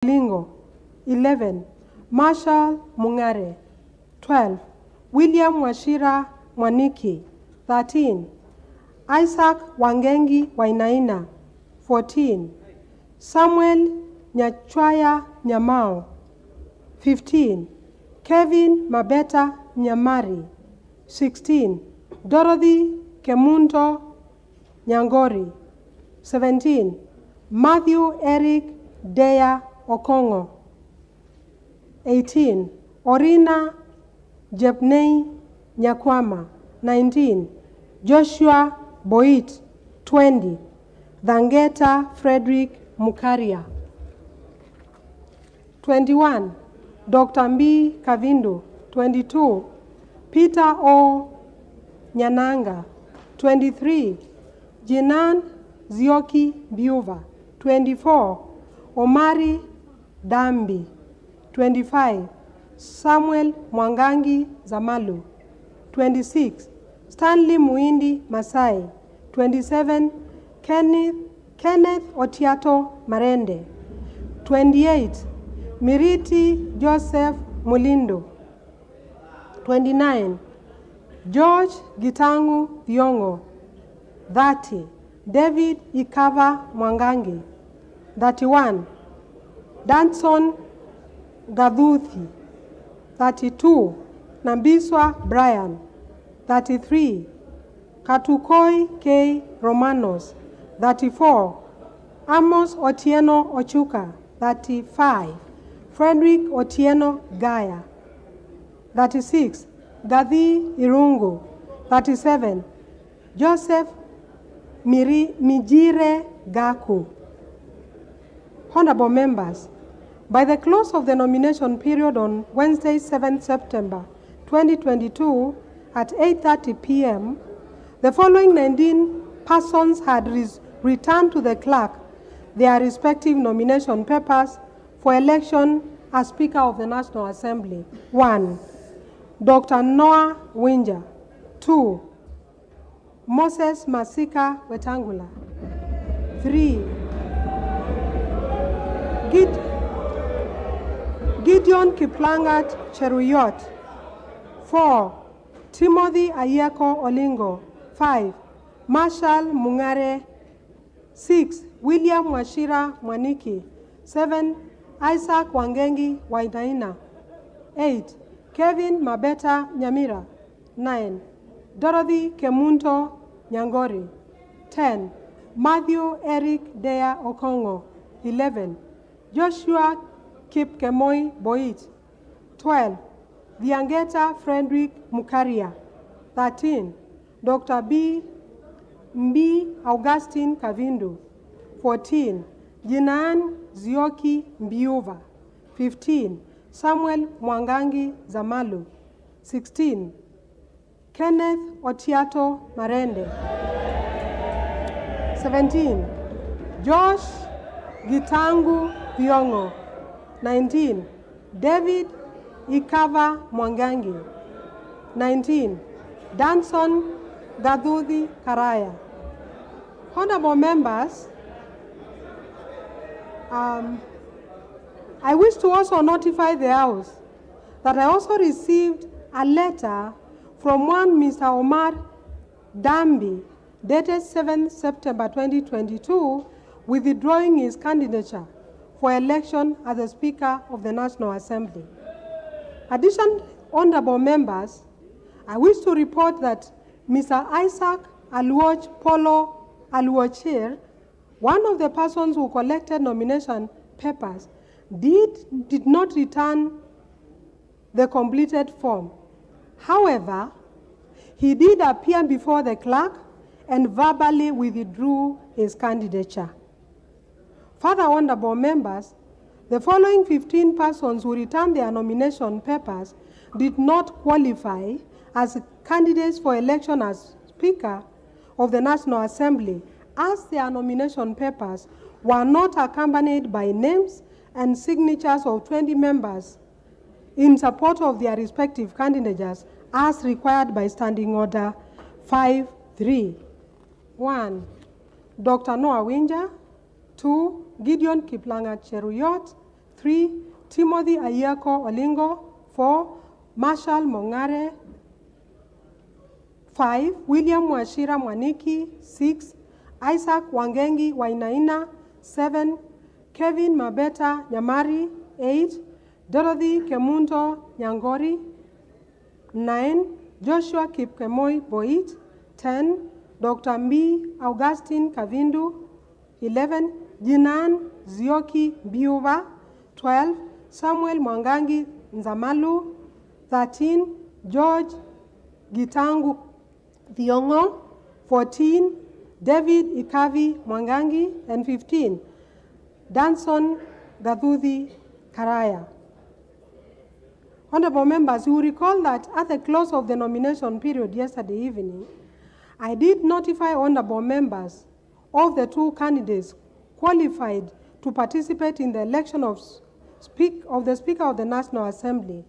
Lingo. 11. Marshall Mungare. 12. William Washira Mwaniki. 13. Isaac Wangengi Wainaina. 14. Samuel Nyachwaya Nyamao. 15. Kevin Mabeta Nyamari. 16. Dorothy Kemunto Nyangori. 17. Matthew Eric Deya Okongo. 18. Orina Jepnei Nyakwama. 19. Joshua Boit. 20. Dhangeta Frederick Mukaria. 21. Dr. Mbi Kavindu. 22. Peter O. Nyananga. 23. Jinan Zioki Biuva. 24. Omari Dambi. 25. Samuel Mwangangi Zamalu. 26. Stanley Muindi Masai. 27. Kenneth Otiato Marende. 28. Miriti Joseph Mulindo. 29. George Gitangu Thiongo. 30. David Ikava Mwangangi. 31. Danson Gadhuthi. 32. Nambiswa Brian. 33. Katukoi K. Romanos. 34. Amos Otieno Ochuka. 35. Frederick Otieno Gaya. 36. Gadhi Irungu. 37. Joseph Mijire Gaku. Honorable members, by the close of the nomination period on Wednesday, 7 September 2022 at 8:30 p.m., the following 19 persons had returned to the clerk their respective nomination papers for election as Speaker of the National Assembly. 1. Dr. Noah Winja. 2. Moses Masika Wetangula. 3. Gideon Kiplangat Cheruyot. 4. Timothy Ayeko Olingo. 5. Marshall Mungare. 6. William Washira Mwaniki. 7. Isaac Wangengi Wainaina. 8. Kevin Mabeta Nyamira. 9. Dorothy Kemunto Nyangori. 10. Matthew Eric Deya Okongo. 11. Joshua Kipkemoi Boit. 12. Dhangeta Frederick Mukaria. 13. Dr. Mbi Augustine Kavindu. 14. Jinan Zioki Mbiuva. 15. Samuel Mwangangi Zamalu. 16. Kenneth Otiato Marende. 17. Josh Gitangu Thiongo. 19. David Ikava Mwangangi. 19. Danson Gadhuthi Karaya. Honorable members, I wish to also notify the House that I also received a letter from one Mr. Omar Dambi, dated 7 September 2022, withdrawing his candidature for election as the Speaker of the National Assembly. Additionally, honorable members, I wish to report that Mr. Isaac Aluoch Polo Aluochir, one of the persons who collected nomination papers, did not return the completed form. However, he did appear before the clerk and verbally withdrew his candidature. Further, honorable members, the following 15 persons who returned their nomination papers did not qualify as candidates for election as Speaker of the National Assembly, as their nomination papers were not accompanied by names and signatures of 20 members in support of their respective candidates as required by Standing Order 5-3. 1. Dr. Noah Winja. 2. Gideon Kiplangat Cheruyot. 3. Timothy Ayako Olingo. 4. Marshall Mongare. 5. William Washira Mwaniki. 6. Isaac Wangengi Wainaina. 7. Kevin Mabeta Nyamari. 8. Dorothy Kemunto Nyangori. 9. Joshua Kipkemoi Boit. 10. Dr. Mbi Augustine Kavindu. 11. Jinan Zioki Biuva. 12. Samuel Mwangangi Nzamalu. 13. George Gitangu Thiongo. 14. David Ikavi Mwangangi. And 15. Danson Gathudhi Karaya. Honorable members, you will recall that at the close of the nomination period yesterday evening, I did notify honorable members of the 2 candidates qualified to participate in the election of the Speaker of the National Assembly.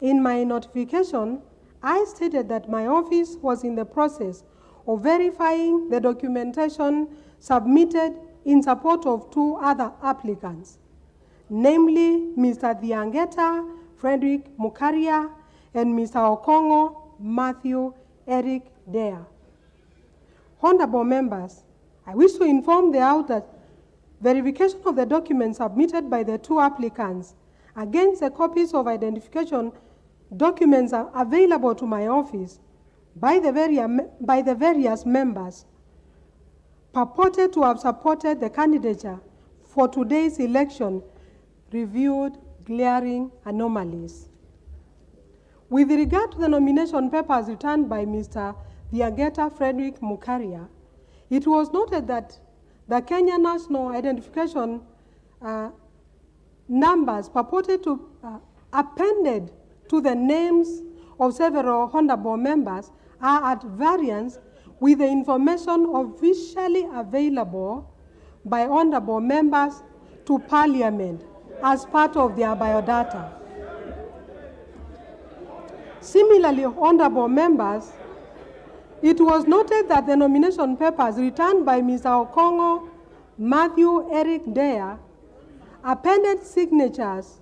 In my notification, I stated that my office was in the process of verifying the documentation submitted in support of 2 other applicants, namely Mr. Thiangeta Frederick Mukaria and Mr. Okongo Matthew Eric Dare. Honorable members, I wish to inform the House that verification of the documents submitted by the 2 applicants against the copies of identification documents are available to my office by the various members purported to have supported the candidature for today's election reviewed glaring anomalies. With regard to the nomination papers returned by Mr. Thiangeta Frederick Mukaria, it was noted that the Kenya National Identification numbers purported to appended to the names of several honorable members are at variance with the information officially available by honorable members to Parliament as part of their biodata. Similarly, honorable members, it was noted that the nomination papers returned by Mr. Okongo Matthew Eric Dare appended signatures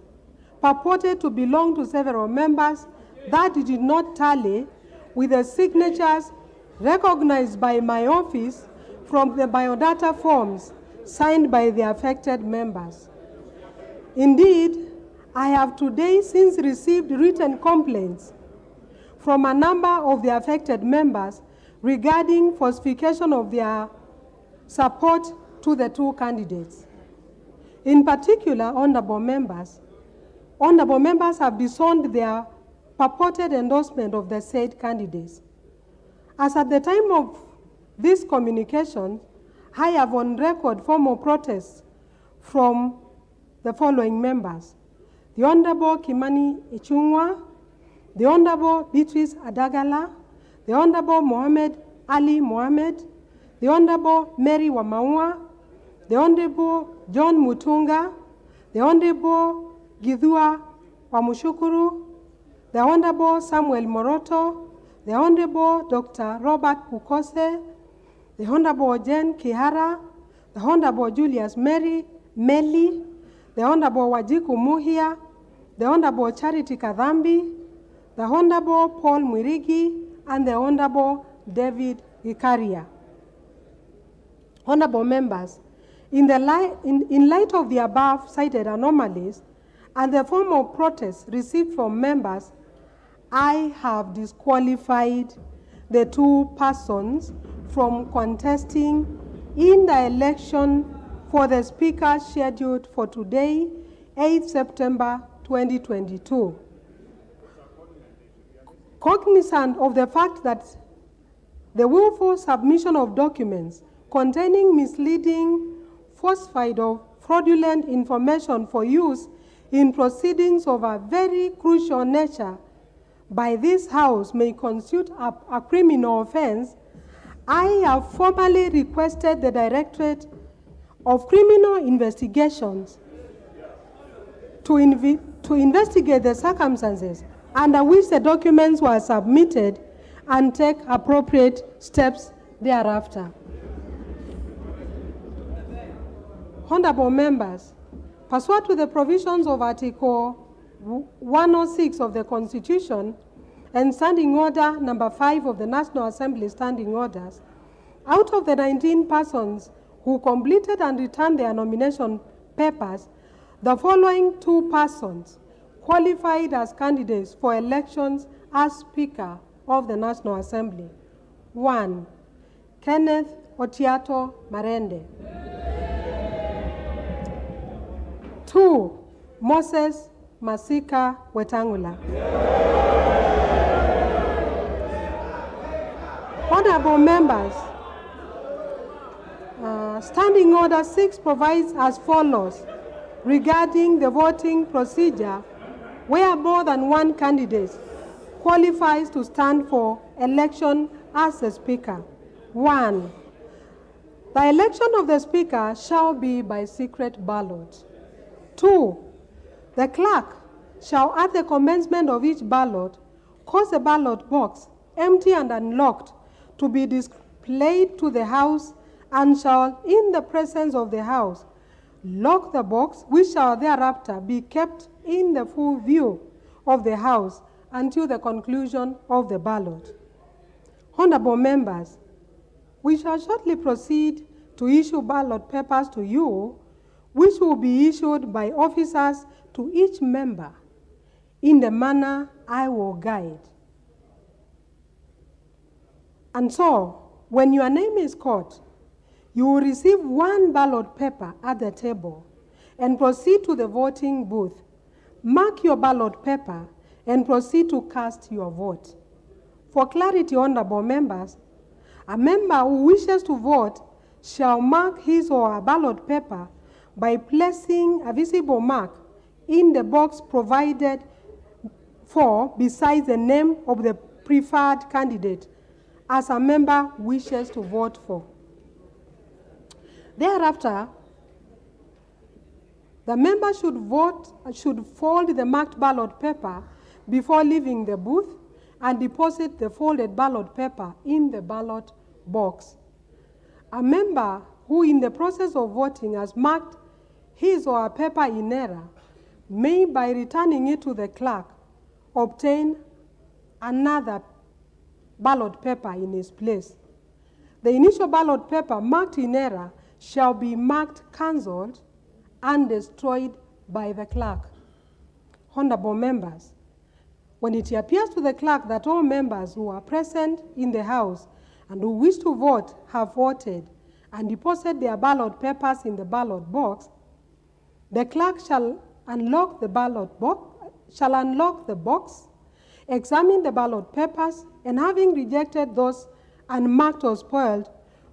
purported to belong to several members that did not tally with the signatures recognized by my office from the biodata forms signed by the affected members. Indeed, I have today since received written complaints from a number of the affected members regarding falsification of their support to the 2 candidates. In particular, honorable members have disowned their purported endorsement of the said candidates. As at the time of this communication, I have on record formal protests from the following members: the Honorable Kimani Ichung'wa, the Honorable Beatrice Adagala, the Honorable Mohammed Ali Mohammed, the Honorable Mary Wamaua, the Honorable John Mutunga, the Honorable Githua Wamushukuru, the Honorable Samuel Moroto, the Honorable Dr. Robert Pukose, the Honorable Jen Kihara, the Honorable Julius Meli, the Honorable Wajiku Muhia, the Honorable Charity Kadhambi, the Honorable Paul Mwirigi, and the Honorable David Gikaria. Honorable members, in light of the above cited anomalies and the formal protests received from members, I have disqualified the 2 persons from contesting in the election for the Speaker scheduled for today, 8th September 2022. Cognizant of the fact that the willful submission of documents containing misleading, falsified, or fraudulent information for use in proceedings of a very crucial nature by this House may constitute a criminal offense, I have formally requested the Directorate of Criminal Investigations to investigate the circumstances under which the documents were submitted and take appropriate steps thereafter. Honorable members, Pursuant to the provisions of Article 106 of the Constitution and Standing Order number 5 of the National Assembly Standing Orders, out of the 19 persons who completed and returned their nomination papers, the following 2 persons qualified as candidates for elections as Speaker of the National Assembly. 1. Kenneth Otiato Marende. 2. Moses Masika Wetangula. Honorable members, Standing Order 6 provides as follows regarding the voting procedure where more than one candidate qualifies to stand for election as the Speaker. 1. The election of the Speaker shall be by secret ballot. 2. The clerk shall at the commencement of each ballot cause the ballot box, empty and unlocked, to be displayed to the House, and shall, in the presence of the House, lock the box, which shall thereafter be kept in the full view of the House until the conclusion of the ballot. Honorable members, we shall shortly proceed to issue ballot papers to you, which will be issued by officers to each member in the manner I will guide. And so, when your name is called, you will receive 1 ballot paper at the table and proceed to the voting booth. Mark your ballot paper and proceed to cast your vote. For clarity, honorable members, a member who wishes to vote shall mark his or her ballot paper by placing a visible mark in the box provided for beside the name of the preferred candidate as a member wishes to vote for. Thereafter, the member should fold the marked ballot paper before leaving the booth and deposit the folded ballot paper in the ballot box. A member who in the process of voting has marked his or her paper in error may, by returning it to the clerk, obtain another ballot paper in its place. The initial ballot paper marked in error shall be marked cancelled and destroyed by the clerk. Honorable members, when it appears to the clerk that all members who are present in the House and who wish to vote have voted and deposited their ballot papers in the ballot box, the clerk shall unlock the box, examine the ballot papers, and having rejected those unmarked or spoiled,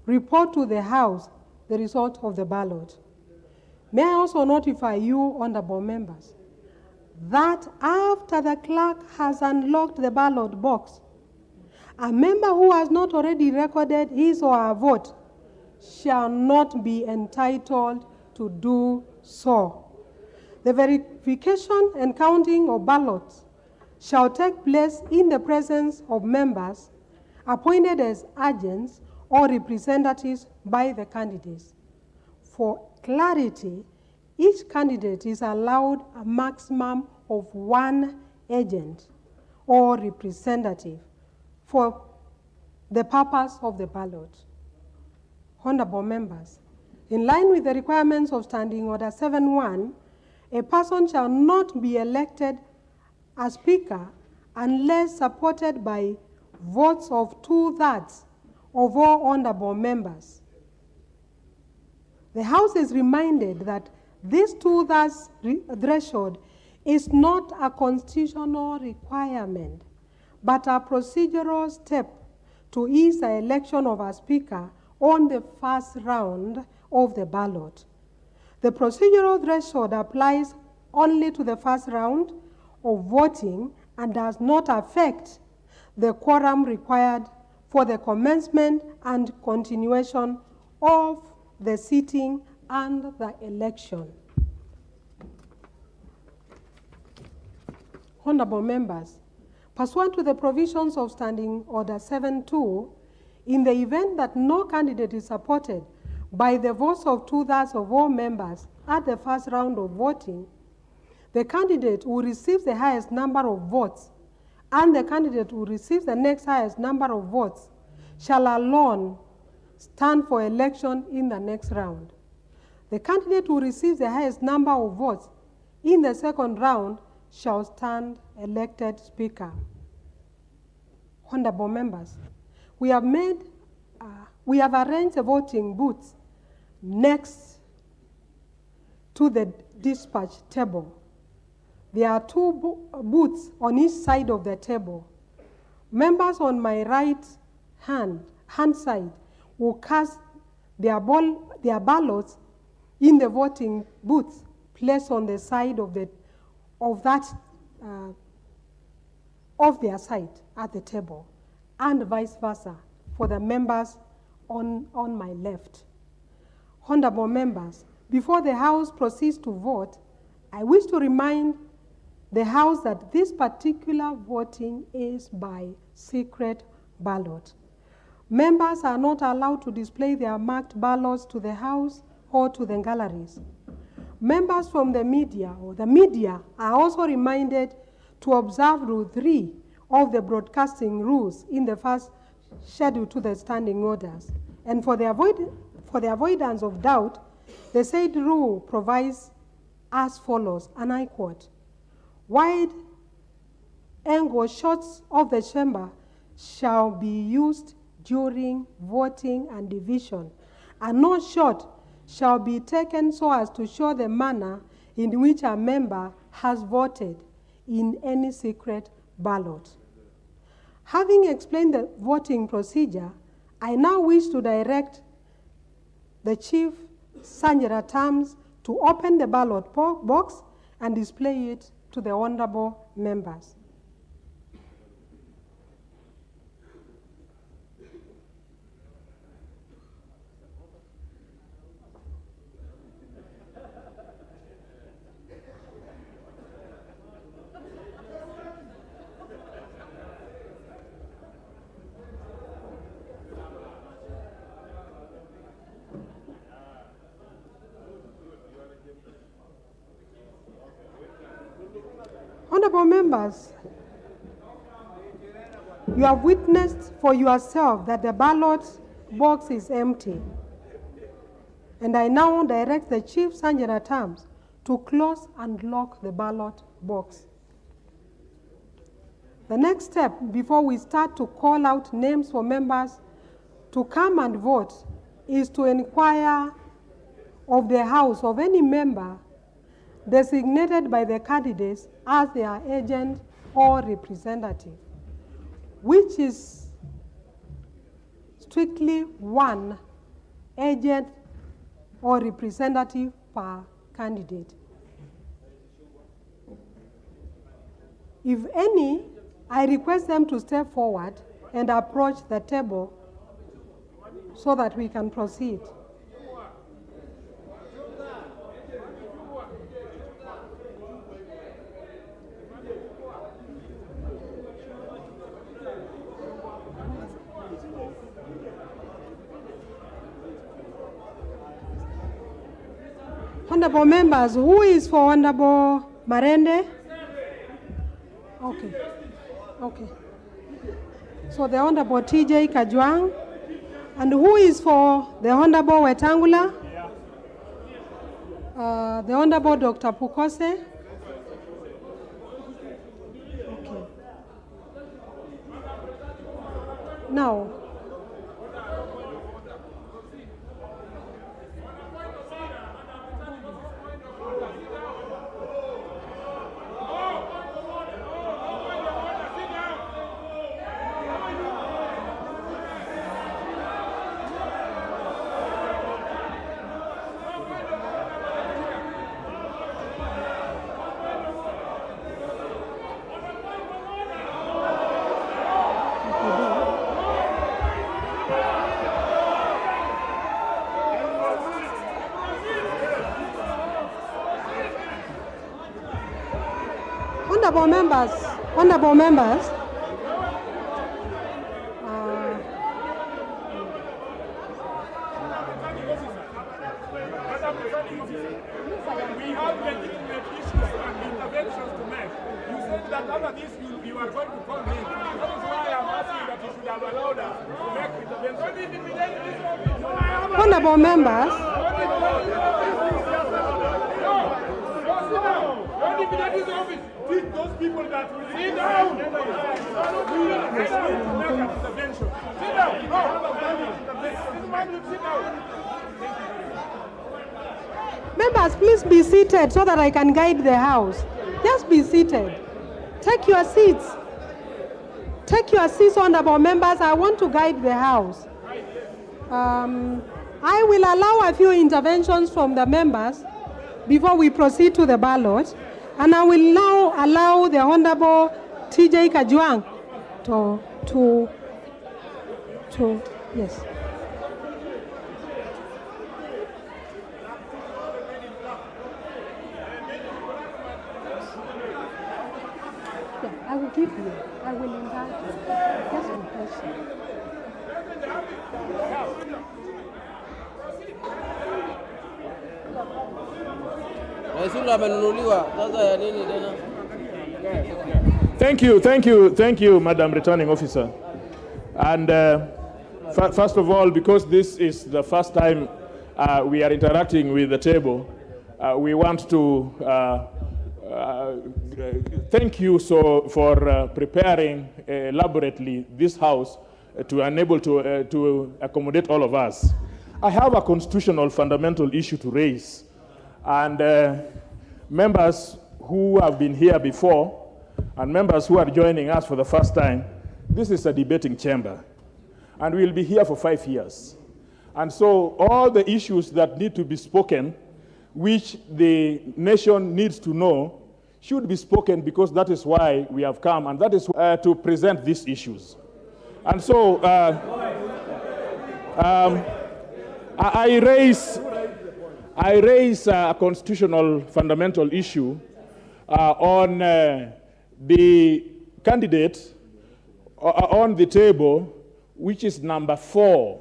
report to the House the result of the ballot. May I also notify you, honorable members, that after the clerk has unlocked the ballot box, a member who has not already recorded his or her vote shall not be entitled to do so. The verification and counting of ballots shall take place in the presence of members appointed as agents or representatives by the candidates. For clarity, each candidate is allowed a maximum of 1 agent or representative for the purpose of the ballot. Honorable members, in line with the requirements of Standing Order 7.1, a person shall not be elected as Speaker unless supported by votes of 2/3 of all honorable members. The House is reminded that this 2/3 threshold is not a constitutional requirement, but a procedural step to ease the election of a Speaker on the first round of the ballot. The procedural threshold applies only to the first round of voting and does not affect the quorum required for the commencement and continuation of the sitting and the election. Honorable members, pursuant to the provisions of Standing Order 7.2, in the event that no candidate is supported by the votes of 2/3 of all members at the first round of voting, the candidate who receives the highest number of votes and the candidate who receives the next highest number of votes shall alone stand for election in the next round. The candidate who receives the highest number of votes in the second round shall stand elected Speaker. Honorable members, we have arranged the voting booths next to the dispatch table. There are two booths on each side of the table. Members on my right hand side will cast their ballots in the voting booth placed on the side of their side at the table, and vice versa for the members on my left. Honorable members, before the House proceeds to vote, I wish to remind the House that this particular voting is by secret ballot. Members are not allowed to display their marked ballots to the House or to the galleries. Members from the media are also reminded to observe Rule 3 of the broadcasting rules in the first schedule to the standing orders. And for the avoidance of doubt, the said rule provides as follows, and I quote, wide-angle shots of the chamber shall be used during voting and division, and no shot shall be taken so as to show the manner in which a member has voted in any secret ballot. Having explained the voting procedure, I now wish to direct the Chief Sanjara Terms to open the ballot box and display it to the honorable members. Honorable members, you have witnessed for yourself that the ballot box is empty. And I now direct the Chief Sanjara Terms to close and lock the ballot box. The next step before we start to call out names for members to come and vote is to inquire of the House of any member designated by the candidates as their agent or representative, which is strictly one agent or representative per candidate. If any, I request them to step forward and approach the table so that we can proceed. Honorable members, who is for Honorable Marende? Okay. Okay. So the Honorable TJ Kajwang. And who is for the Honorable Wetangula? The Honorable Dr. Pukose. Okay. Now, honorable members, that after this you are going to call me. That is why I'm asking that you should have allowed us to make intervention. Honorable members. Teach those people that will sit down. Sit down. Members, please be seated so that I can guide the House. Just be seated. Take your seats. Take your seats, honorable members. I want to guide the House. I will allow a few interventions from the members before we proceed to the ballot. And I will now allow the Honorable TJ Kajwang to yes. Yeah, I will give you. I will invite you. Just one question. Thank you, Madam Returning Officer. And first of all, because this is the first time we are interacting with the table, we want to thank you for preparing elaborately this House to enable to accommodate all of us. I have a constitutional fundamental issue to raise. And members who have been here before and members who are joining us for the first time, this is a debating chamber. And we'll be here for 5 years. And so all the issues that need to be spoken, which the nation needs to know, should be spoken because that is why we have come, and that is to present these issues. And so I raise a constitutional fundamental issue on the candidate on the table, which is number 4,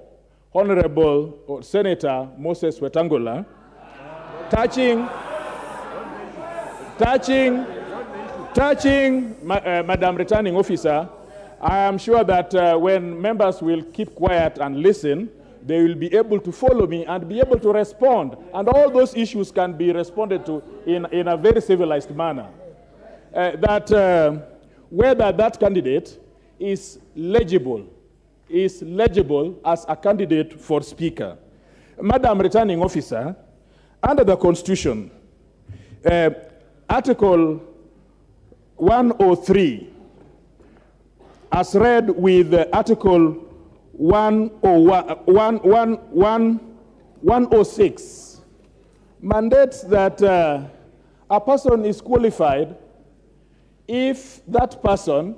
Honorable Senator Moses Wetangula, touching Madam Returning Officer. I am sure that when members will keep quiet and listen, they will be able to follow me and be able to respond. And all those issues can be responded to in a very civilized manner. Whether that candidate is legible as a candidate for Speaker. Madam Returning Officer, under the Constitution, Article 103, as read with Article 106, mandates that a person is qualified if that person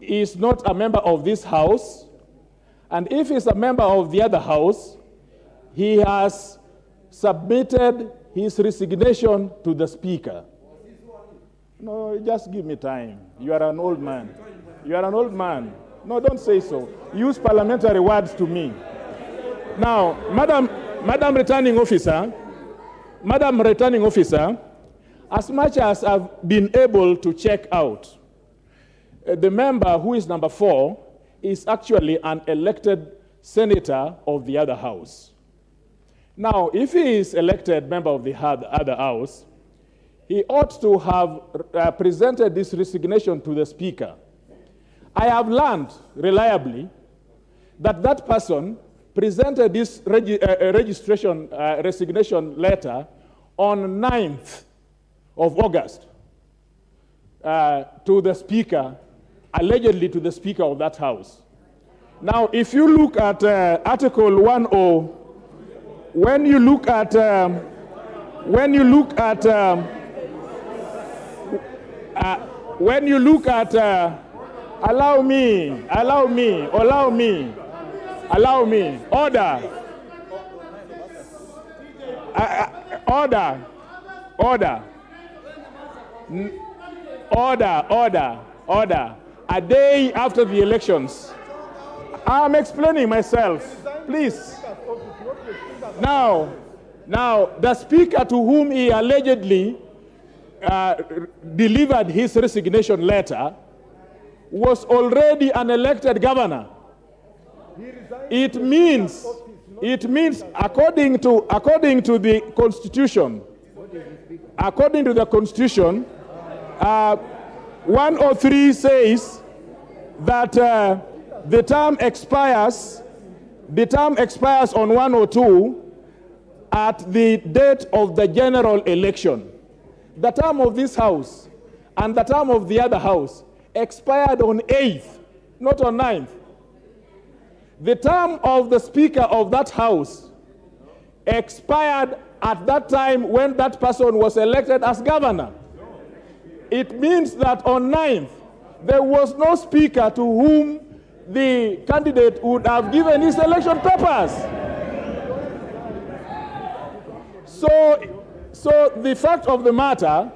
is not a member of this House, and if he's a member of the other House, he has submitted his resignation to the Speaker. No, just give me time. You are an old man. You are an old man. No, don't say so. Use parliamentary words to me. Now, Madam Returning Officer, as much as I've been able to check out, the member who is number 4 is actually an elected senator of the other House. Now, if he is elected member of the other House, he ought to have presented this resignation to the Speaker. I have learned reliably that that person presented this resignation letter on 9th of August to the Speaker, allegedly to the Speaker of that House. Now, if you look at Article 10, when you look at allow me, order. Order. A day after the elections. I'm explaining myself, please. Now, the Speaker to whom he allegedly delivered his resignation letter was already an elected governor. It means according to the Constitution, 103 says that the term expires on 102 at the date of the general election. The term of this house and the term of the other house expired on 8th, not on 9th. The term of the Speaker of that house expired at that time when that person was elected as governor. It means that on 9th, there was no Speaker to whom the candidate would have given his election papers. So the fact of the matter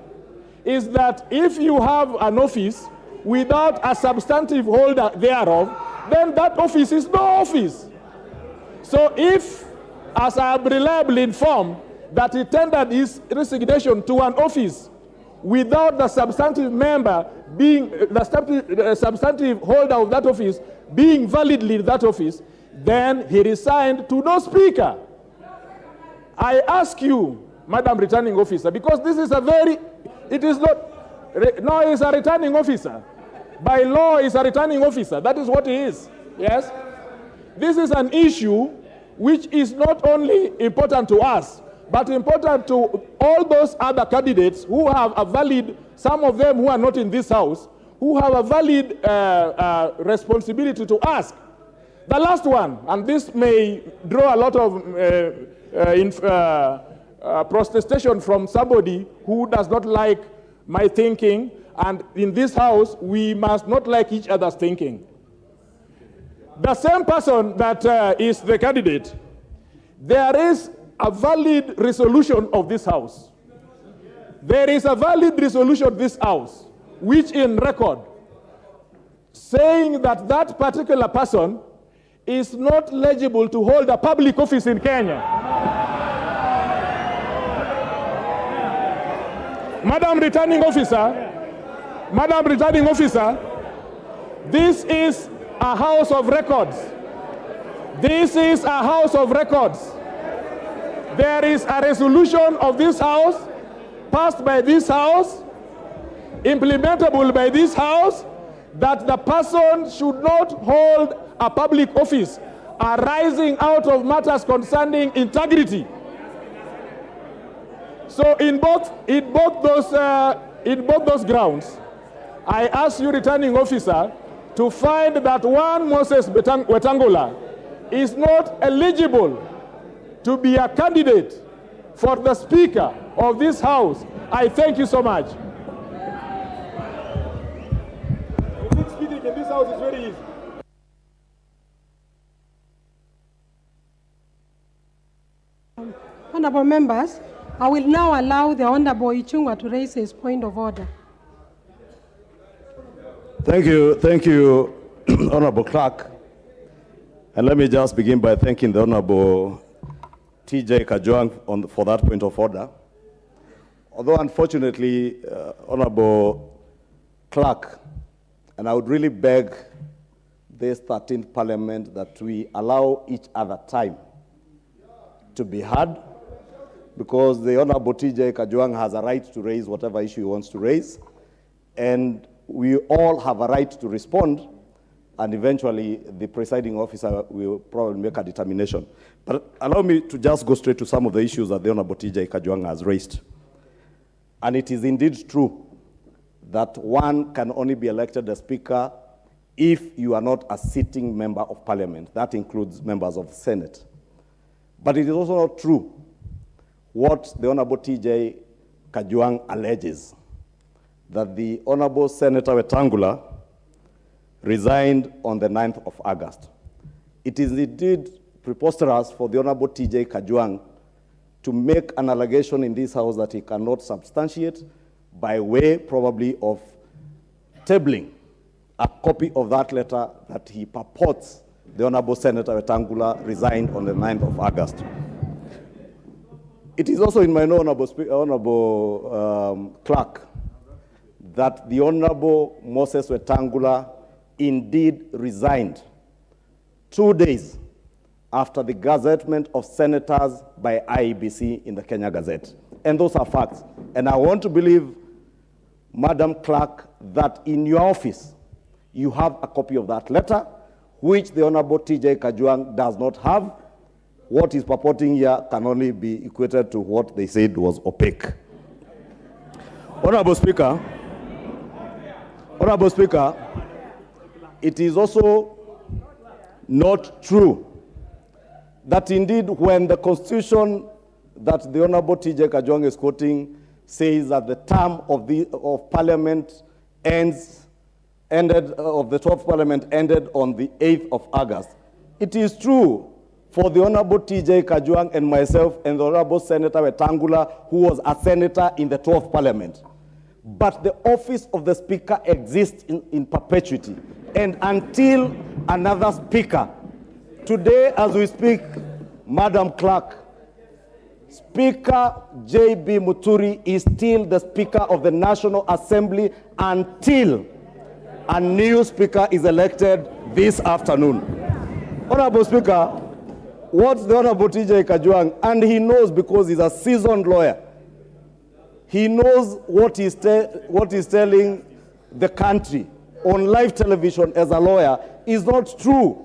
is that if you have an office without a substantive holder thereof, then that office is no office. So if, as I am reliably informed, that he tendered his resignation to an office without the substantive member being, the substantive holder of that office being validly in that office, then he resigned to no Speaker. I ask you, Madam Returning Officer, because this is a very, it is not, no, he's a returning officer. By law, he's a returning officer. That is what he is. Yes? This is an issue which is not only important to us, but important to all those other candidates who have a valid, some of them who are not in this house, who have a valid responsibility to ask. The last one, and this may draw a lot of protestation from somebody who does not like my thinking, and in this house, we must not like each other's thinking. The same person that is the candidate, there is a valid resolution of this house. There is a valid resolution of this house, which in record, saying that that particular person is not eligible to hold a public office in Kenya. Madam Returning Officer, this is a house of records. This is a house of records. There is a resolution of this house, passed by this house, implementable by this house, that the person should not hold a public office arising out of matters concerning integrity. So in both those grounds, I ask you, Returning Officer, to find that one Moses Wetangula is not eligible to be a candidate for the Speaker of this House. I thank you so much. I think speaking in this House is very easy. Honorable members, I will now allow the Honorable Ichung'wah to raise his point of order. Thank you, Honorable Clerk. And let me just begin by thanking the Honorable TJ Kajwang for that point of order. Although unfortunately, Honorable Clerk, and I would really beg this 13th Parliament that we allow each other time to be heard, because the Honorable TJ Kajwang has a right to raise whatever issue he wants to raise, and we all have a right to respond, and eventually the presiding officer will probably make a determination. But allow me to just go straight to some of the issues that the Honorable TJ Kajwang has raised. And it is indeed true that one can only be elected as Speaker if you are not a sitting member of Parliament. That includes members of the Senate. But it is also not true what the Honorable TJ Kajwang alleges, that the Honorable Senator Wetangula resigned on the 9th of August. It is indeed preposterous for the Honorable TJ Kajwang to make an allegation in this House that he cannot substantiate by way probably of tabling a copy of that letter that he purports the Honorable Senator Wetangula resigned on the 9th of August. It is also in my know, Honorable Clerk, that the Honorable Moses Wetangula indeed resigned 2 days after the gazettement of senators by IEBC in the Kenya Gazette. And those are facts. And I want to believe, Madam Clerk, that in your office, you have a copy of that letter, which the Honorable TJ Kajwang does not have. What is purporting here can only be equated to what they said was opaque. Honorable Speaker, it is also not true that indeed when the Constitution that the Honorable TJ Kajwang is quoting says that the term of the Parliament ended of the 12th Parliament ended on the 8th of August. It is true for the Honorable TJ Kajwang and myself and the Honorable Senator Wetangula, who was a senator in the 12th Parliament. But the office of the Speaker exists in perpetuity. And until another Speaker, today as we speak, Madam Clerk, Speaker J.B. Muturi is still the Speaker of the National Assembly until a new Speaker is elected this afternoon. Honorable Speaker, what's the Honorable TJ Kajwang, and he knows because he's a seasoned lawyer, he knows what he's telling the country on live television as a lawyer is not true,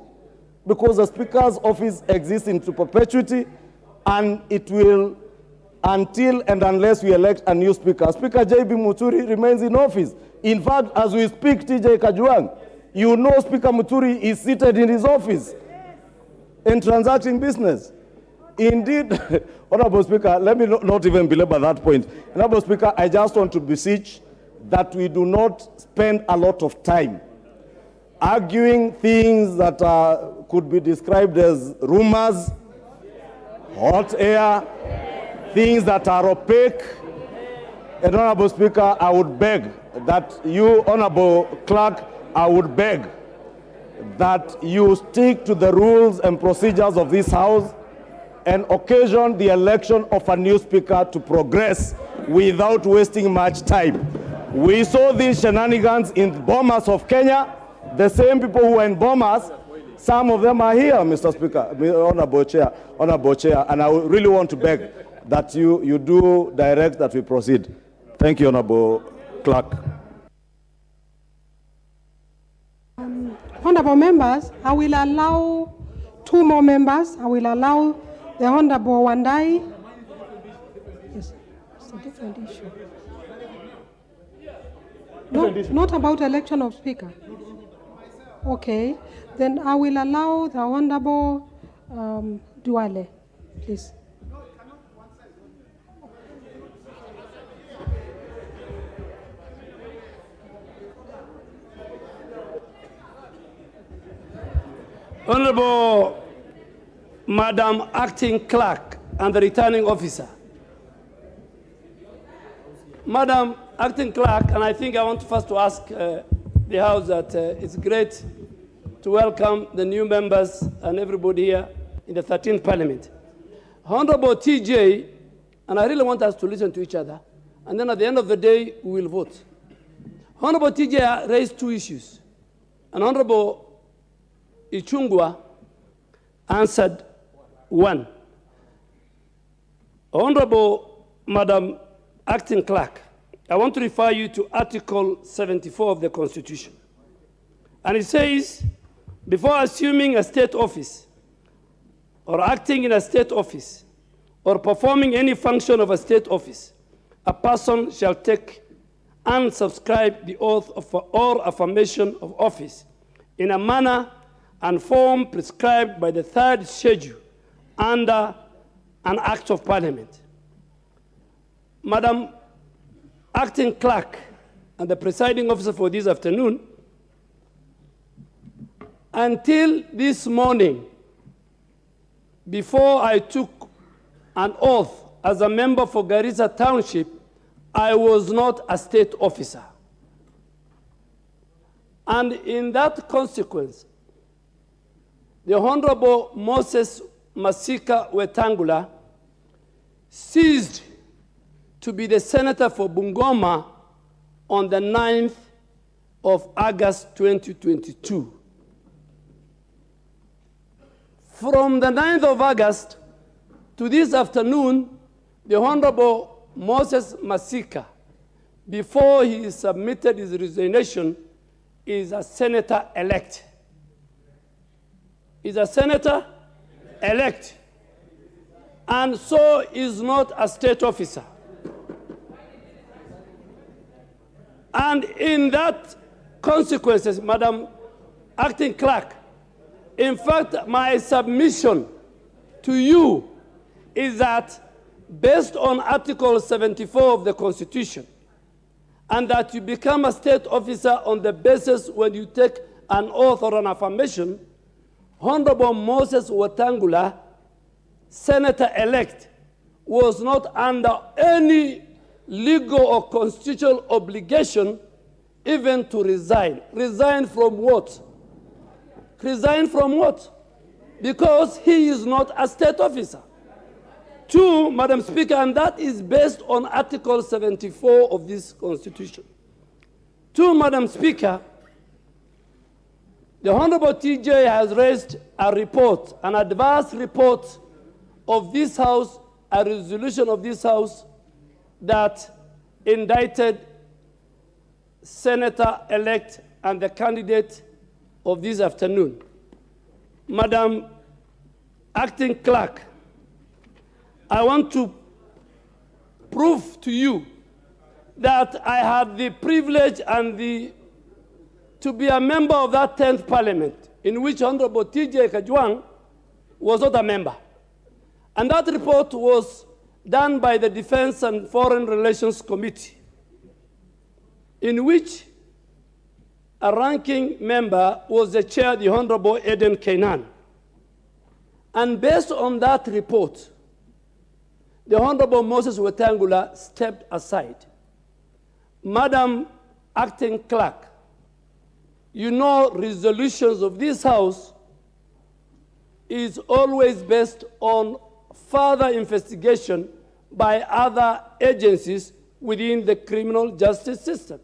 because the Speaker's office exists into perpetuity, and it will until and unless we elect a new Speaker. Speaker J.B. Muturi remains in office. In fact, as we speak, TJ Kajwang, you know Speaker Muturi is seated in his office and transacting business. Indeed, Honorable Speaker, let me not even belabor that point. Honorable Speaker, I just want to beseech that we do not spend a lot of time arguing things that could be described as rumors, hot air, things that are opaque. And Honorable Speaker, I would beg that you, Honorable Clerk, I would beg that you stick to the rules and procedures of this House and occasion the election of a new Speaker to progress without wasting much time. We saw these shenanigans in Bomas of Kenya. The same people who were in Bomas, some of them are here, Mr. Speaker, Honorable Chair, and I really want to beg that you do direct that we proceed. Thank you, Honorable Clerk. Honorable members, I will allow 2 more members. I will allow the Honorable Wandai. Yes, it's a different issue. Not about election of Speaker. Okay, then I will allow the Honorable Duale, please. Honorable Madam Acting Clerk and the Returning Officer. Madam Acting Clerk, and I think I want first to ask the House that it's great to welcome the new members and everybody here in the 13th Parliament. Honorable TJ, and I really want us to listen to each other, and then at the end of the day, we will vote. Honorable TJ raised 2 issues, and Honorable Ichungwa answered 1. Honorable Madam Acting Clerk, I want to refer you to Article 74 of the Constitution. And it says, before assuming a state office, or acting in a state office, or performing any function of a state office, a person shall take and subscribe the oath of or affirmation of office in a manner and form prescribed by the 3rd schedule under an Act of Parliament. Madam Acting Clerk and the presiding officer for this afternoon, until this morning, before I took an oath as a member for Garissa Township, I was not a state officer. And in that consequence, the Honorable Moses Masika Wetangula ceased to be the senator for Bungoma on the 9th of August 2022. From the 9th of August to this afternoon, the Honorable Moses Masika, before he submitted his resignation, is a senator-elect. Is a senator-elect. And so is not a state officer. And in that consequences, Madam Acting Clerk, in fact, my submission to you is that based on Article 74 of the Constitution, and that you become a state officer on the basis when you take an oath or an affirmation, Honorable Moses Wetangula, Senator-elect, was not under any legal or constitutional obligation even to resign. Resign from what? Resign from what? Because he is not a state officer. Two, Madam Speaker, and that is based on Article 74 of this Constitution. Two, Madam Speaker, the Honorable TJ has raised a report, an advance report of this House, a resolution of this House that indicted Senator-elect and the candidate of this afternoon. Madam Acting Clerk, I want to prove to you that I had the privilege and to be a member of that 10th Parliament, in which Honorable TJ Kajwang was not a member. And that report was done by the Defense and Foreign Relations Committee, in which a ranking member was the chair, the Honorable Eden Kainan. And based on that report, the Honorable Moses Wetangula stepped aside. Madam Acting Clerk, you know resolutions of this House is always based on further investigation by other agencies within the criminal justice system.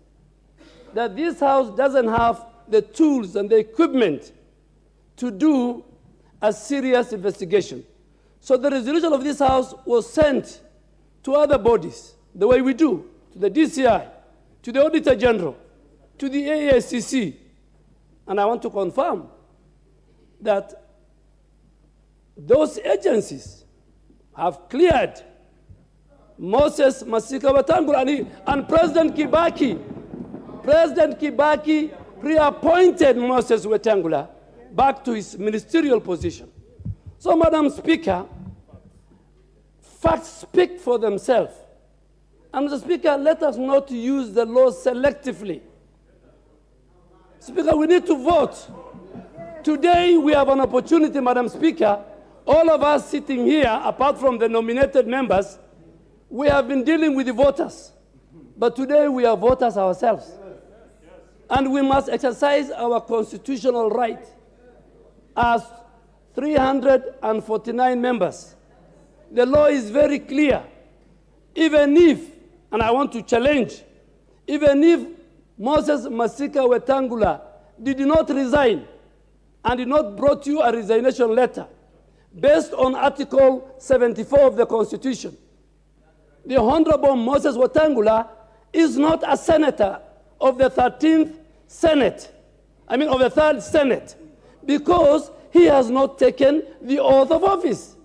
That this House doesn't have the tools and the equipment to do a serious investigation. So the resolution of this House was sent to other bodies, the way we do, to the DCI, to the Auditor General, to the AACC. And I want to confirm that those agencies have cleared Moses Masika Wetangula and President Kibaki reappointed Moses Wetangula back to his ministerial position. So, Madam Speaker, facts speak for themselves. And Mr. Speaker, let us not use the law selectively. Speaker, we need to vote. Today, we have an opportunity, Madam Speaker. All of us sitting here, apart from the nominated members, we have been dealing with the voters. But today, we are voters ourselves. And we must exercise our constitutional right as 349 members. The law is very clear. Even if, and I want to challenge, even if Moses Masika Wetangula did not resign and did not brought you a resignation letter based on Article 74 of the Constitution, the Honorable Moses Wetangula is not a senator of the 13th Senate, of the 3rd Senate, because he has not taken the oath of office.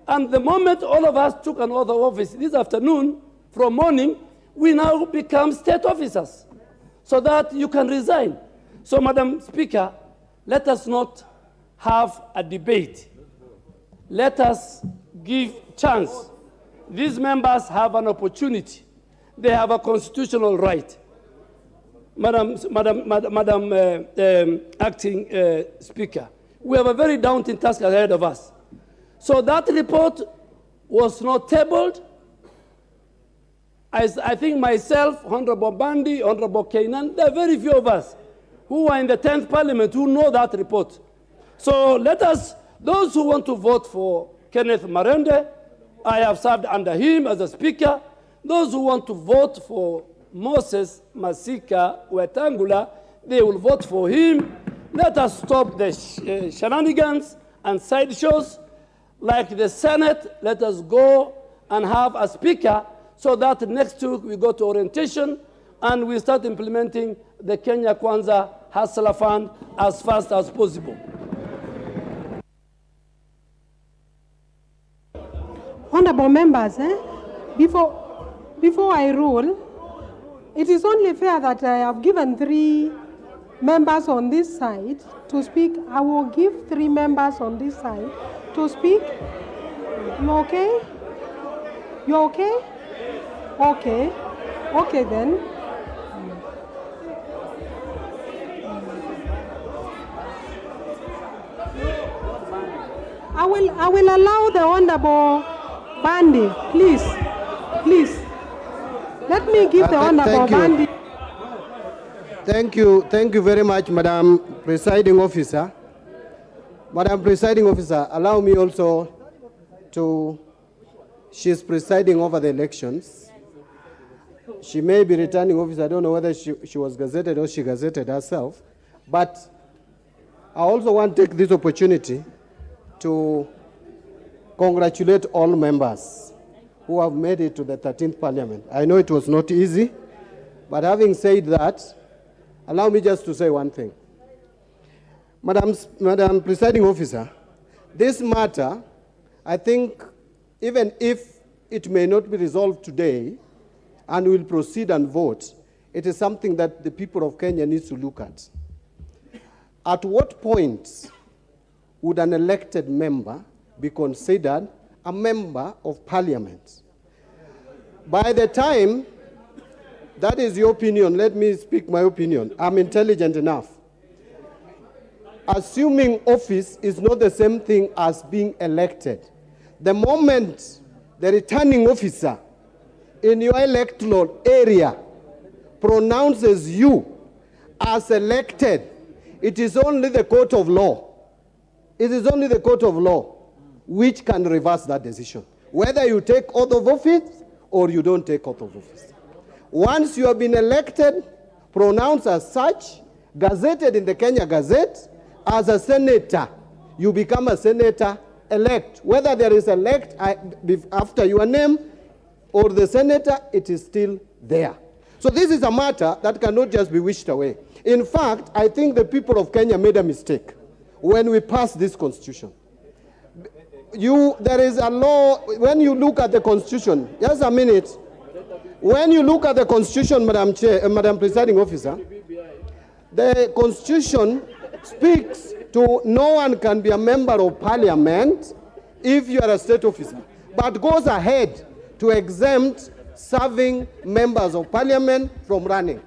And the moment all of us took an oath of office this afternoon, from morning, we now become state officers, so that you can resign. So, Madam Speaker, let us not have a debate. Let us give chance. These members have an opportunity. They have a constitutional right. Madam Acting Speaker, we have a very daunting task ahead of us. So that report was not tabled. I think myself, Honorable Bandi, Honorable Kainan, there are very few of us who are in the 10th Parliament who know that report. So let us, those who want to vote for Kenneth Marende, I have served under him as a speaker. Those who want to vote for Moses Masika Wetangula, they will vote for him. Let us stop the shenanigans and sideshows. Like the Senate, let us go and have a speaker so that next week we go to orientation and we start implementing the Kenya Kwanza Hustler Fund as fast as possible. Honorable members, before I rule, it is only fair that I have given 3 members on this side to speak. I will give 3 members on this side to speak. You okay? You okay? Okay. Okay then. I will allow the Honorable Bandi, please. Let me give the Honorable Bandi. Thank you very much, Madam Presiding Officer. Madam Presiding Officer, allow me also she's presiding over the elections. She may be returning officer. I don't know whether she was gazetted or she gazetted herself. But I also want to take this opportunity to congratulate all members who have made it to the 13th Parliament. I know it was not easy, but having said that, allow me just to say one thing. Madam Presiding Officer, this matter, I think, even if it may not be resolved today and we'll proceed and vote, it is something that the people of Kenya need to look at. At what point would an elected member be considered a member of Parliament? By the time, that is your opinion, let me speak my opinion. I'm intelligent enough. Assuming office is not the same thing as being elected. The moment the returning officer in your electoral area pronounces you as elected, it is only the court of law. It is only the court of law which can reverse that decision, whether you take oath of office or you don't take oath of office. Once you have been elected, pronounced as such, gazetted in the Kenya Gazette, as a senator, you become a senator-elect. Whether there is elect after your name or the senator, it is still there. So this is a matter that cannot just be wished away. In fact, I think the people of Kenya made a mistake when we passed this constitution. There is a law, when you look at the constitution, just a minute, when you look at the constitution, Madam Presiding Officer, the constitution speaks to no one can be a member of Parliament if you are a state officer, but goes ahead to exempt serving members of Parliament from running.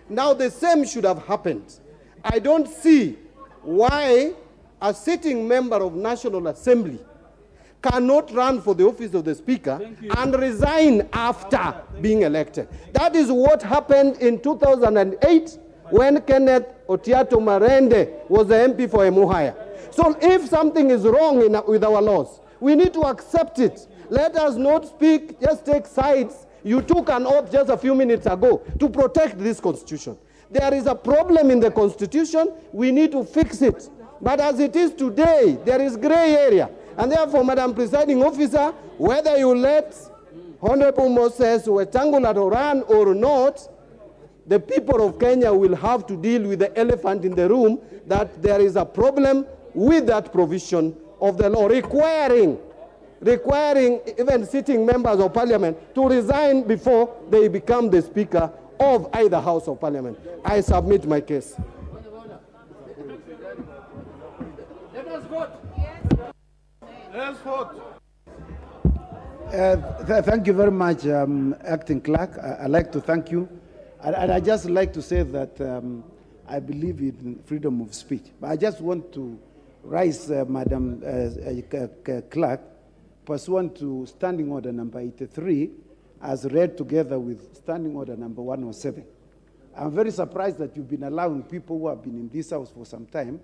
Now the same should have happened. I don't see why a sitting member of National Assembly cannot run for the office of the Speaker and resign after being elected. That is what happened in 2008 when Kenneth Otiato Marende was the MP for Emuhaya. So if something is wrong with our laws, we need to accept it. Let us not speak, just take sides. You took an oath just a few minutes ago to protect this constitution. There is a problem in the constitution. We need to fix it. But as it is today, there is gray area. And therefore, Madam Presiding Officer, whether you let Honorable Moses Wetangula run or not, the people of Kenya will have to deal with the elephant in the room, that there is a problem with that provision of the law requiring even sitting members of Parliament to resign before they become the Speaker of either House of Parliament. I submit my case. Let us vote. Let's vote. Thank you very much, Acting Clerk. I'd like to thank you. And I just like to say that I believe in freedom of speech. But I just want to rise, Madam Clerk, pursuant to Standing Order number 83, as read together with Standing Order number 107. I'm very surprised that you've been allowing people who have been in this house for some time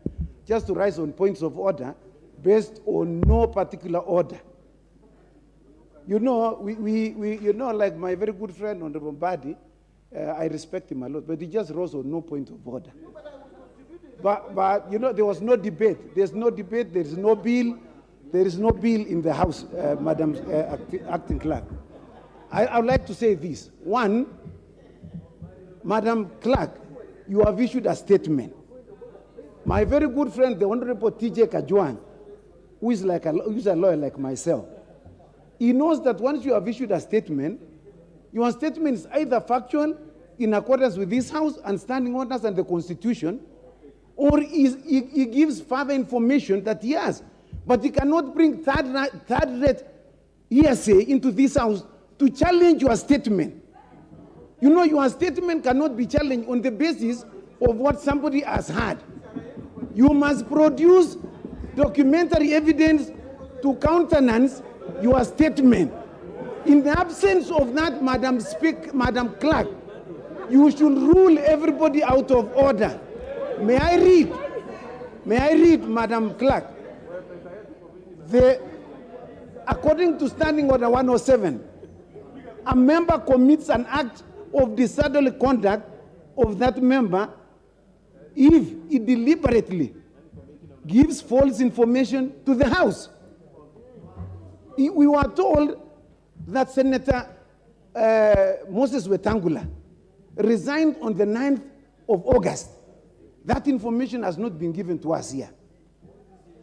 just to rise on points of order based on no particular order You know, you know, like my very good friend Honorable Mbadi, I respect him a lot, but he just rose on no point of order. But you know, there was no debate. There's no debate. There is no bill. There is no bill in the House, Madam Acting Clerk. I would like to say this. One, Madam Clerk, you have issued a statement. My very good friend, the Honorable TJ Kajwang, who is a lawyer like myself, he knows that once you have issued a statement, your statement is either factual, in accordance with this House and standing orders and the Constitution, or he gives further information that he has. But he cannot bring third-rate hearsay into this House to challenge your statement. You know, your statement cannot be challenged on the basis of what somebody has heard. You must produce documentary evidence to countenance your statement. In the absence of that, Madam Clerk, you should rule everybody out of order. May I read, Madam Clerk? According to Standing Order 107, a member commits an act of disorderly conduct of that member if he deliberately gives false information to the House. We were told that Senator Moses Wetangula resigned on the 9th of August. That information has not been given to us here.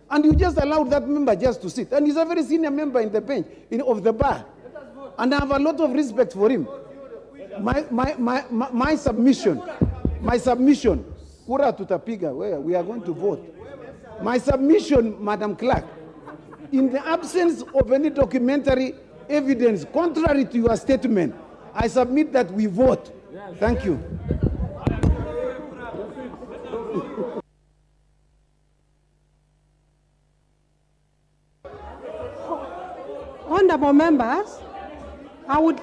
And you just allowed that member just to sit. And he's a very senior member in the bench, of the bar. And I have a lot of respect for him. My submission, kura tutapiga, where we are going to vote. My submission, Madam Clerk, in the absence of any documentary evidence contrary to your statement, I submit that we vote. Thank you. Honorable members, I would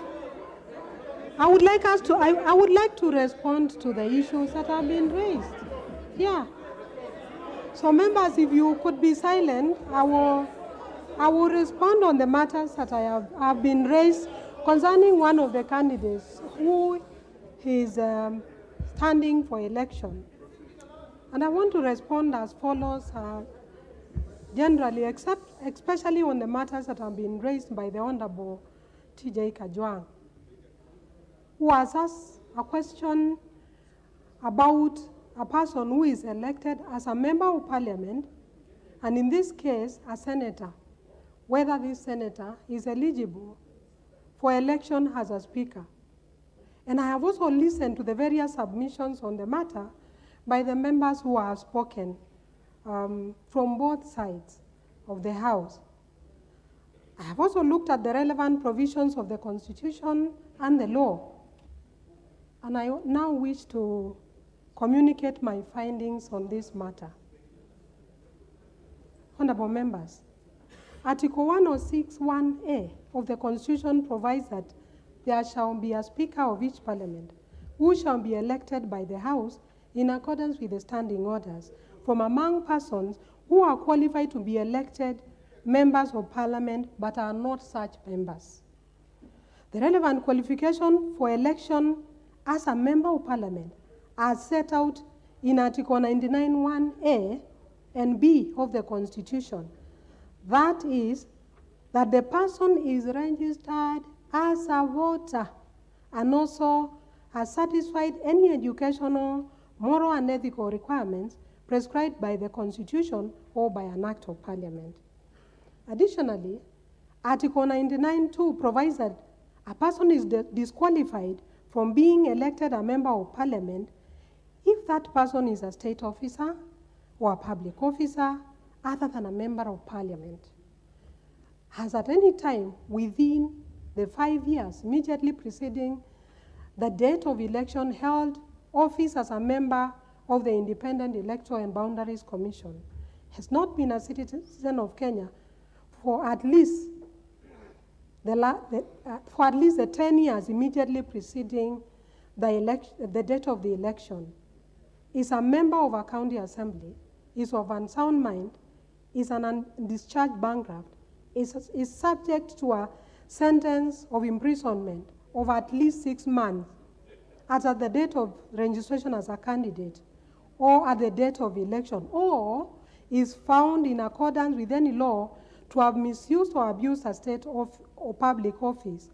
like to respond to the issues that have been raised. Yeah. So members, if you could be silent, I will respond on the matters that have been raised concerning one of the candidates who is standing for election. And I want to respond as follows, generally, especially on the matters that have been raised by the Honorable TJ Kajwang, who has asked a question about a person who is elected as a member of parliament, and in this case, a senator, whether this senator is eligible for election as a speaker. And I have also listened to the various submissions on the matter by the members who have spoken from both sides of the House. I have also looked at the relevant provisions of the Constitution and the law, and I now wish to communicate my findings on this matter. Honorable members, Article 106(1)(a) of the Constitution provides that there shall be a Speaker of each Parliament who shall be elected by the House in accordance with the standing orders from among persons who are qualified to be elected members of Parliament but are not such members. The relevant qualification for election as a member of Parliament are set out in Article 99(1)(a) and (b) of the Constitution. That is, that the person is registered as a voter and also has satisfied any educational, moral, and ethical requirements prescribed by the Constitution or by an Act of Parliament. Additionally, Article 99(2) provides that a person is disqualified from being elected a member of Parliament if that person is a state officer or a public officer other than a member of Parliament, has at any time within the 5 years immediately preceding the date of election held office as a member of the Independent Electoral and Boundaries Commission, has not been a citizen of Kenya for at least the 10 years immediately preceding the date of the election, is a member of a county assembly, is of unsound mind, is an undischarged bankrupt, is subject to a sentence of imprisonment of at least 6 months as at the date of registration as a candidate or at the date of election, or is found in accordance with any law to have misused or abused a state or public office,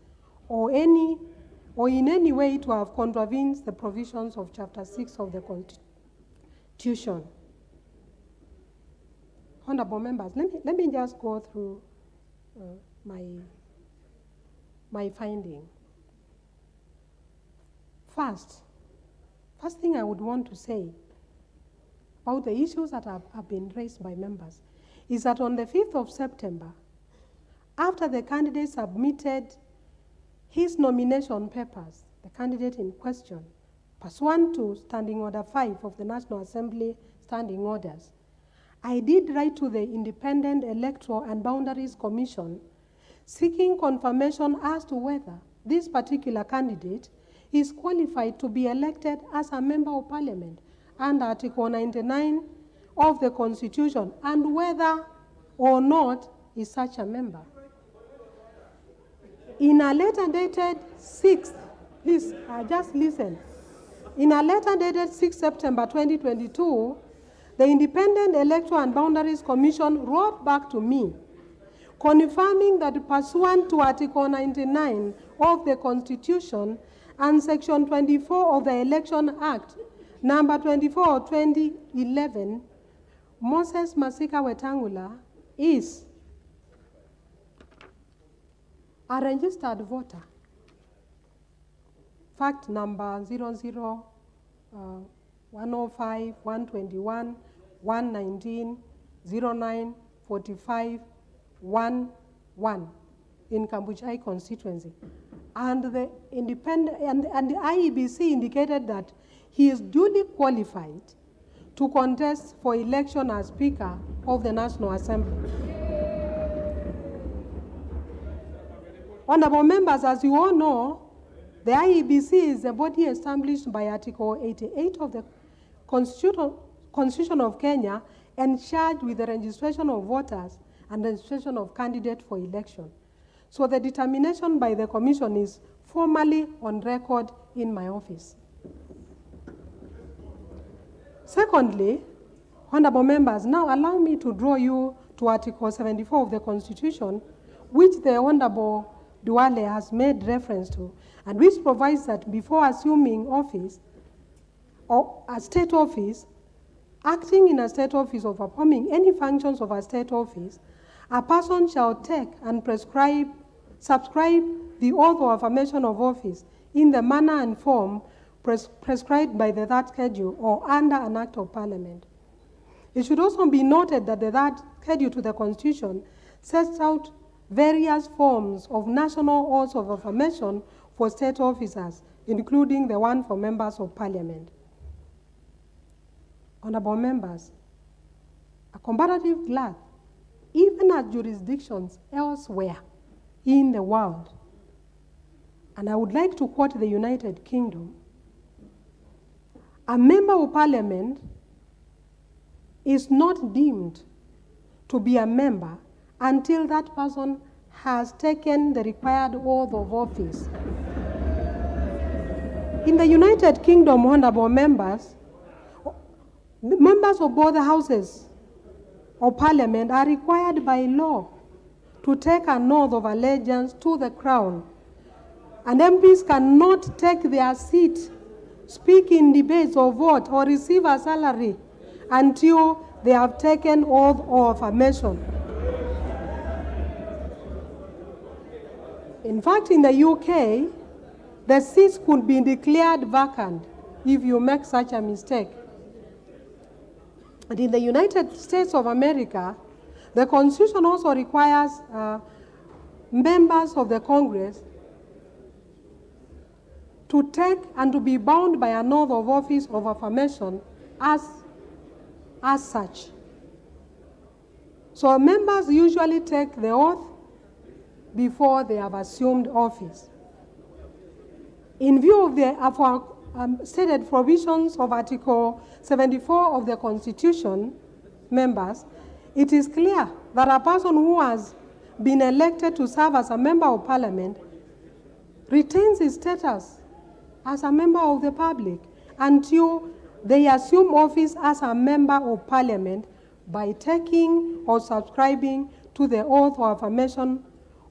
or in any way to have contravened the provisions of Chapter 6 of the Constitution. Honorable members, let me just go through my finding. First thing I would want to say about the issues that have been raised by members is that on the 5th of September, after the candidate submitted his nomination papers, the candidate in question, pursuant to Standing Order 5 of the National Assembly Standing Orders, I did write to the Independent Electoral and Boundaries Commission seeking confirmation as to whether this particular candidate is qualified to be elected as a member of parliament under Article 99 of the Constitution, and whether or not is such a member. In a letter dated 6th, please just listen. In a letter dated 6 September 2022, the Independent Electoral and Boundaries Commission wrote back to me, confirming that pursuant to Article 99 of the Constitution and Section 24 of the Election Act, number 24 of 2011, Moses Masika Wetangula is a registered voter. Fact number 00 105 121 119 09 45 11 in Kambuchai constituency. And the independent and the IEBC indicated that he is duly qualified to contest for election as Speaker of the National Assembly. Honorable members, as you all know, the IEBC is a body established by Article 88 of the Constitution of Kenya and charged with the registration of voters and registration of candidates for election. So the determination by the Commission is formally on record in my office. Secondly, honorable members, now allow me to draw you to Article 74 of the Constitution, which the Honorable Duale has made reference to, and which provides that before assuming office, or a state office, acting in a state office or performing any functions of a state office, a person shall take and subscribe the oath of affirmation of office in the manner and form prescribed by the third schedule or under an act of parliament. It should also be noted that the third schedule to the Constitution sets out various forms of national oaths of affirmation for state officers, including the one for members of parliament. Honorable members, a comparative glance, even at jurisdictions elsewhere in the world, and I would like to quote the United Kingdom, a member of parliament is not deemed to be a member until that person has taken the required oath of office. In the United Kingdom, honorable members, members of both houses of parliament are required by law to take an oath of allegiance to the crown, and MPs cannot take their seat, speak in debates or vote or receive a salary until they have taken oath of affirmation. In fact, in the UK, the seats could be declared vacant if you make such a mistake. And in the United States of America, the Constitution also requires members of the Congress to take and to be bound by an oath of office of affirmation as such. So members usually take the oath before they have assumed office. In view of the stated provisions of Article 74 of the Constitution, members, it is clear that a person who has been elected to serve as a member of parliament retains his status as a member of the public until they assume office as a member of parliament by taking or subscribing to the oath or affirmation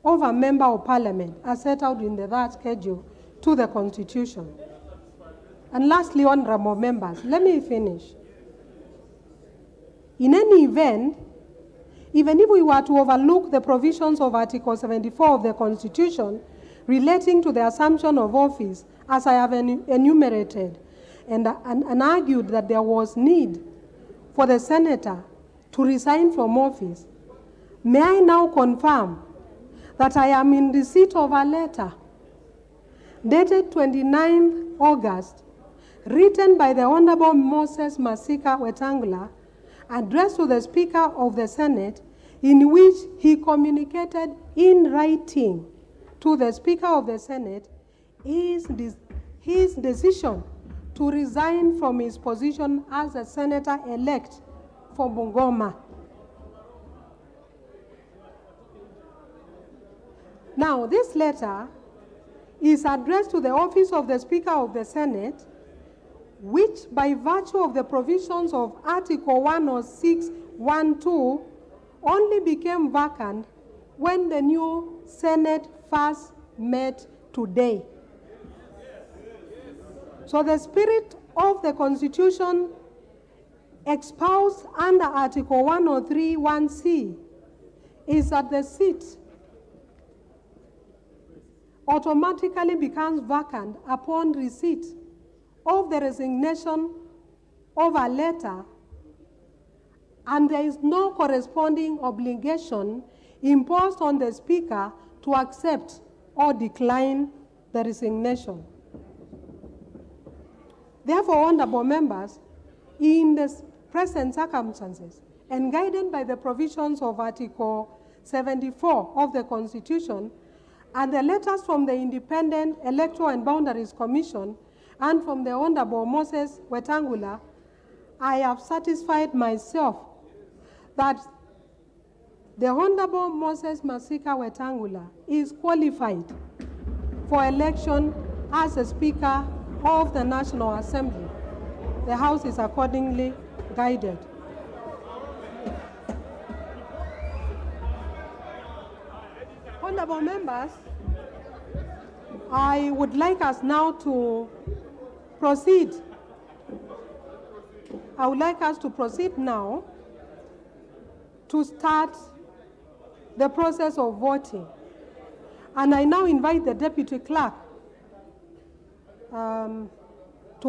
of a member of parliament as set out in the third schedule to the Constitution. And lastly, honorable members, let me finish. In any event, even if we were to overlook the provisions of Article 74 of the Constitution relating to the assumption of office, as I have enumerated, and argued that there was need for the senator to resign from office, may I now confirm that I am in receipt of a letter dated 29th August, written by the Honorable Moses Masika Wetangula, addressed to the Speaker of the Senate, in which he communicated in writing to the Speaker of the Senate his decision to resign from his position as a senator-elect for Bungoma. Now, this letter is addressed to the office of the Speaker of the Senate, which by virtue of the provisions of Article 106(1)(2) only became vacant when the new Senate first met today. So the spirit of the Constitution espoused under Article 103(1)(c) is that the seat automatically becomes vacant upon receipt of the resignation of a letter, and there is no corresponding obligation imposed on the Speaker to accept or decline the resignation. Therefore, honorable members, in the present circumstances, and guided by the provisions of Article 74 of the Constitution, and the letters from the Independent Electoral and Boundaries Commission, and from the Honorable Moses Wetangula, I have satisfied myself that the Honorable Moses Masika Wetangula is qualified for election as a Speaker of the National Assembly. The House is accordingly guided. Honorable members, I would like us now to proceed. I would like us to proceed now to start the process of voting. And I now invite the Deputy Clerk to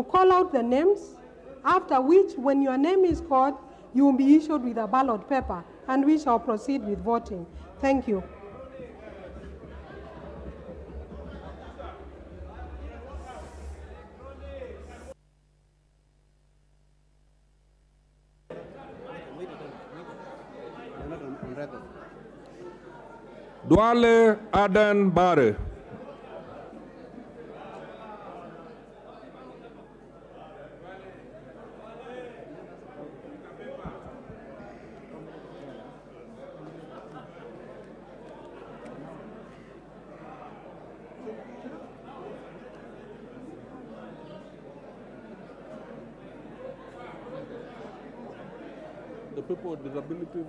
call out the names, after which, when your name is called, you will be issued with a ballot paper, and we shall proceed with voting. Thank you. Duale Adan Bare. The people with disabilities.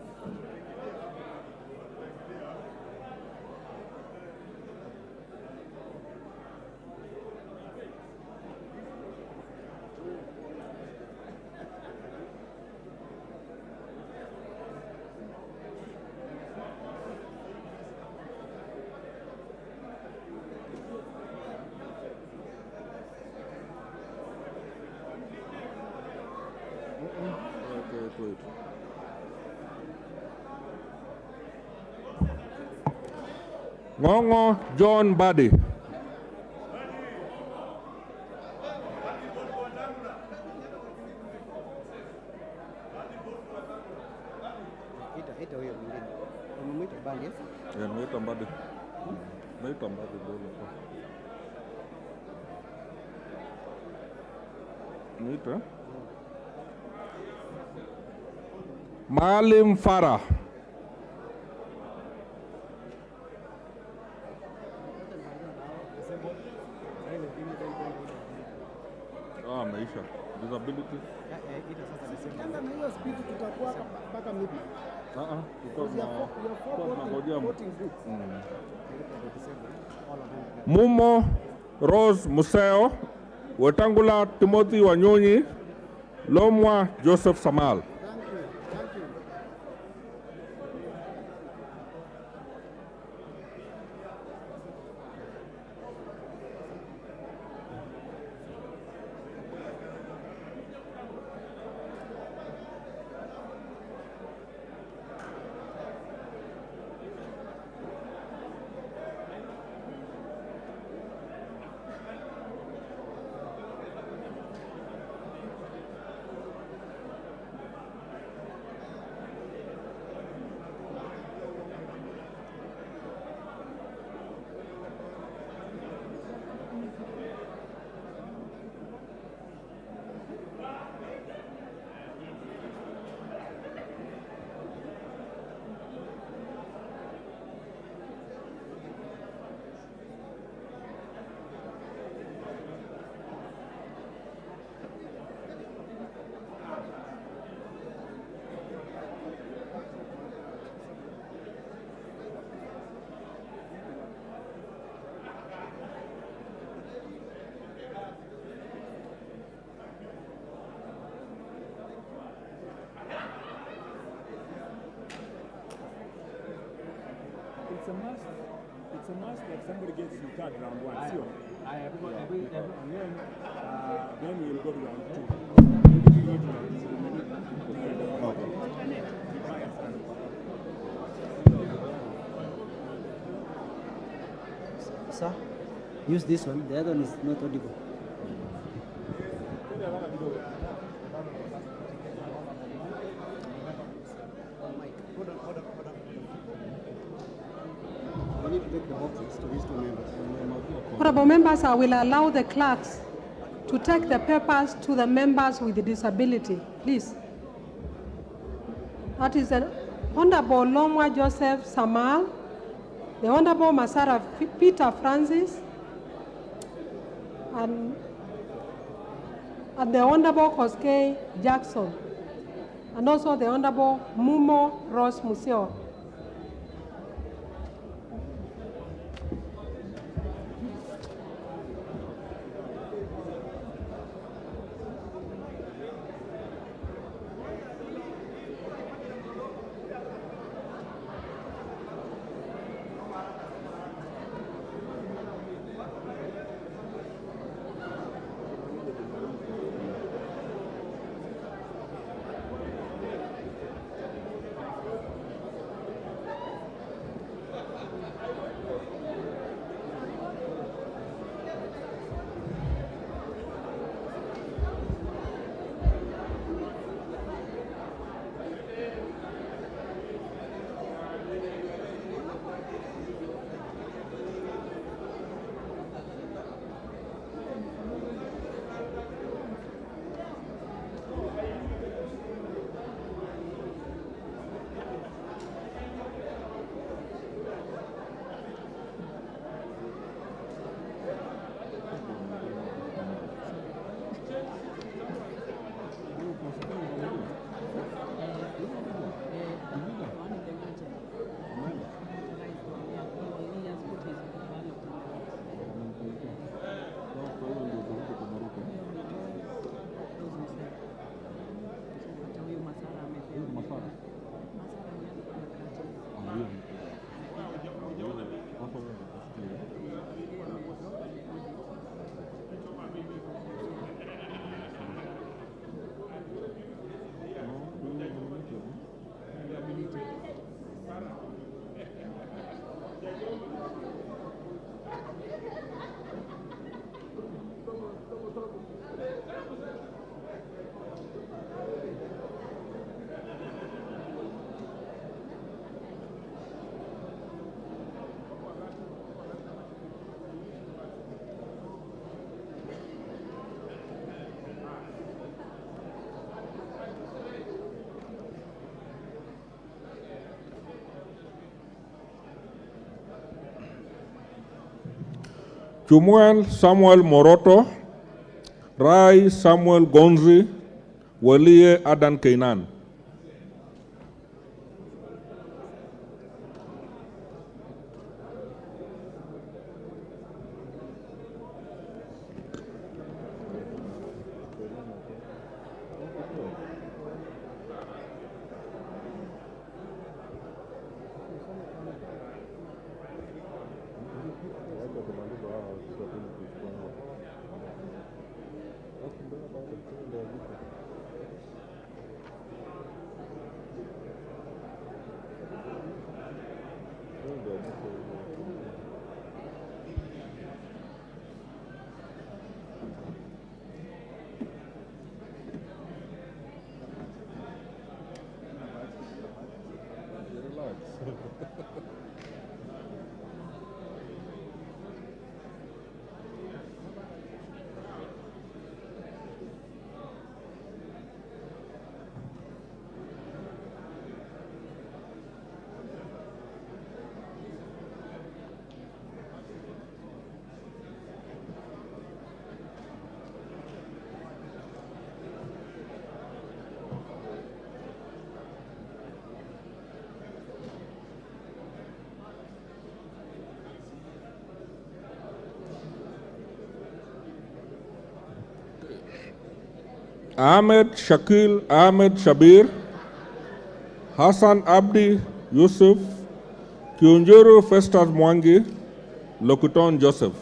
Wait. Ngongo John Badi. Ita huyo mwingine. Umemwita Badi? Mwita Badi. Mwita Badi bole. Mwita. Maalim Farah. Maisha. Disability. Kanda na hiyo speed tutakuwa hapa mpaka midnight. Because You're voting booth. Mumo Rose Museo, Wetangula Timothy Wanyonyi, Lomwa Joseph Samal. Thank you. Thank you. It's a must that somebody gets the card round one. Then we will go to round two. Sir, use this one. The other one is not audible. We need to take the boxes to these two members. Honorable members, I will allow the clerks to take the papers to the members with disability, please. That is the Honorable Lomwa Joseph Samal, the Honorable Masara Peter Francis, and the Honorable Koskei Jackson, and also the Honorable Mumo Rose Museo. Chumuel Samuel Moroto, Rai Samuel Gonzi, Welie Adan Keinan. Ahmed Shakil Ahmed Shabir, Hassan Abdi Yusuf, Kiunjuru Festus Mwangi, Lokuton Joseph.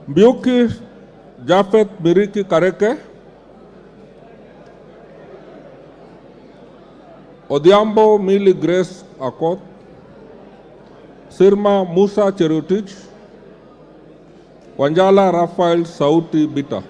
Mbiuki Jafet Miriki Kareke, Odhiambo Mili Grace Akot, Sirma Musa Cherutich, Wanjala Rafael Sauti Bita.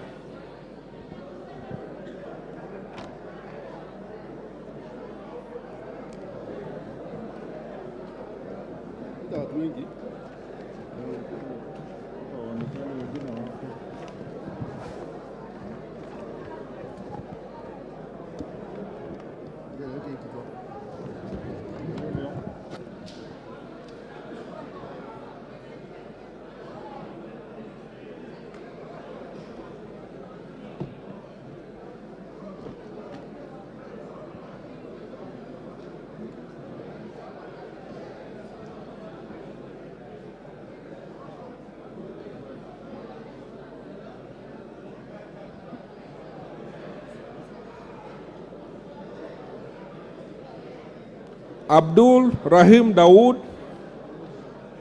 Abdul Rahim Dawood,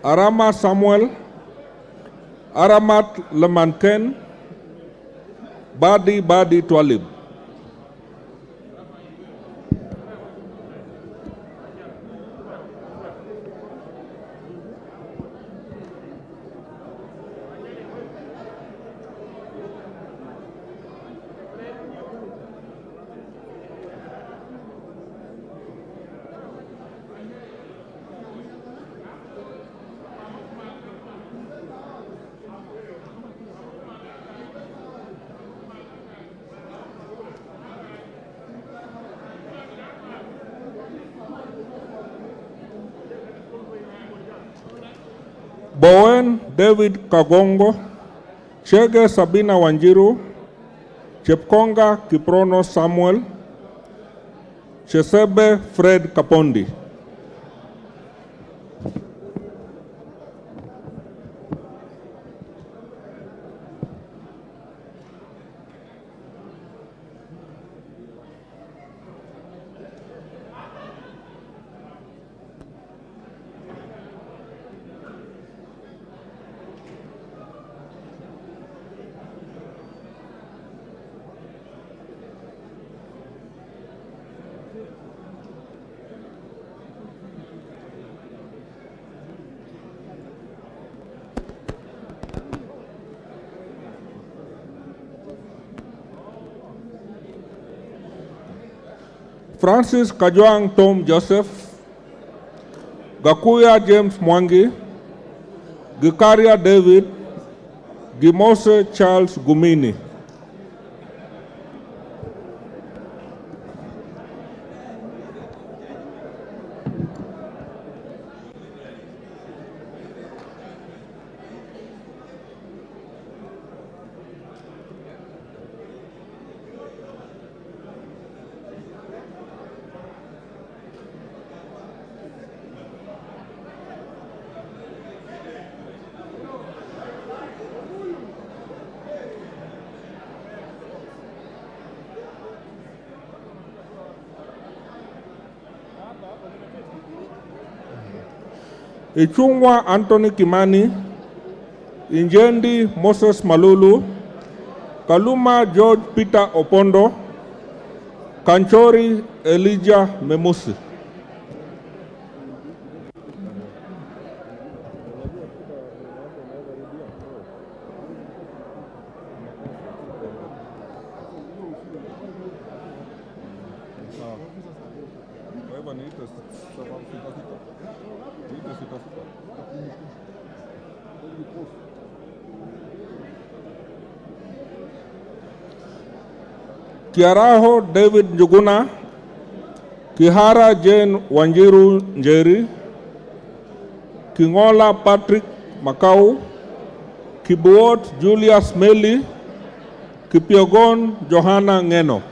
Arama Samuel, Aramat Lemanken, Badi Twalib. Bowen David Kagongo, Chege Sabina Wanjiru, Chepkonga Kiprono Samuel, Chesebe Fred Kapondi. Francis Kajwang Tom Joseph, Gakuya James Mwangi, Gikaria David, Gimose Charles Gumini. Ichungwa Anthony Kimani, Injendi Moses Malulu, Kaluma George Peter Opondo, Kanchori Elijah Memusi. Kiaraho David Njuguna, Kihara Jane Wanjiru Njeri, Kingola Patrick Makau, Kibuot Julius Meli, Kipiogon Johanna Ngeno.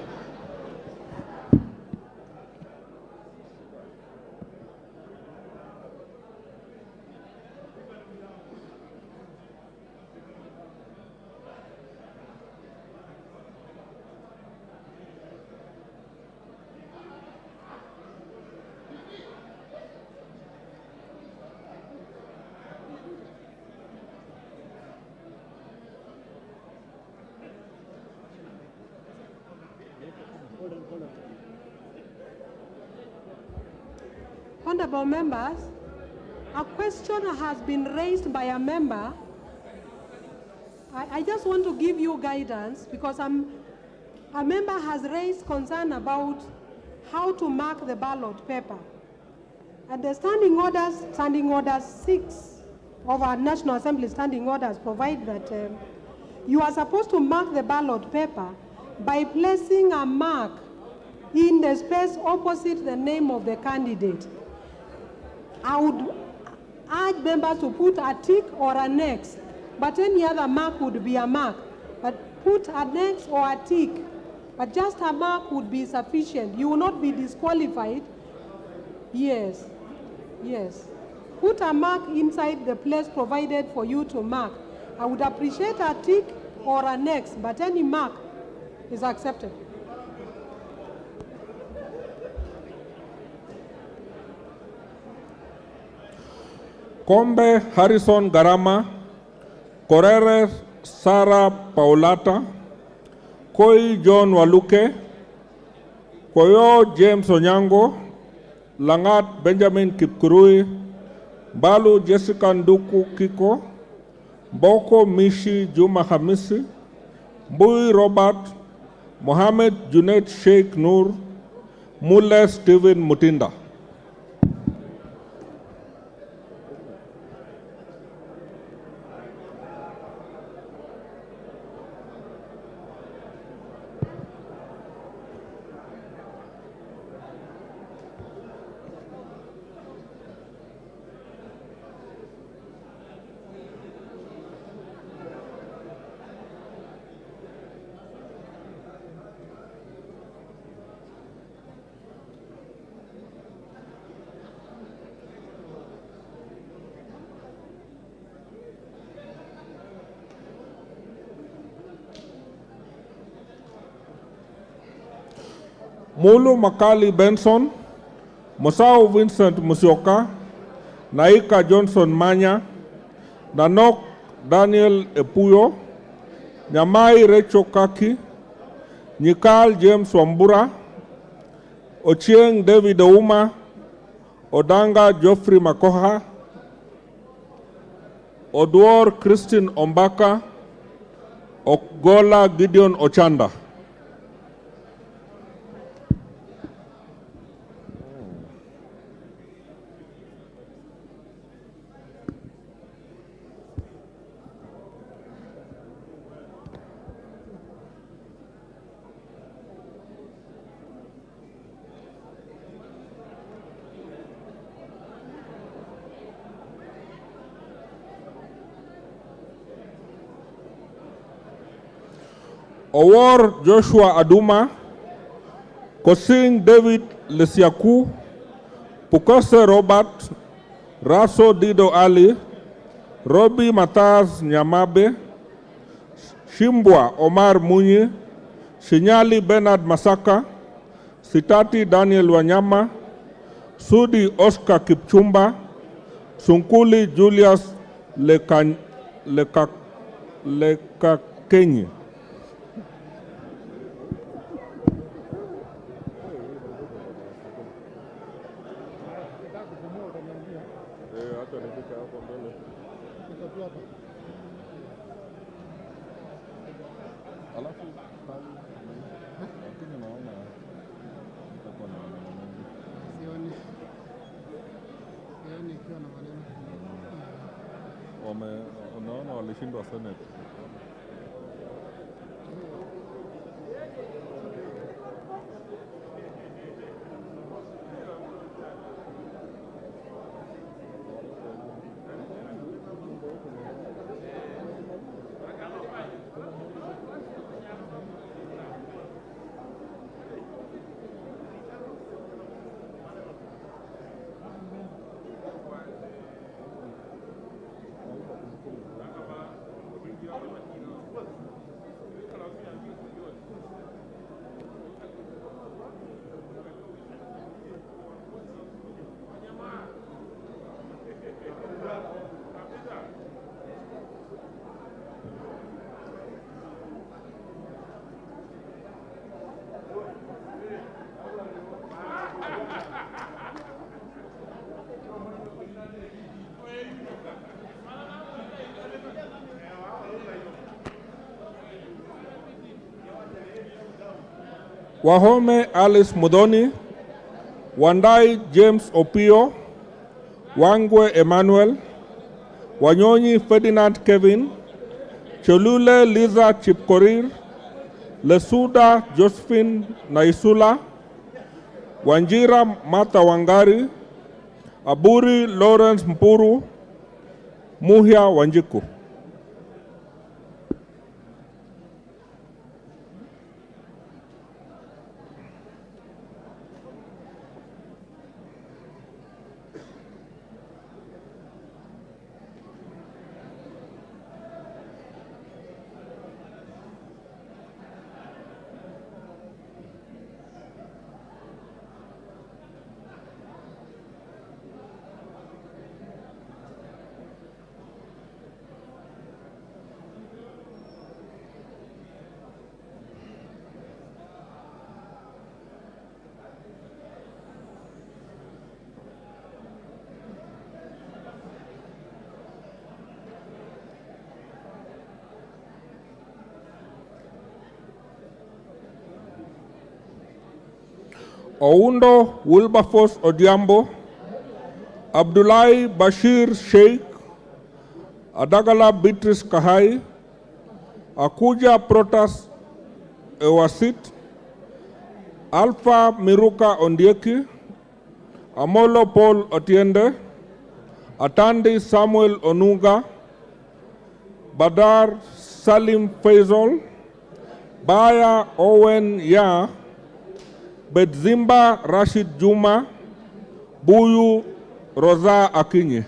Honorable members, a question has been raised by a member. I just want to give you guidance because a member has raised concern about how to mark the ballot paper. And the standing orders 6 of our National Assembly standing orders provide that you are supposed to mark the ballot paper by placing a mark in the space opposite the name of the candidate. I would urge members to put a tick or an X, but any other mark would be a mark. But put an X or a tick, but just a mark would be sufficient. You will not be disqualified. Yes, yes. Put a mark inside the place provided for you to mark. I would appreciate a tick or an X, but any mark is accepted. Kombe Harrison Garama, Correres Sara Paulata, Koi John Waluke, Koyo James Onyango, Langat Benjamin Kipkurui, Balu Jessica Nduku Kiko, Boko Mishi Juma Hamisi, Mbui Robert, Mohamed Junaid Sheikh Nur, Mule Stephen Mutinda. Mulu Makali Benson, Musau Vincent Musioka, Naika Johnson Manya, Nanok Daniel Epuyo, Nyamai Recho Kaki, Nikal James Wambura, Ochieng David Ouma, Odanga Geoffrey Makoha, Oduor Christine Ombaka, Ogola Gideon Ochanda. Owor Joshua Aduma, Kosing David Lesiaku, Pukose Robert, Raso Dido Ali, Robi Mataz Nyamabe, Shimbwa Omar Munyi, Shinyali Bernard Masaka, Sitati Daniel Wanyama, Sudi Oscar Kipchumba, Sunkuli Julius Lekakenyi. Unaona walishindwa Senate. Wahome Alice Mudoni, Wandai James Opio, Wangwe Emmanuel, Wanyonyi Ferdinand Kevin, Cholule Liza Chipkorir, Lesuda Josephine Naisula, Wanjira Martha Wangari, Aburi Lawrence Mpuru, Muhia Wanjiku. Oundo Wilberforce Odiambo, Abdullahi Bashir Sheikh, Adagala Beatrice Kahai, Akuja Protas Ewasit, Alpha Miruka Ondieki, Amolo Paul Otiende, Atandi Samuel Onunga, Badar Salim Faisal, Baya Owen Ya, Bedzimba Rashid Juma, Buyu Rosa Akinyi.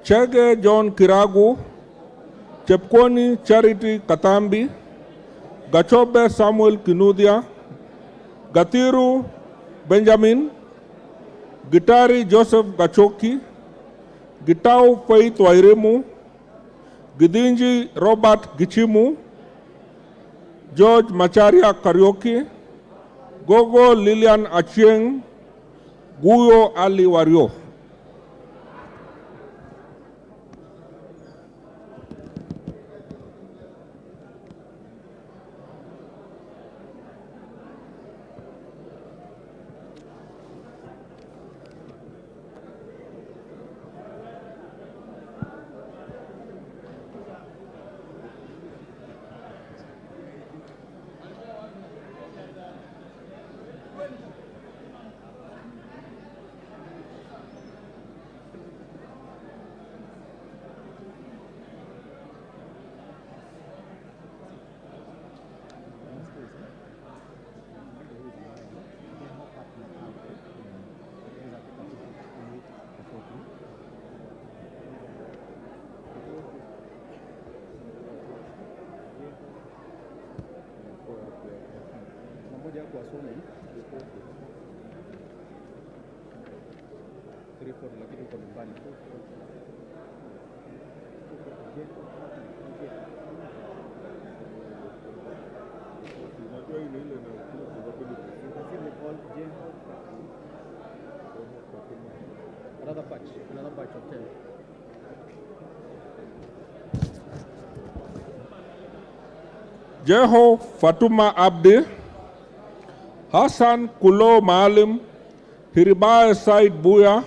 Chege John Kiragu, Chepkwoni Charity Katambi, Gachobe Samuel Kinudia, Gatiru Benjamin, Gitari Joseph Gachoki, Gitau Faith Wairimu, Gidinji Robert Gichimu, George Macharia Karaoke, Gogo Lilian Achieng, Guyo Ali Wario. Another batch of 10. Jeho Fatuma Abdi, Hassan Kulo Maalim, Hiribae Said Buya,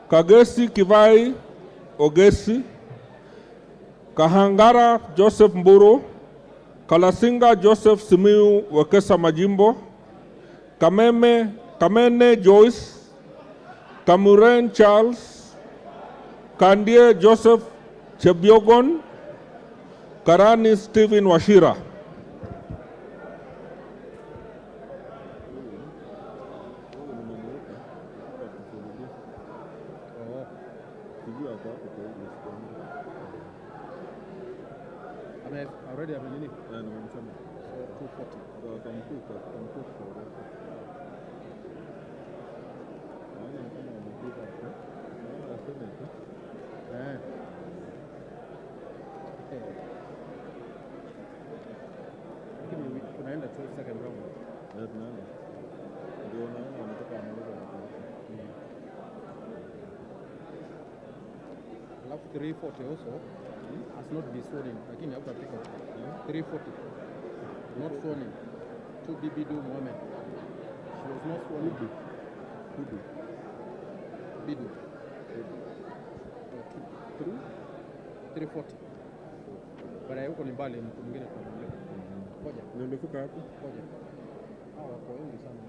Kagesi Kivai Ogesi, Kahangara Joseph Mburu, Kalasinga Joseph Simiu Wekesa Majimbo, Kamene Joyce, Kamuren Charles, Kandie Joseph Chebiogon, Karani Stephen Washira. Already have a minute. So 240. Tunaenda tu second round. Alafu 340 also has not been sworn in. Lakini hapa pick up 340 not sworn in. 2 Bidu Mohammed. She was not sworn in. Bidu. 340. Baada ya huko ni mbali, mtu mwingine tunaongea. Ngoja. Nimefika hapo. Ngoja. Hao wako wengi sana.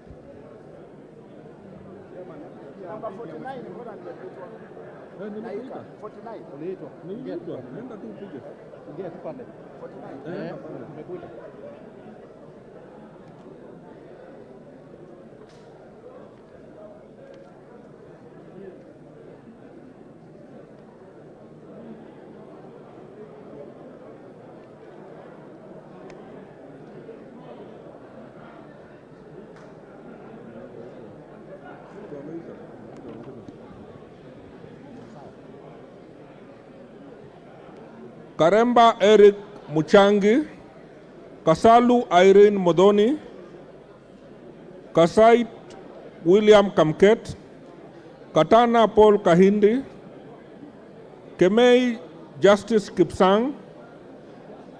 Namba 49 mbona nimepitwa? 49. Uliitwa. Nenda tu upige. Ingia tu pale. 49. Nimekuita. Karemba Eric Muchangi, Kasalu Irene Modoni, Kasait William Kamket, Katana Paul Kahindi, Kemei Justice Kipsang,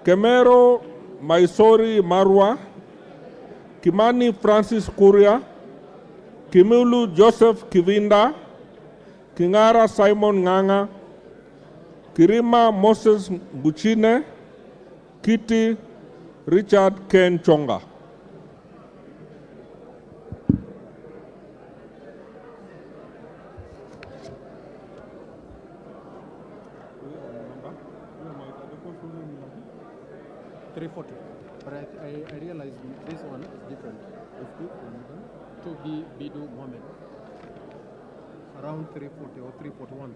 Kemero Maisori Marwa, Kimani Francis Kuria, Kimulu Joseph Kivinda, Kingara Simon Nganga, Kirima Moses Buchine, Kitty Richard Ken Chonga. But I realized this one is different. To be Bidu Mohammed. Around 340 or 341.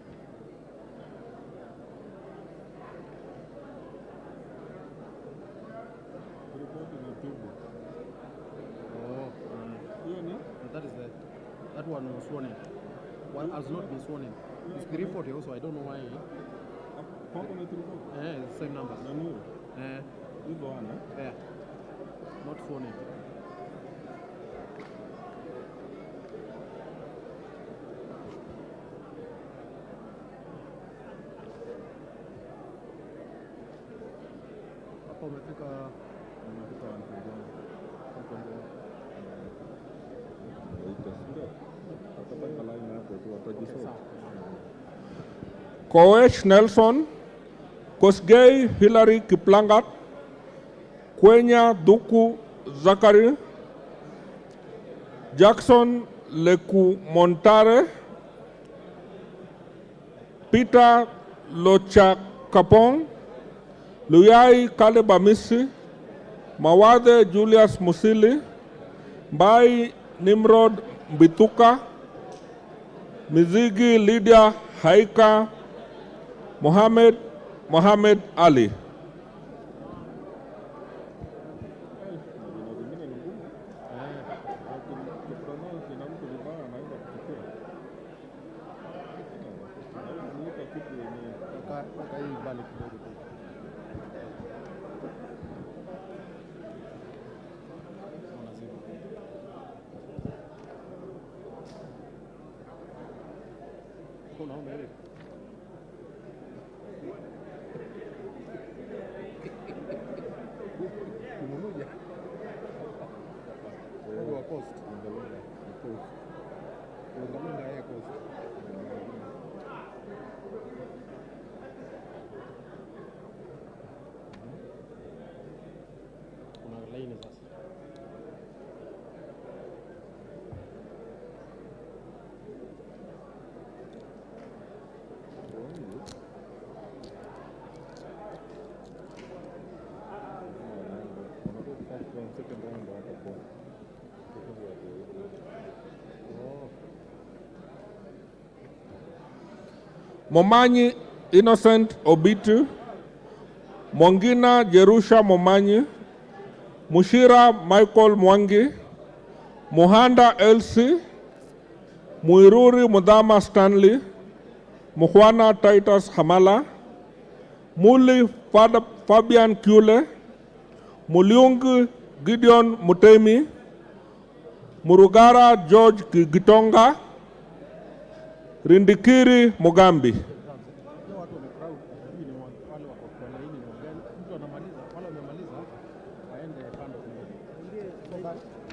That is that one was sworn in. One has not been sworn in. It's 340 also. I don't know why. It's the same number. This one, yeah. not sworn in. Hapo umefika Koech Nelson, Kosgei Hilary Kiplangat, Kwenya Duku Zakari, Jackson Leku Montare, Peter Lochakapong, Luyai Kalebamisi, Mawade Julius Musili, Bai Nimrod Bituka, Mizigi Lydia Haika, Mohammed Ali. Momanyi Innocent Obitu, Mwangina Jerusha Momanyi, Mushira Michael Mwangi, Muhanda Elsie, Muiruri Mudama Stanley, Muhwana Titus Hamala, Muli Fabian Kule, Muliung Gideon Mutemi, Murugara George Gitonga, Rindikiri Mugambi.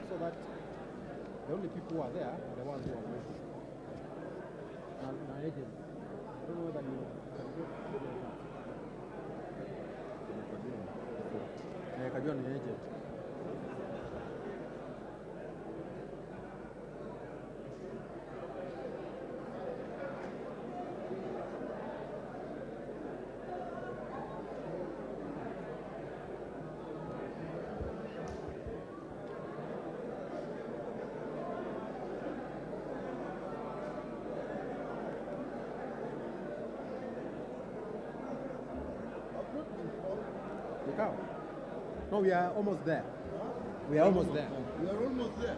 So that the only people who are there are the ones who are voting. Now, agent, I don't know whether you Kajua ni agent. Gikaro. No, we are almost there. We are almost there. We are almost there.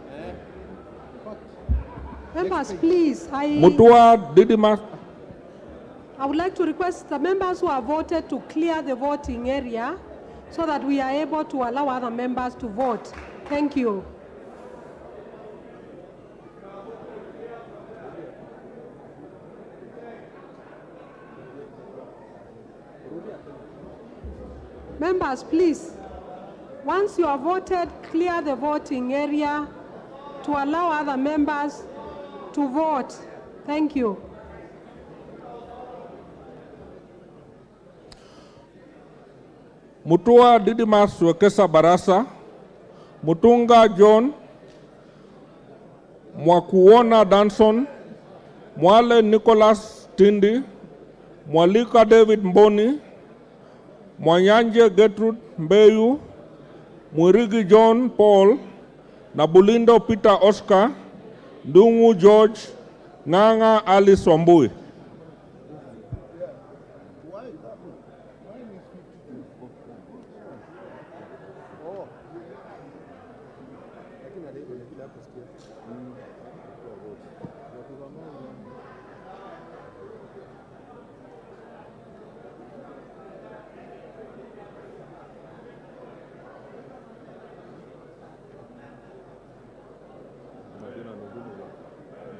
Members, please, Mutua Didimas. I would like to request the members who have voted to clear the voting area so that we are able to allow other members to vote. Thank you. Members, please, once you have voted, clear the voting area to allow other members to vote. Thank you. Mutua Didimas Wekesa Barasa, Mutunga John, Mwakuona Danson, Mwale Nicholas Tindi, Mwalika David Mboni, Mwanyanje Gertrude Mbeyu, Mwirigi John Paul, Nabulindo Peter Oscar, Ndungu George, Nganga Alice Wambui.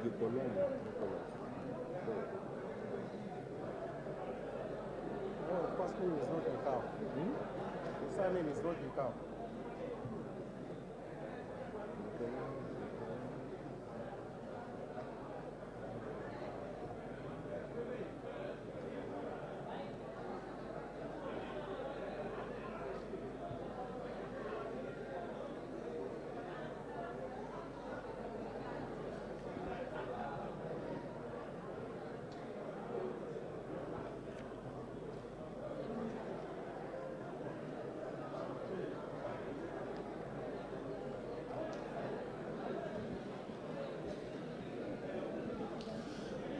Oh, first name is not Gikaro. The surname is not Gikaro.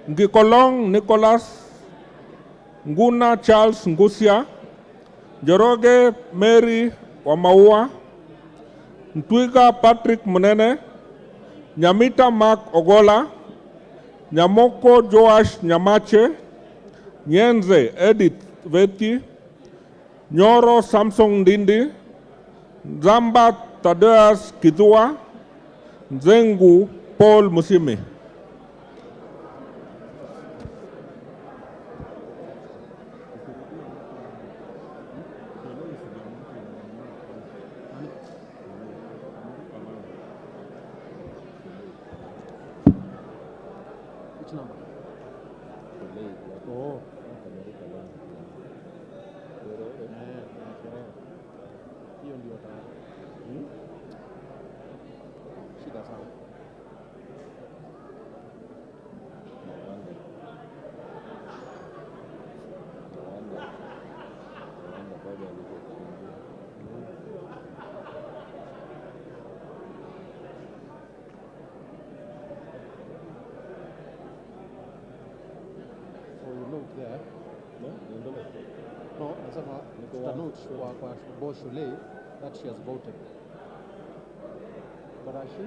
Ngikolong Nicholas, Nguna Charles Ngusia, Joroge Mary Wamaua, Ntwiga Patrick Munene, Nyamita Mark Ogola, Nyamoko Joash Nyamache, Nyenze Edith Veti, Nyoro Samsung Ndindi, Zamba Tadeas Kidua, Nzengu Paul Musimi. Which number? Oh. Hiyo ndio shida sana. So you note there. No, nasema tutanote kwa Bo Shule that she has voted. But has she?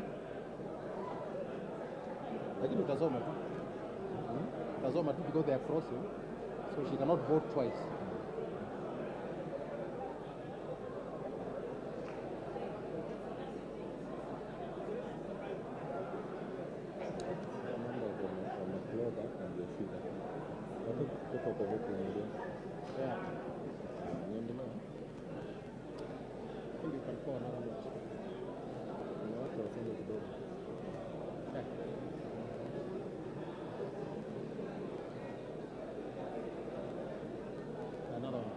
Lakini utasoma tu. Utasoma tu because they are crossing. So she cannot vote twice. Yeah. I think you can call another note. Yeah. Another one.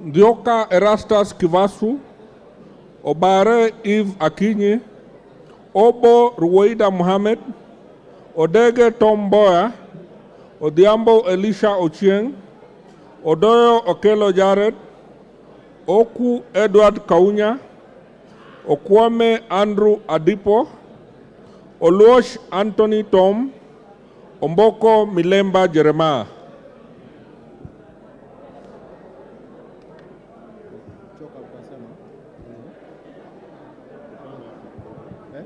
Ndioka Erastus Kivasu, Obare Eve Akinyi, Obo Ruwaida Mohammed, Odege Tom Boya, Odhiambo Elisha Ochieng, Odoyo Okelo Jared, Oku Edward Kaunya, Okwame Andrew Adipo, Oluosh Anthony Tom, Omboko Milemba Jeremiah. Choka utasema. Eh?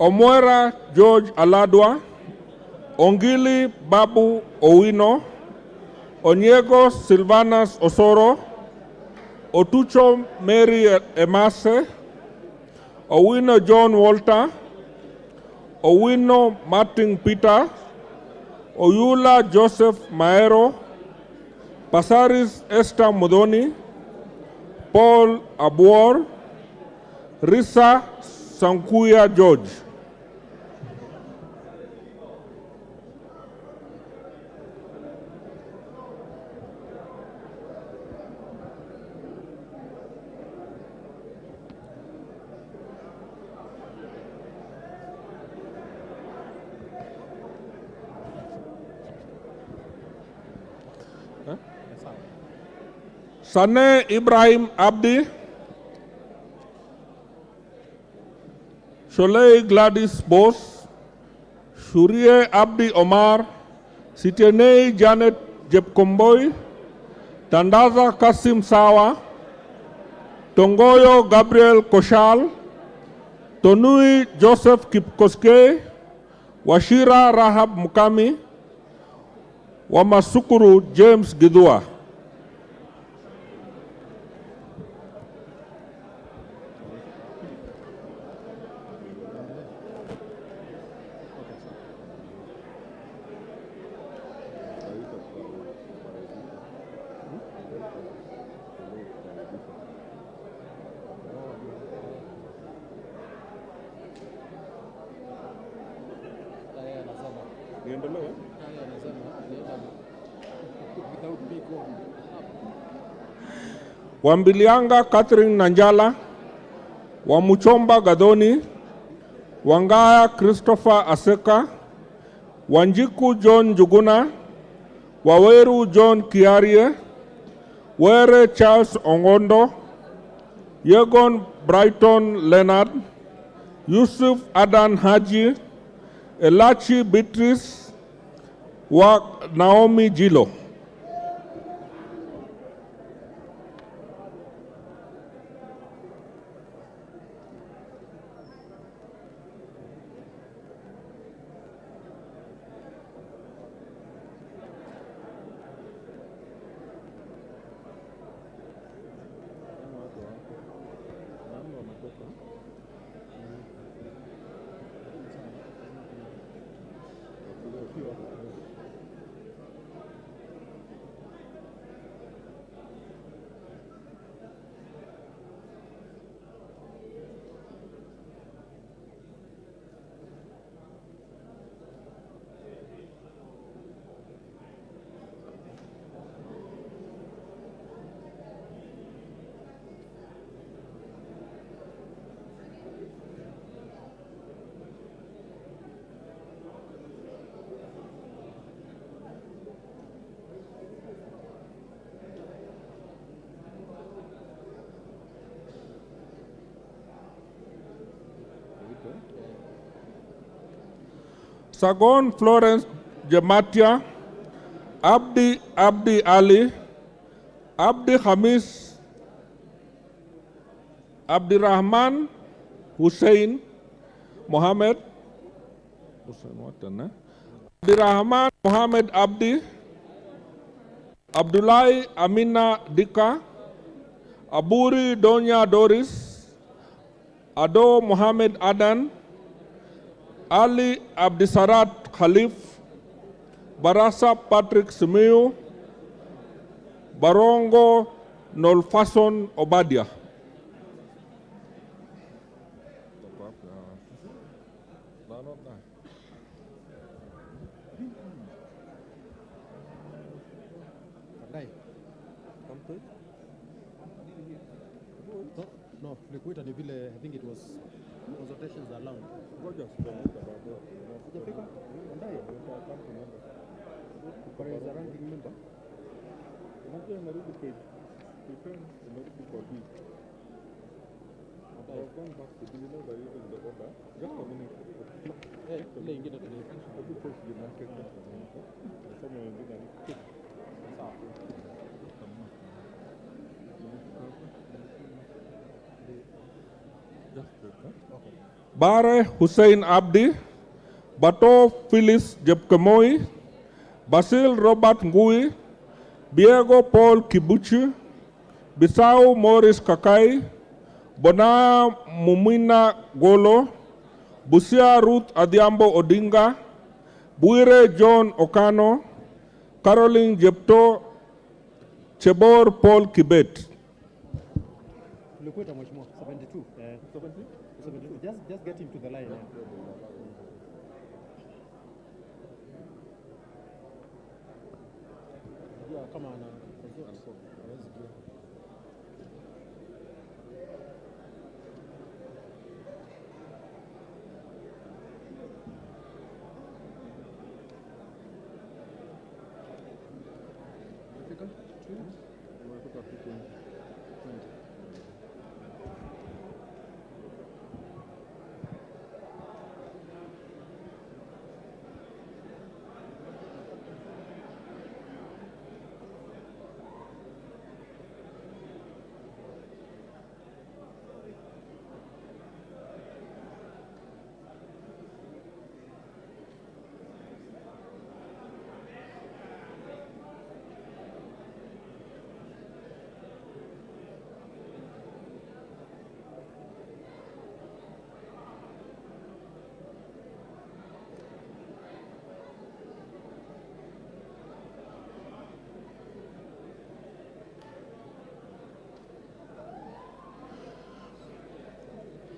Omwera George Aladwa, Ongili Babu Owino, Onyego Silvanas Osoro, Otucho Mary Emase, Owino John Walter, Owino Martin Peter, Oyula Joseph Maero, Pasaris Esther Modoni, Paul Abuor, Risa Sankuya George. Sane Ibrahim Abdi, Sholei Gladys Bose, Shurie Abdi Omar, Sitenei Janet Jepkomboy, Tandaza Kasim Sawa, Tongoyo Gabriel Koshal, Tonui Joseph Kipkoske, Washira Rahab Mukami, Wamasukuru James Gidua. Wambilianga Catherine Nanjala, Wamuchomba Gadoni, Wangaya Christopher Aseka, Wanjiku John Juguna, Waweru John Kiarie, Were Charles Ongondo, Yegon Brighton Leonard, Yusuf Adan Haji, Elachi Beatrice, wa Naomi Jilo. Sagon Florence Jematia, Abdi Ali, Abdi Hamis, Abdirahman Hussein Mohammed, Abdirahman Mohammed Abdi, Abdullahi Amina Dika, Aburi Donya Doris, Ado Mohammed Adan, Ali Abdisarat Khalif, Barasa Patrick Simiu, Barongo Nolfason Obadia. No, Likuita ni vile, I think it was consultations allowed. Sijafika? Ndai? Kwa za ranking member? Unajua narudi page 10, narudi kwa B. I've gone back to the know that even the order. Just a minute. Ile ingine tunaifanya. Every post you market just a minute. Someone will do that. Sawa. Bare Hussein Abdi, Bato Phyllis Jepkemoi, Basil Robert Ngui, Diego Paul Kibuchi, Bisau Morris Kakai, Bona Mumina Golo, Busia Ruth Adiambo Odinga, Buire John Okano, Caroline Jepto, Chebor Paul Kibet. Likuita mheshimiwa 72. 72. Just get him to the line. Yeah, come on.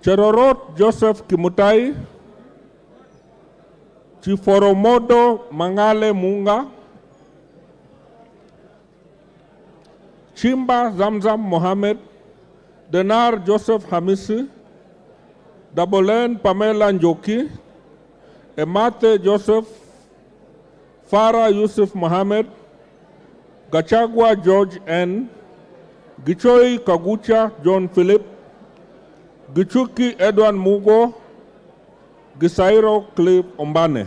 Cherorot Joseph Kimutai, Chiforomodo Mangale Munga, Chimba Zamzam Mohammed, Denar Joseph Hamisi, Dabolen Pamela Njoki, Emate Joseph, Farah Yusuf Mohammed, Gachagua George N., Gichoi Kagucha John Philip, Gichuki Edwin Mugo, Gisairo Cliff Ombane.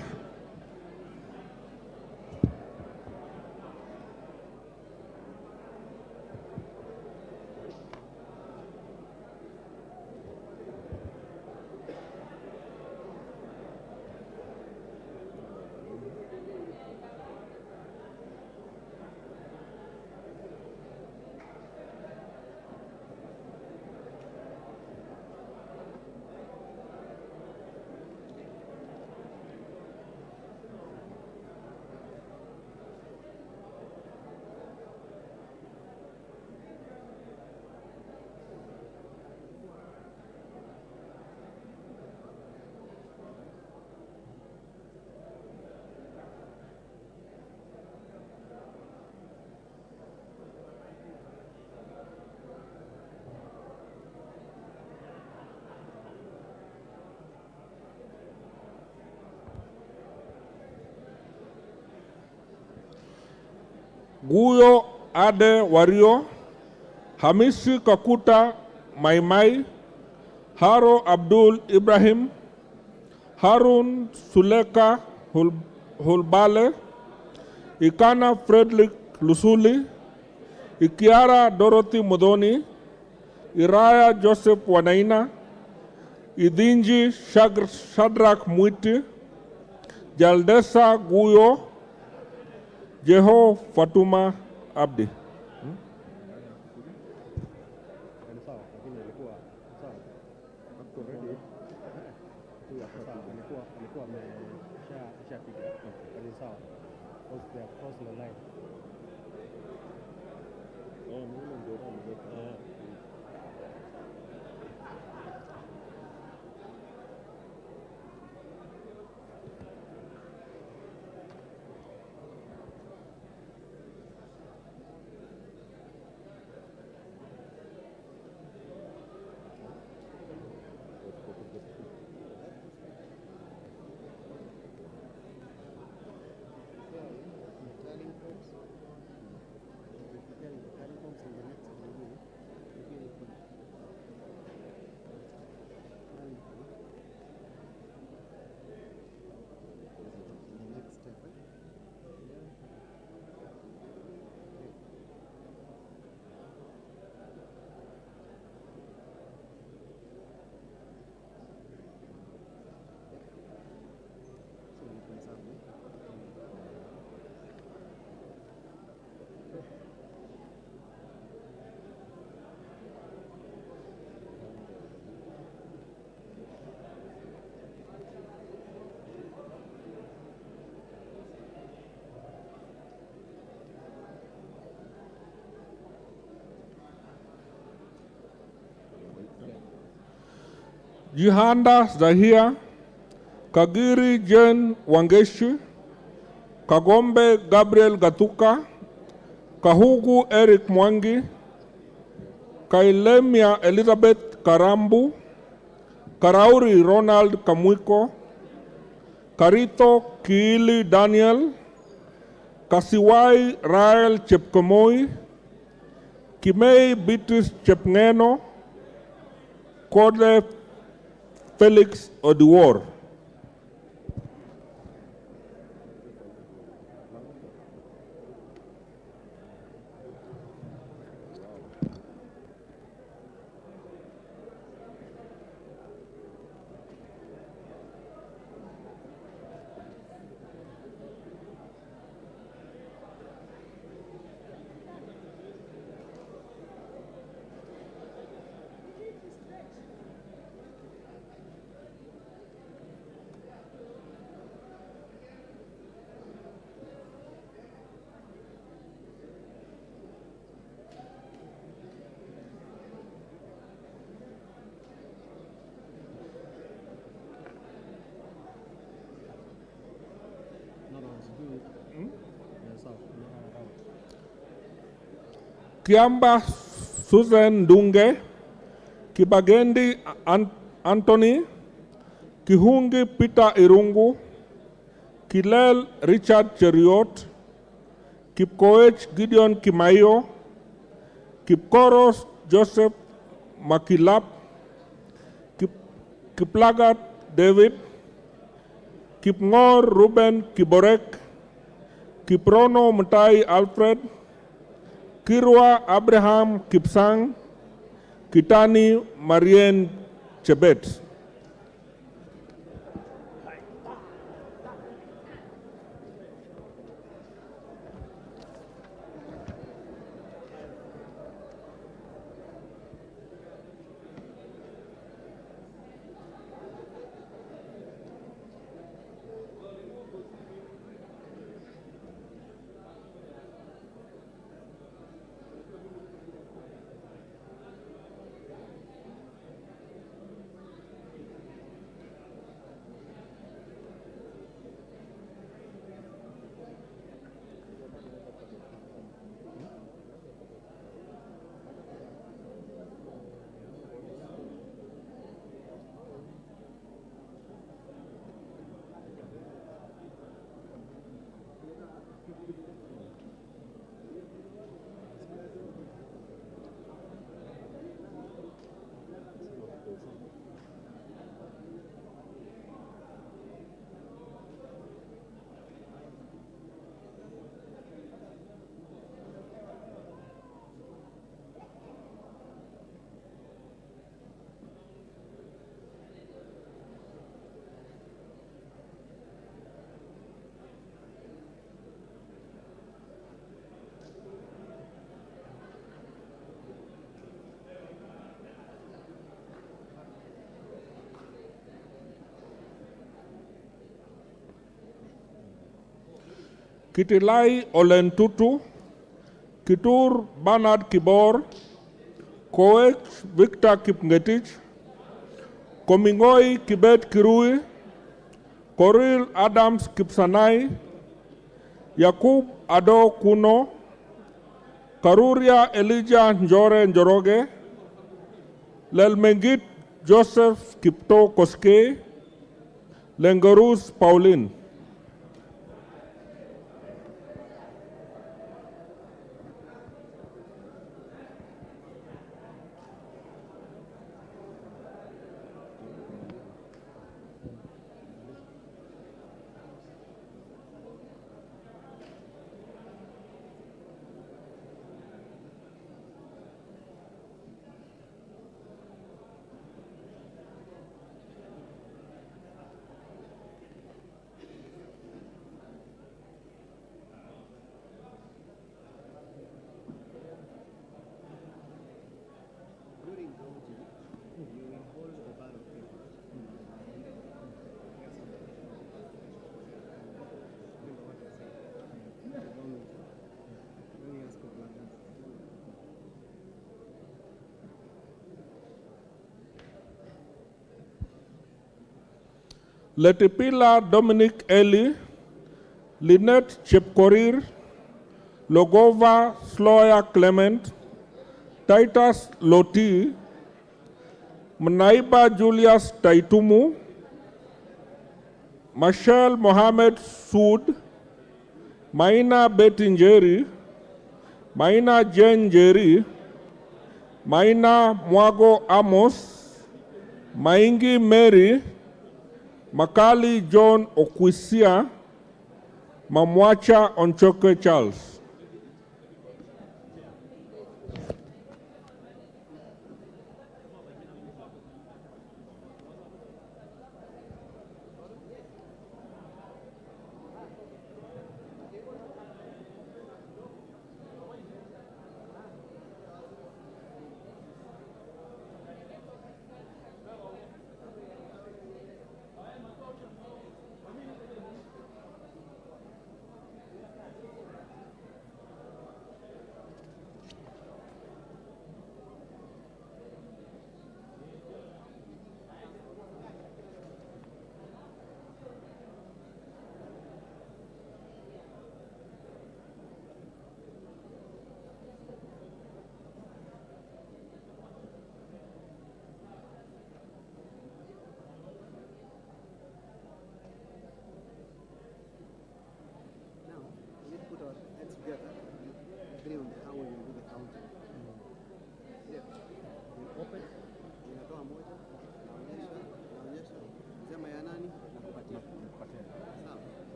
Guyo Ade Wario, Hamisi Kakuta Maimai, Haro Abdul Ibrahim, Harun Suleka Hulbale, Ikana Frederick Lusuli, Ikiara Dorothy Modoni, Iraya Joseph Wanaina, Idinji Shadrach Mwiti, Jaldesa Guyo, Jeho Fatuma Abdi. Jihanda Zahia, Kagiri Jen Wangeshi, Kagombe Gabriel Gatuka, Kahugu Eric Mwangi, Kailemia Elizabeth Karambu, Karauri Ronald Kamwiko, Karito Kiili Daniel, Kasiwai Rael Chepkomoi, Kimei Bitis Chepngeno, Kode Felix Odiwar. Kiamba Susan Ndunge, Kibagendi Anthony, Kihungi Peter Irungu, Kilel Richard Cheriot, Kipkoech Gideon Kimayo, Kipkoros Joseph Makilap, Kiplagat David, Kipngor Ruben Kiborek, Kiprono Mutai Alfred, Kirwa Abraham Kipsang, Kitani Marien Chebet. Kitilai Olentutu, Kitur Bernard Kibor, Koech Victor Kipngetich, Komingoi Kibet Kirui, Koril Adams Kipsanai, Yakub Ado Kuno, Karuria Elijah Njore Njoroge, Lelmengit Joseph Kipto Koske, Lengarus Pauline. Letipila Dominic Eli, Lynette Chepkorir, Logova Sloya Clement, Titus Loti, Mnaiba Julius Taitumu, Mashal Mohamed Sood, Maina Betinjeri, Maina Jen Jeri, Maina Mwago Amos, Maingi Mary, Makali John Okwisia, Mamwacha Onchoke Charles.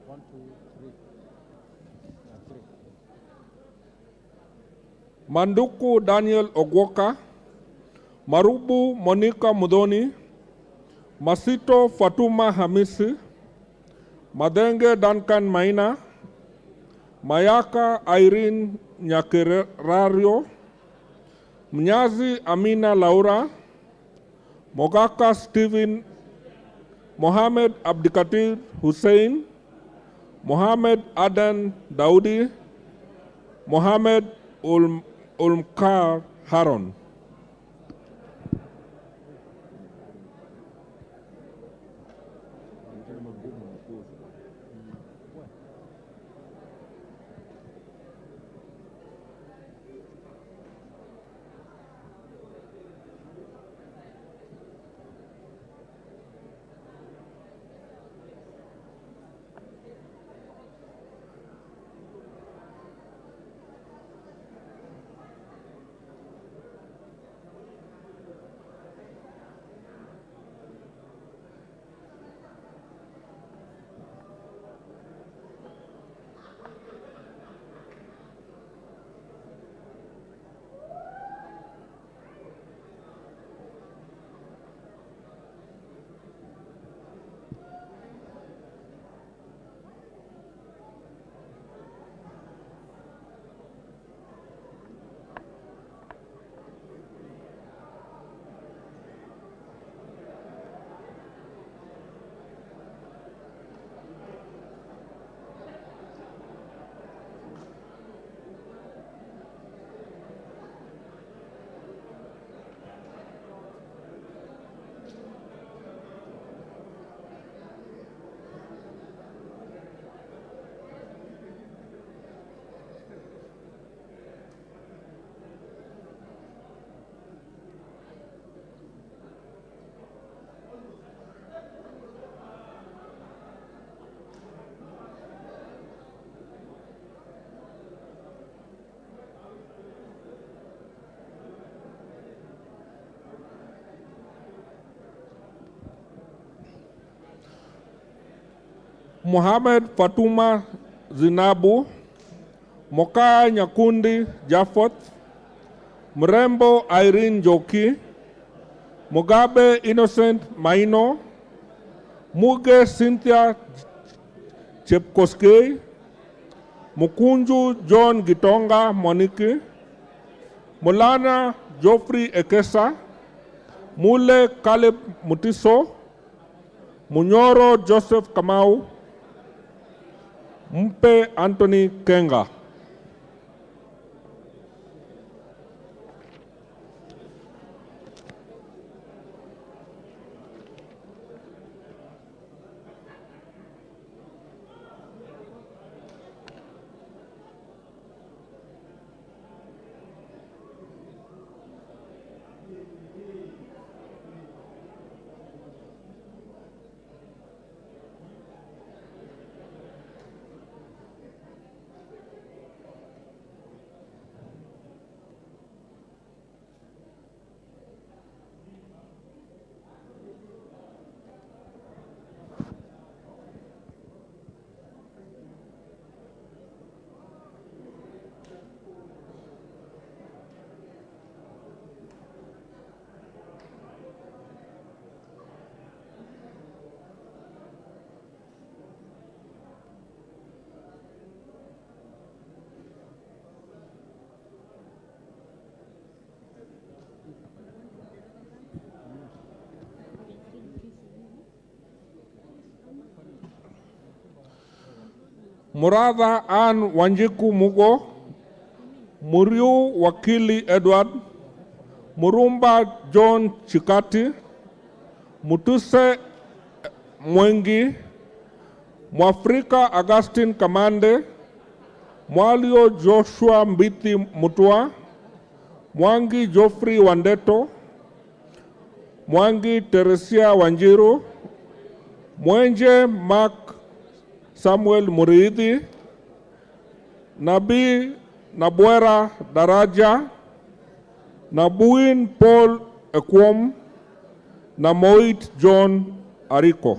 1, 2, 3. 3. Manduku Daniel Ogwoka, Marubu Monica Mudoni, Masito Fatuma Hamisi, Madenge Duncan Maina, Mayaka Irene Nyakerario, Mnyazi Amina Laura, Mogaka Stephen, Mohamed Abdikatir Hussein, Mohamed Adan Daudi, Mohamed Ulmkar Haron. Mohamed Fatuma Zinabu, Mokaa Nyakundi Jafot, Mrembo Irene Joki, Mugabe Innocent Maino, Muge Cynthia Chepkoskei, Mukunju John Gitonga Moniki, Mulana Geoffrey Ekesa, Mule Caleb Mutiso, Munyoro Joseph Kamau, Mpe Anthony Kenga. Muradha Ann Wanjiku Mugo, Muriu Wakili Edward, Murumba John Chikati, Mutuse Mwengi, Mwafrika Augustine Kamande, Mwalio Joshua Mbiti Mutua, Mwangi Geoffrey Wandeto, Mwangi Teresia Wanjiru, Mwenje Mark Samuel Muridhi, Nabi Nabwera Daraja, Nabuin Paul Ekwom, Namoit John Ariko.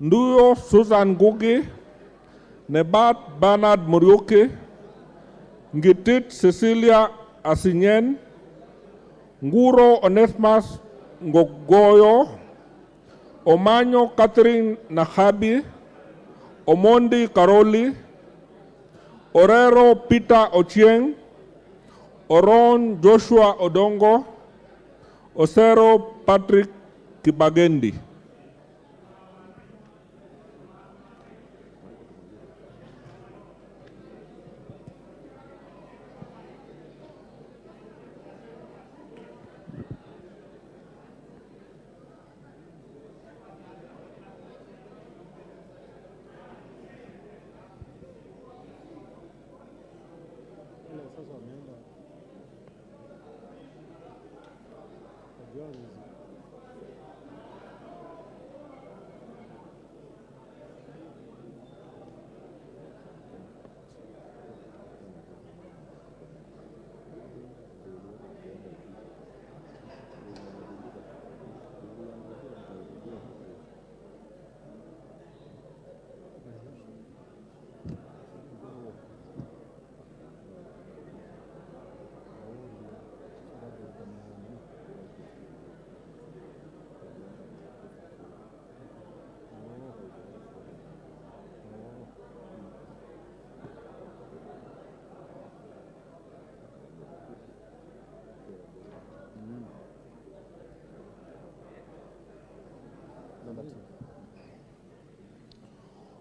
Nduyo Susan Ngugi, Nebat Bernard Muriuki, Ngitit Cecilia Asinyen, Nguro Onesmus Ngogoyo, Omanyo Catherine Nahabi, Omondi Karoli, Orero Peter Ochieng, Oron Joshua Odongo, Osero Patrick Kibagendi.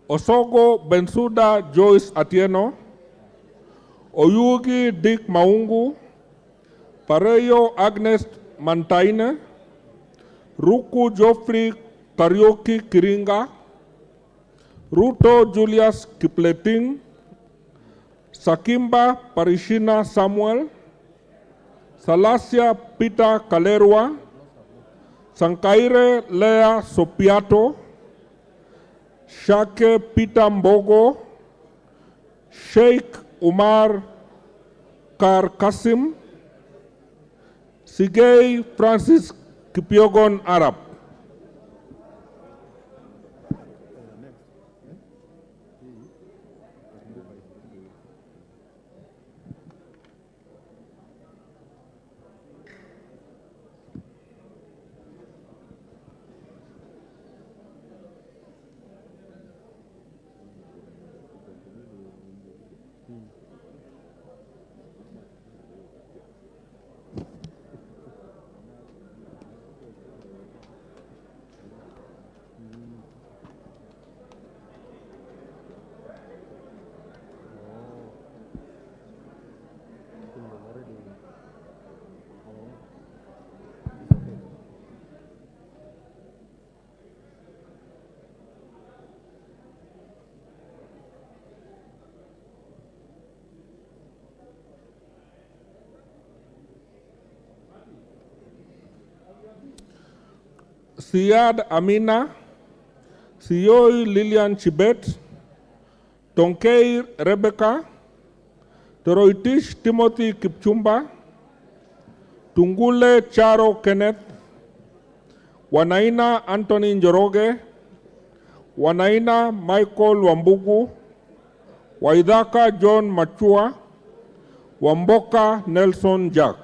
Osogo Bensuda Joyce Atieno, Oyugi Dick Maungu, Pareyo Agnes Mantaine, Ruku Geoffrey Karioki Kiringa, Ruto Julius Kipleting, Sakimba Parishina Samuel, Salasia Peter Kalerwa, Sankaire Lea Sopiato, Shake Peter Mbogo, Sheikh Umar Kar Kasim, Sigei Francis Kipiogon Arab. Siad Amina, Sioi Lilian Chibet, Tonkeir Rebecca, Toroitish Timothy Kipchumba, Tungule Charo Kenneth, Wanaina Anthony Njoroge, Wanaina Michael Wambugu, Waidhaka John Machua, Wamboka Nelson Jack.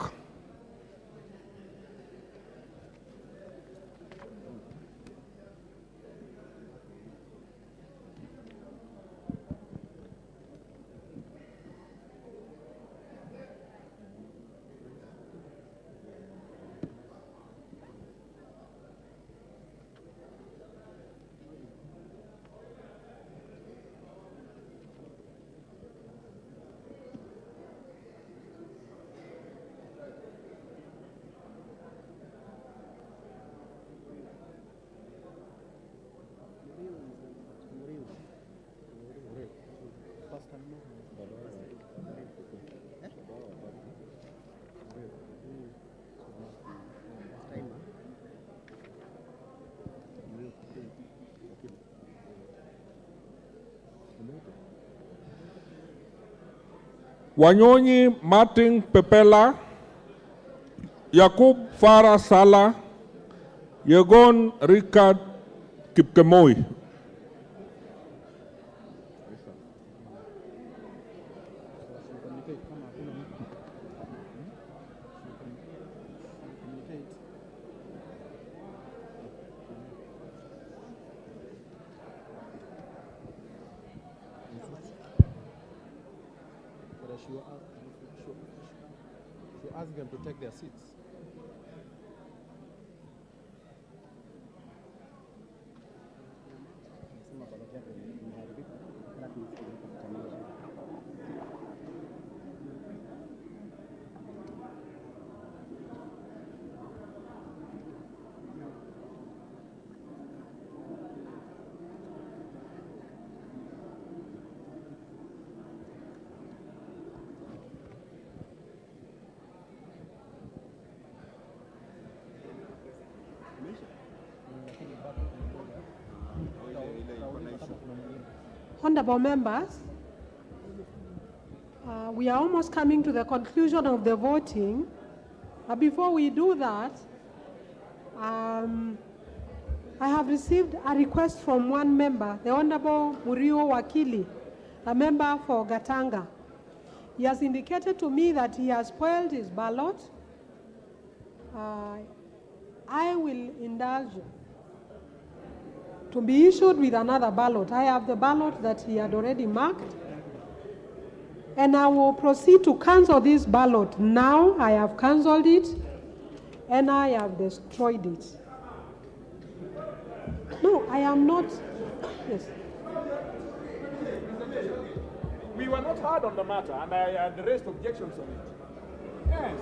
Wanyonyi Martin Pepela, Yakub Farah Sala, Yegon Richard Kipkemoi. communicate kama hakuna mtu. Communicate. But she ask them to take their seats. Honorable members, we are almost coming to the conclusion of the voting. Before we do that, I have received a request from one member, the Honorable Murio Wakili, a member for Gatanga. He has indicated to me that he has spoiled his ballot. I will indulge to be issued with another ballot. I have the ballot that he had already marked, and I will proceed to cancel this ballot. Now I have cancelled it, and I have destroyed it. No, I am not. Yes. We were not hard on the matter, and I had raised objections on it. Yes.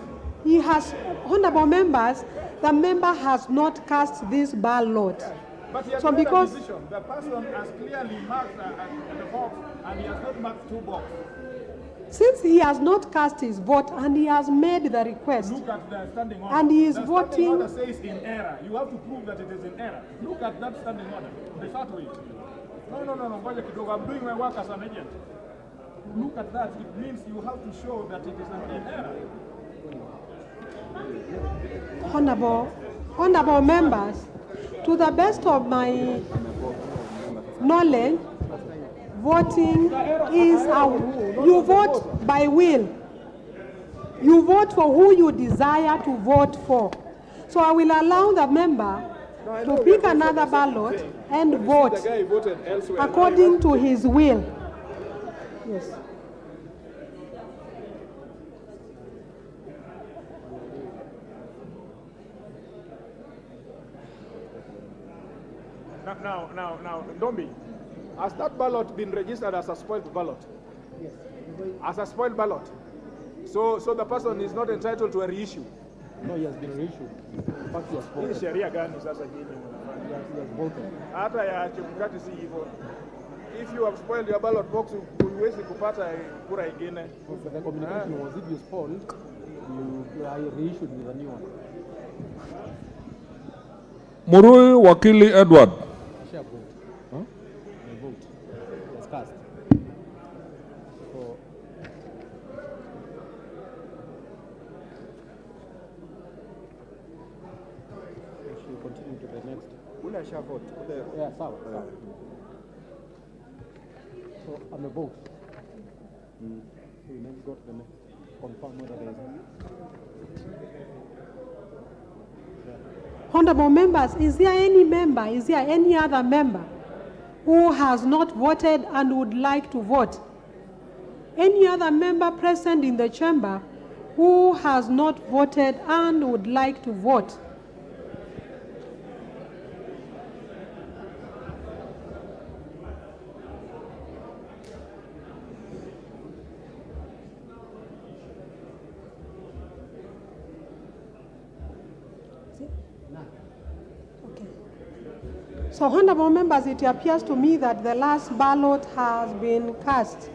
He has, honorable members, the member has not cast this ballot. But he has So made because a decision. The person has clearly marked the box, and he has not marked two boxes. since he has not cast his vote and he has made the request, Look at the standing order. and he is the voting. standing order says in error. You have to prove that it is in error. Look at that standing order. Refer to it. No. Ngoja kidogo. I'm doing my work as an agent. Look at that. It means you have to show that it is in error. Honorable members, to the best of my knowledge, voting is you vote by will. You vote for who you desire to vote for. So I will allow the member to pick another ballot and vote The guy voted elsewhere. according to his will. Yes. Now, Dombi, has that ballot been registered as a spoiled ballot? Yes. As a spoiled ballot? So the person is not entitled to a reissue? No, he has been reissued. In fact, he has Hii voted. sheria gani sasa hii? He has voted. Hata ya Chebukati si hivyo. If you have spoiled your ballot box, huwezi kupata kura ingine. But the communication was, if you spoiled, you are reissued with a new one. Murui Wakili Edward. Share vote. Huh? The vote. It's cast. So, we should continue to the next. Ule share vote. Yeah, sawa. So, I'm a vote. So we next go to the next. Confirm whether there is. Honorable members, is there any other member who has not voted and would like to vote? Any other member present in the chamber who has not voted and would like to vote? So, honorable members, it appears to me that the last ballot has been cast.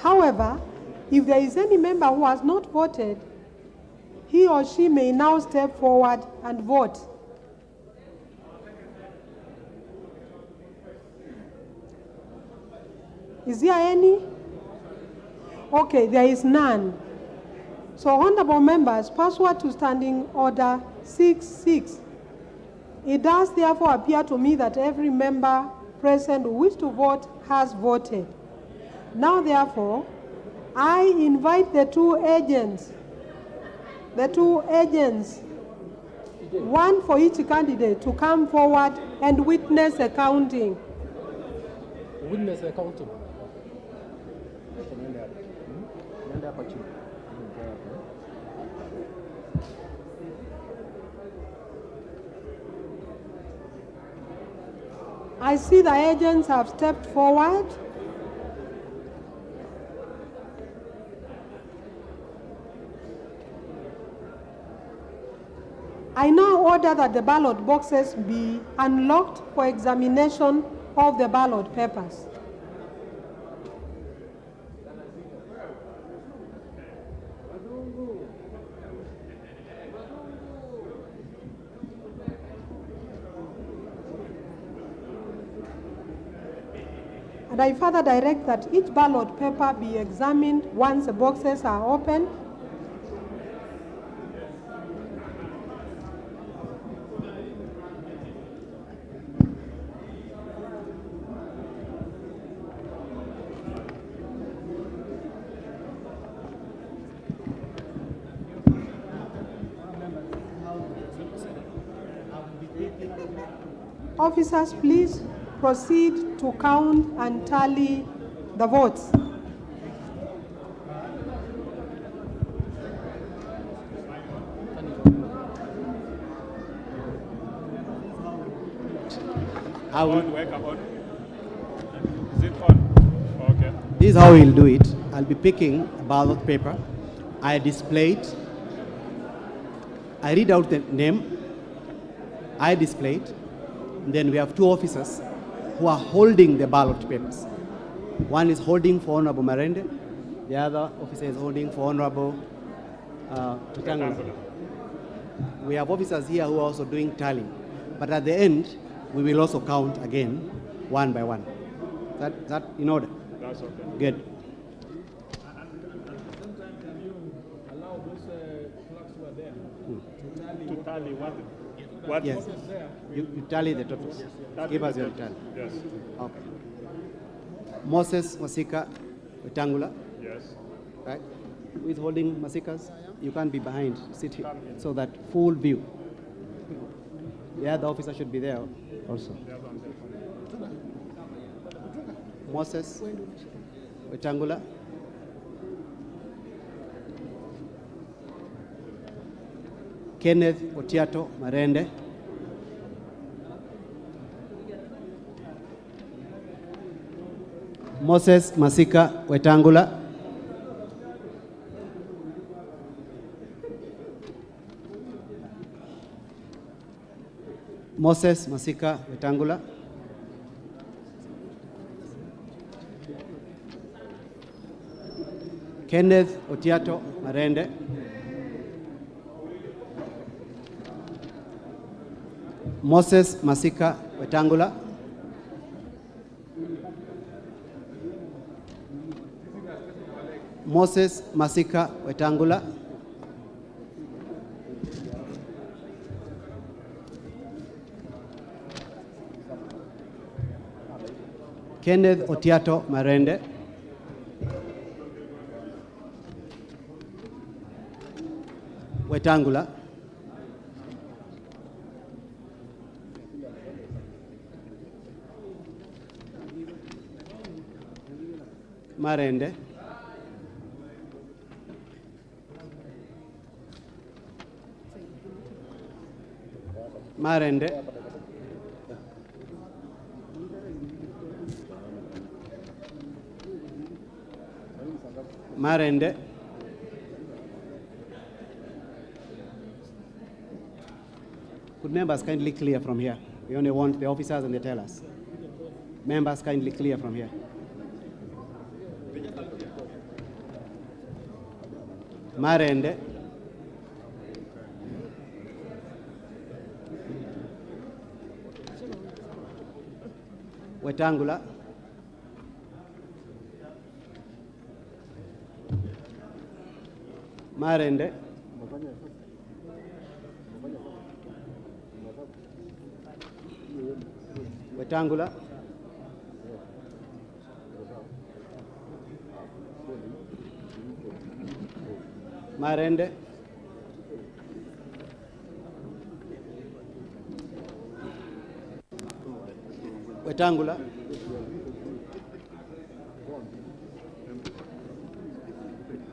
However, if there is any member who has not voted, he or she may now step forward and vote. Is there any? Okay, there is none. So, honorable members, pursuant to Standing Order 6.6, it does therefore appear to me that every member present who wish to vote has voted. Now, therefore, I invite the two agents, one for each candidate, to come forward and witness the counting. Witness the counting. I see the agents have stepped forward. I now order that the ballot boxes be unlocked for examination of the ballot papers. And I further direct that each ballot paper be examined once the boxes are opened. Officers, please proceed to count and tally the votes. This is how we'll do it. I'll be picking a ballot paper. I display it. I read out the name. I display it. And then we have two officers who are holding the ballot papers. One is holding for Honorable Marende. The other officer is holding for Honorable Tutangula. We have officers here who are also doing tallying. But at the end, we will also count again, one by one. Is that in order? That's okay. Good. Can you allow those clerks who are there To tally what Yes. You tally the totals. Give us your tally. Yes. Okay. Moses Masika Wetangula. Yes. Right? Who is holding Masikas? You can't be behind. Sit here. So that full view. The other officer should be there also. Moses Wetangula. Kenneth Otiato Marende. Moses Masika Wetangula. Moses Masika Wetangula. Kenneth Otiato Marende. Moses Masika Wetangula. Moses Masika Wetangula. Kenneth Otiato Marende. Wetangula. Marende. Marende. Marende. Could members kindly clear from here? We only want the officers and the tellers. Members kindly clear from here. Marende. Wetangula. Marende. Wetangula. Marende. Wetangula.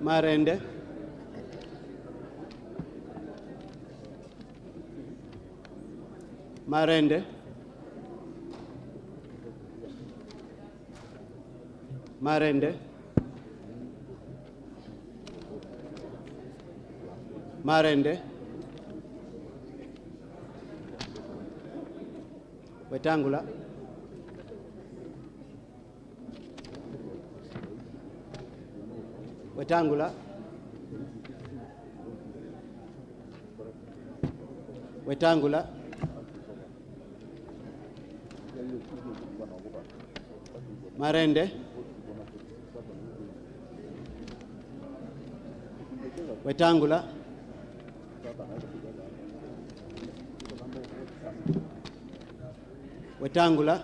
Marende. Marende. Marende. Marende. Wetangula. Wetangula. Wetangula. Marende. Wetangula. Wetangula.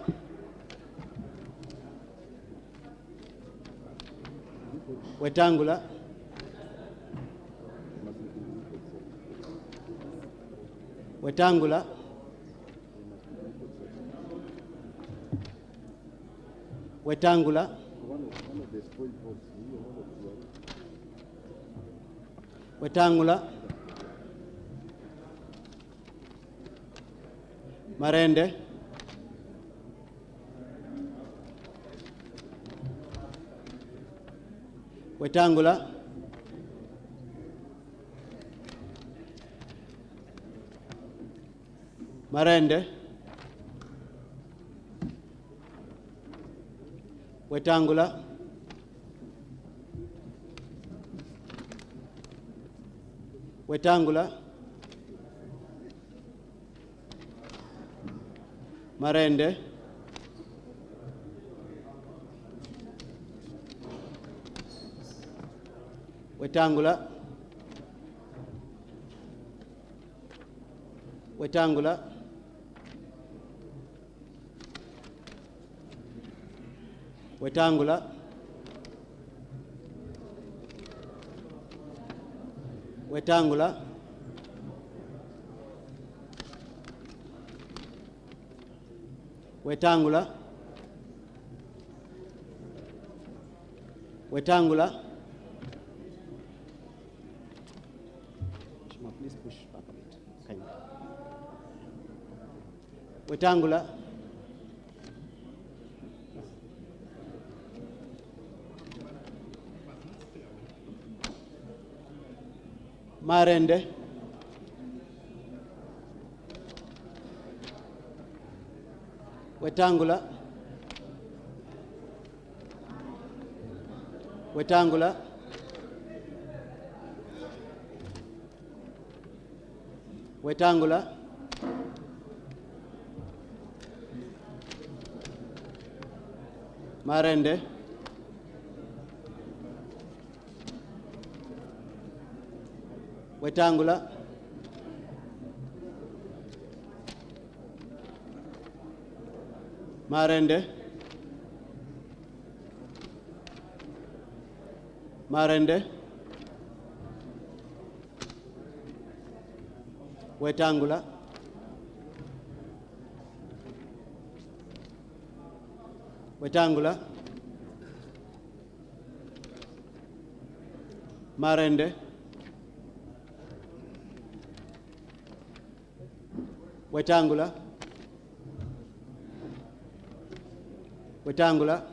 Wetangula. Wetangula. Wetangula. Wetangula. Marende. Wetangula. Marende. Wetangula. Wetangula. Marende. Wetangula. Wetangula. Wetangula. Wetangula. Wetangula. Wetangula. Please push back a bit. Kindly. Wetangula. Marende. Wetangula. Wetangula. Wetangula. Marende. Wetangula. Marende. Marende. Wetangula. Wetangula. Marende. Wetangula. Wetangula.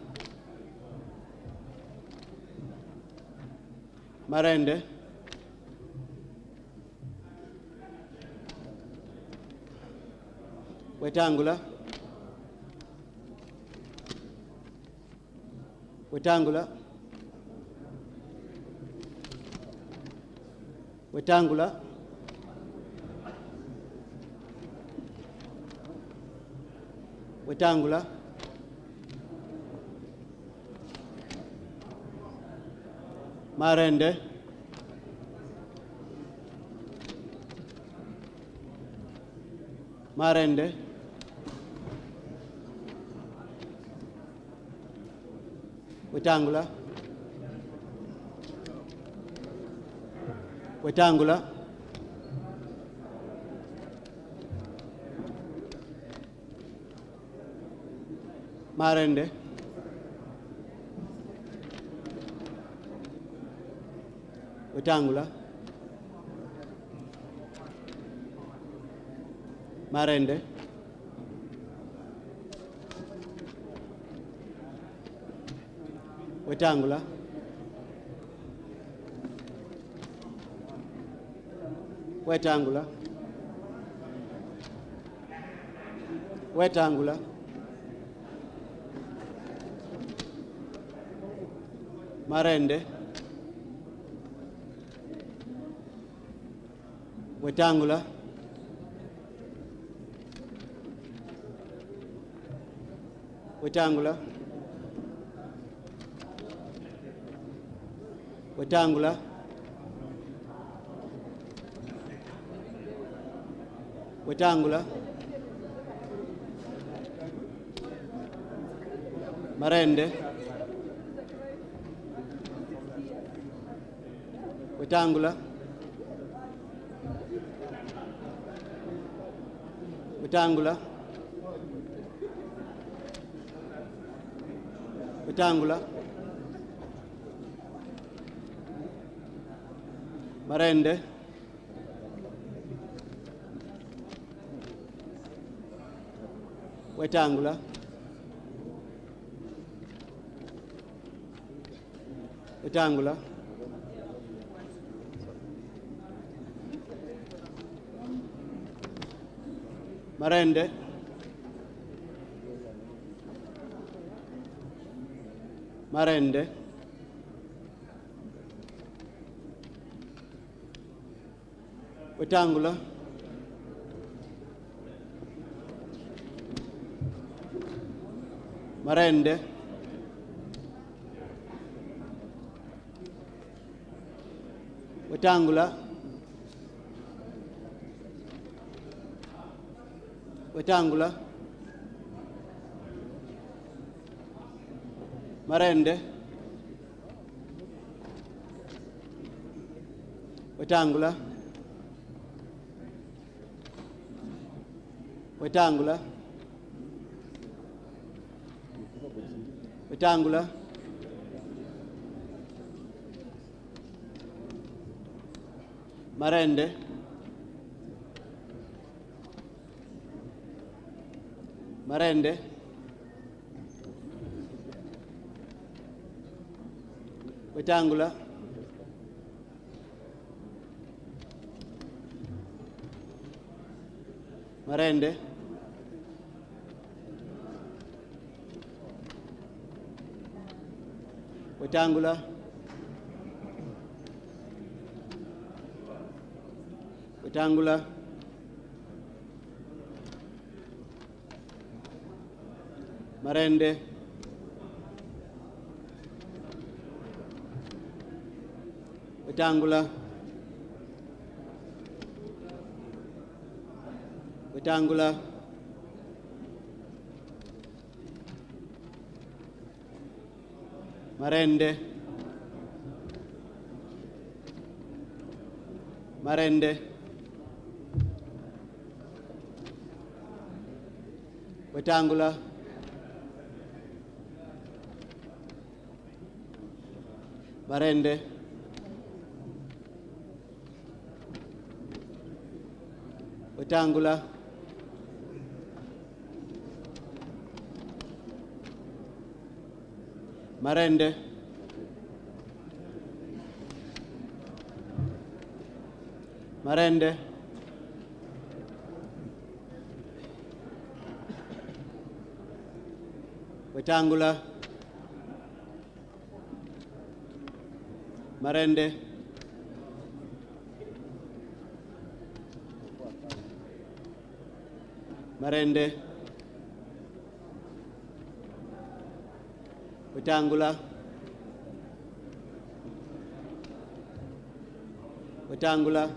Marende. Wetangula. Wetangula. Wetangula. Wetangula. Marende. Marende. Wetangula. Wetangula, Marende, Wetangula, Marende, Wetangula, Wetangula, Wetangula, Marende, Wetangula, Wetangula, Wetangula, Wetangula, Marende, Wetangula, Wetangula, Wetangula, Marende, Wetangula, Wetangula, Marende, Marende, Wetangula, Marende, Wetangula, Wetangula, Marende, Wetangula, Wetangula, Wetangula, Marende, Marende, Wetangula, Marende, Wetangula, Wetangula, Marende, Wetangula, Wetangula, Marende, Marende, Wetangula, Marende, Wetangula, Marende, Marende, Wetangula, Marende, Marende, Wetangula, Wetangula,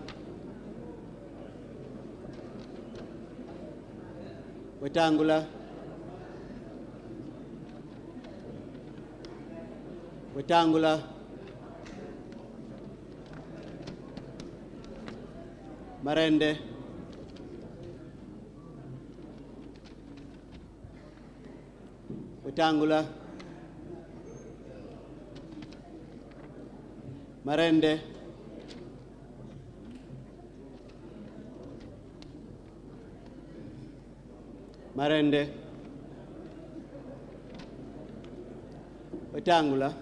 Wetangula, Wetangula, Marende, Wetangula, Marende, Marende, Wetangula,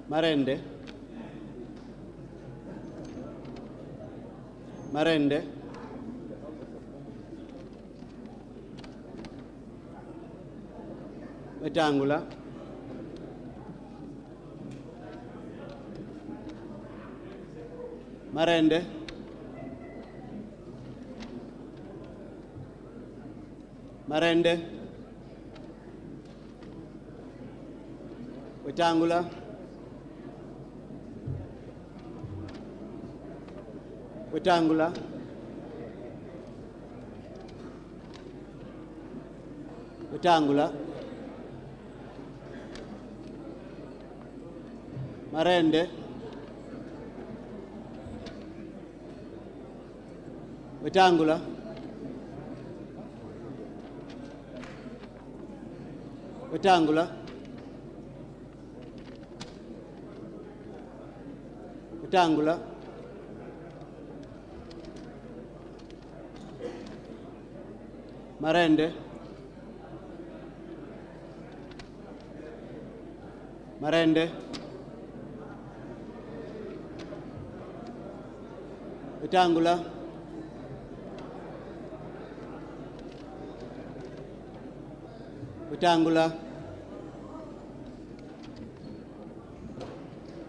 Marende, Marende, Wetangula, Marende, Marende, Wetangula, Wetangula, Wetangula, Marende, Wetangula, Wetangula, Wetangula, Marende, Marende, Wetangula, Wetangula,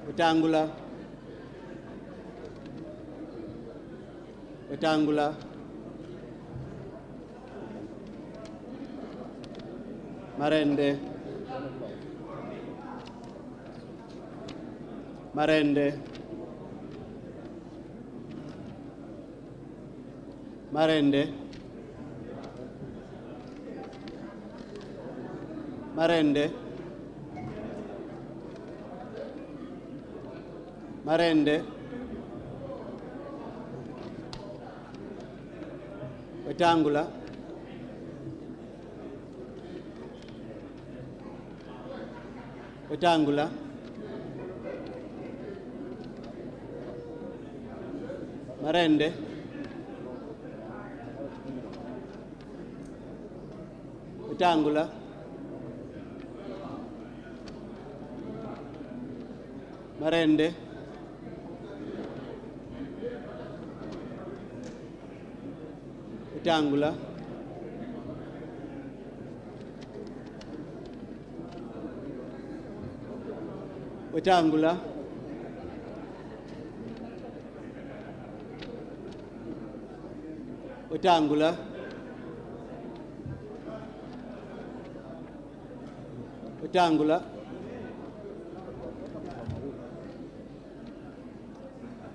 Wetangula, Wetangula, Marende, Marende, Marende, Marende, Marende, Wetangula, Wetangula, Marende, Wetangula, Marende, Wetangula, Wetangula, Wetangula, Wetangula,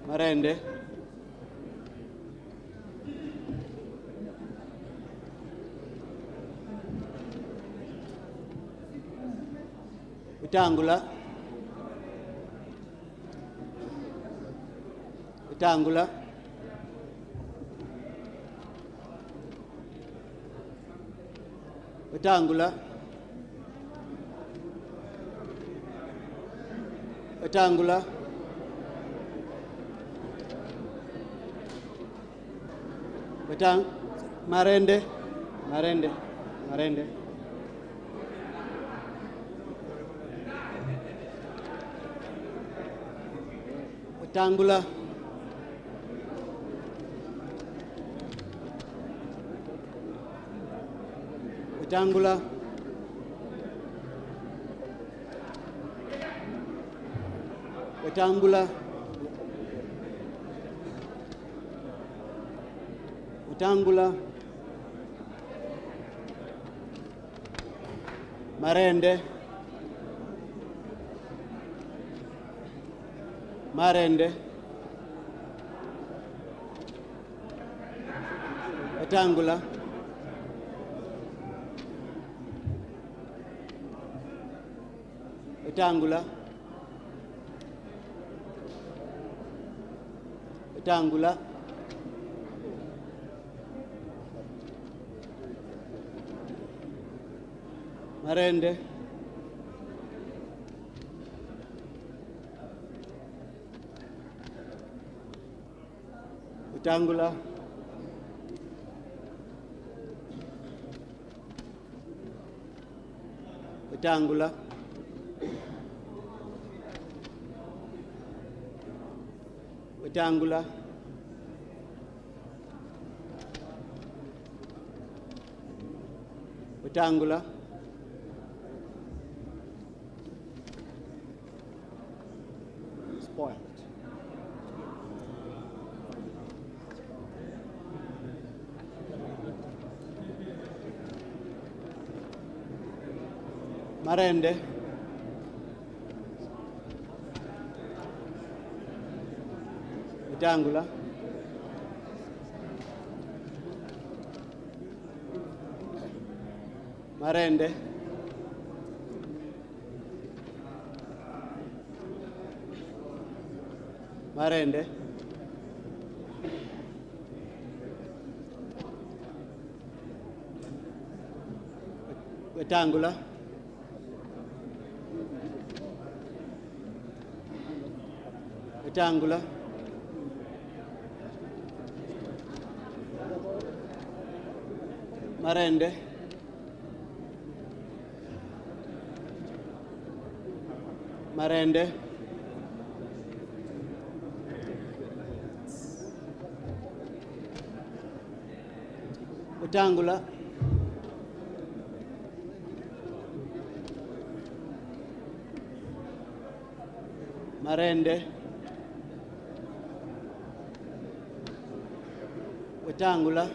Marende, Wetangula, Wetangula, Wetangula, Wetangula, Marende, Marende, Marende, Wetangula, Wetangula, Wetangula, Wetangula, Marende, Marende, Wetangula, Wetangula, Wetangula, Marende, Wetangula, Wetangula, Wetangula, Wetangula, spoiled. Marende, Wetangula, Marende, Marende, Wetangula, Wetangula, Marende, Marende, Wetangula, Marende, Wetangula,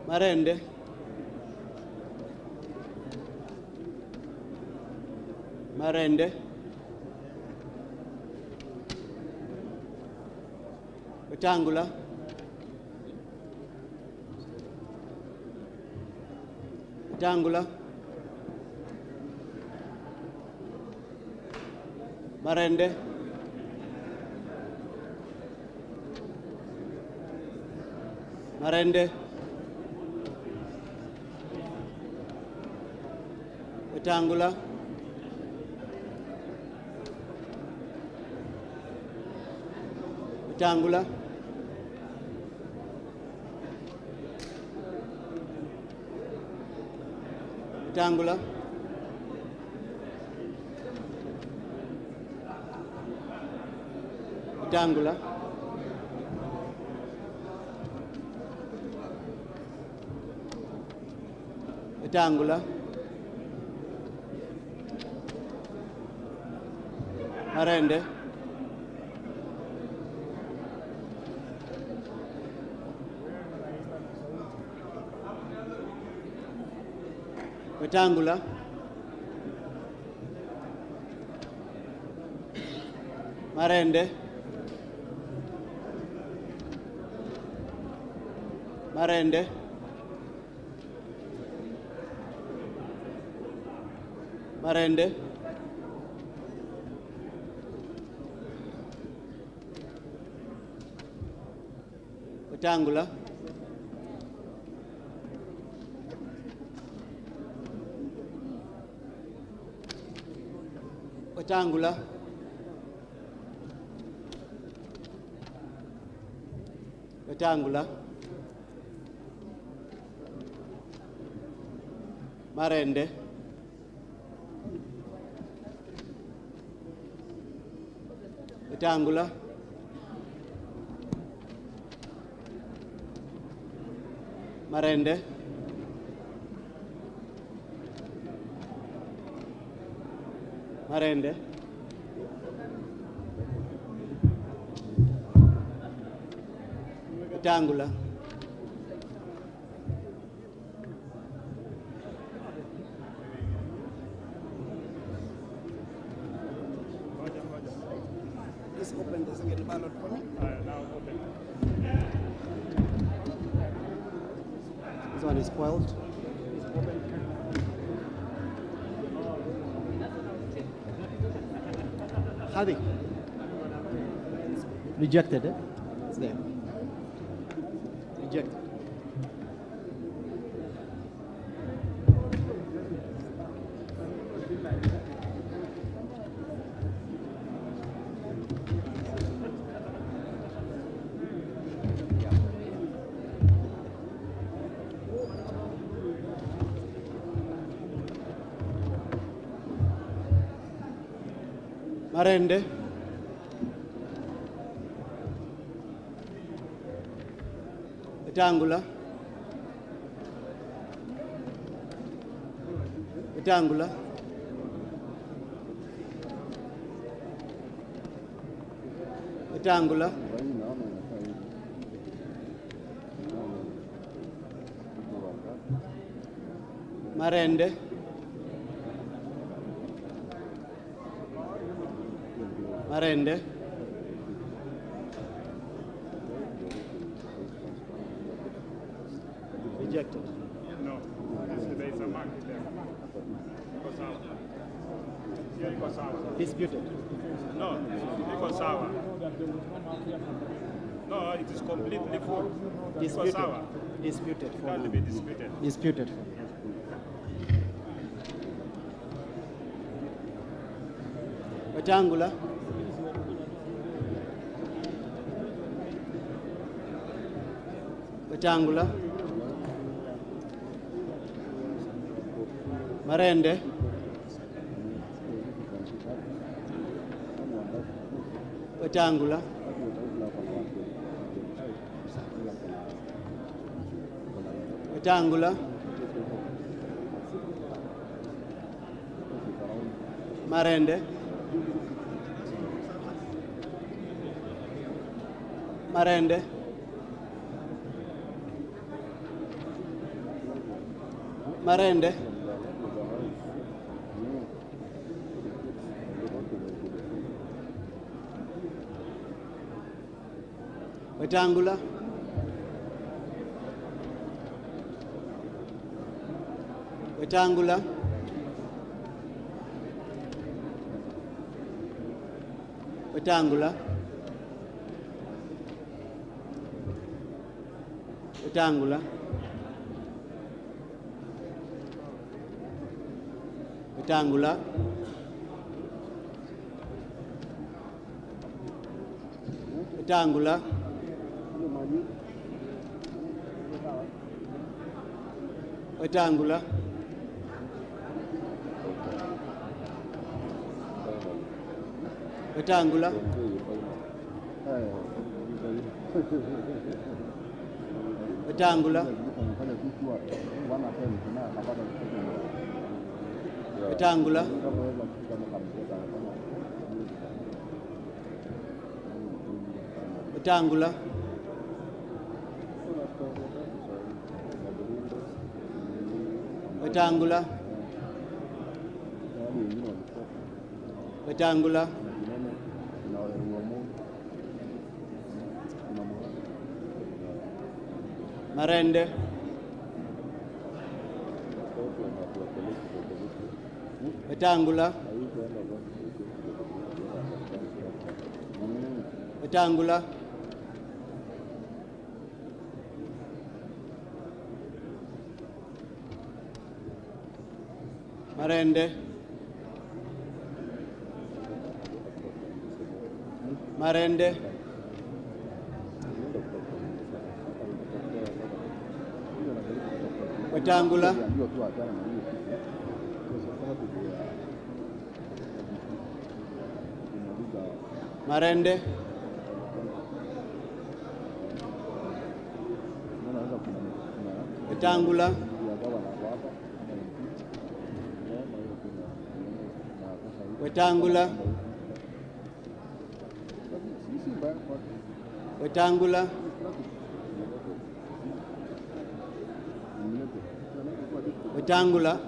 Marende, Marende, Wetangula, Wetangula, Marende, Marende, Wetangula, Wetangula, Wetangula, Wetangula, Wetangula, Marende, Wetangula, Marende, Marende, Marende, Wetangula, Wetangula, Wetangula, Marende, Wetangula, Marende, Marende, Wetangula, please open the second ballot for me. Now open. This one is spoiled. Adi. Rejected. It's there. Rejected. Marende. Wetangula. Wetangula. Wetangula. Marende. Marende. Rejected. No, there is a mark there. Disputed. No, because sour. No, it is completely full. Disputed. Sour. Disputed. It can't be disputed. Disputed. Wetangula. Wetangula. Marende. Wetangula. Wetangula. Marende. Marende. Marende. Wetangula. Wetangula. Wetangula. Wetangula. Wetangula. Wetangula. Wetangula. Wetangula. Wetangula. Wetangula. Wetangula. Wetangula. Wetangula. Marende. Wetangula. Wetangula. Marende. Marende. Wetangula. Marende. Wetangula. Wetangula. Wetangula. Wetangula.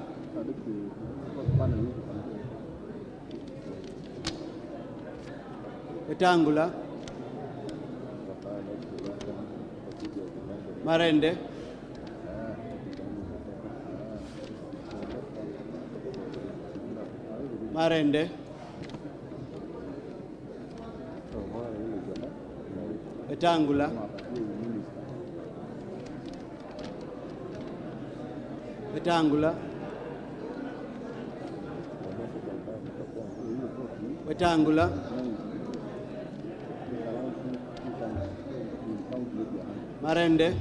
Wetangula. Marende. Marende. Wetangula, Wetangula, Wetangula, Marende,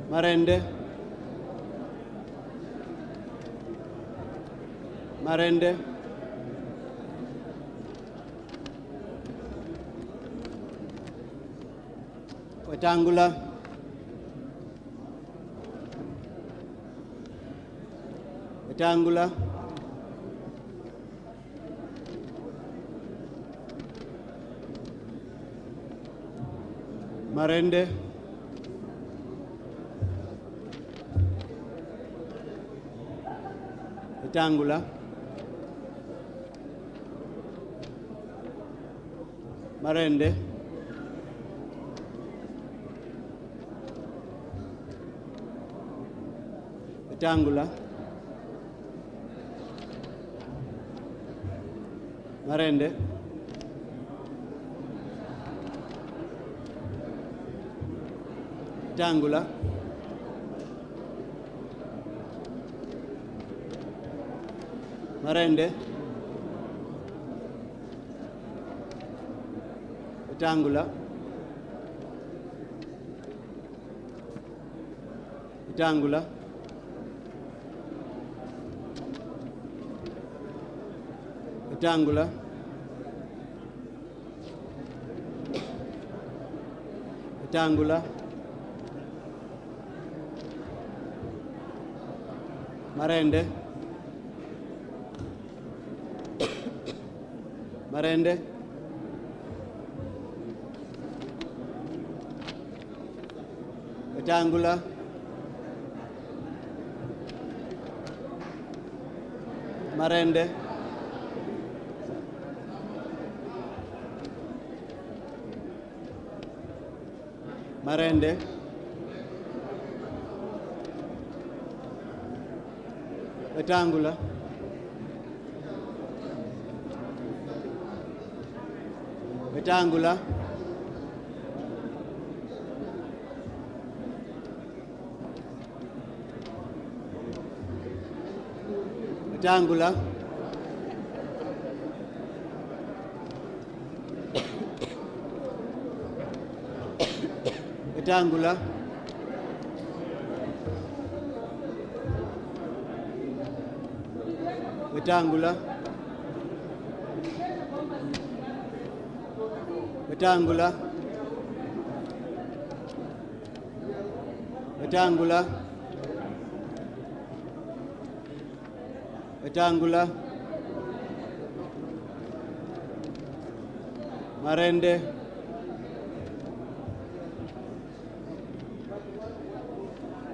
Marende, Marende, Wetangula, Wetangula, Marende, Wetangula, Marende, Wetangula, Marende, Wetangula, Marende, Wetangula, Wetangula, Wetangula, Wetangula, Marende, Marende, Wetangula, Marende, Marende, Wetangula, Wetangula, Wetangula, Wetangula, Wetangula, Wetangula, Wetangula, Wetangula, Marende,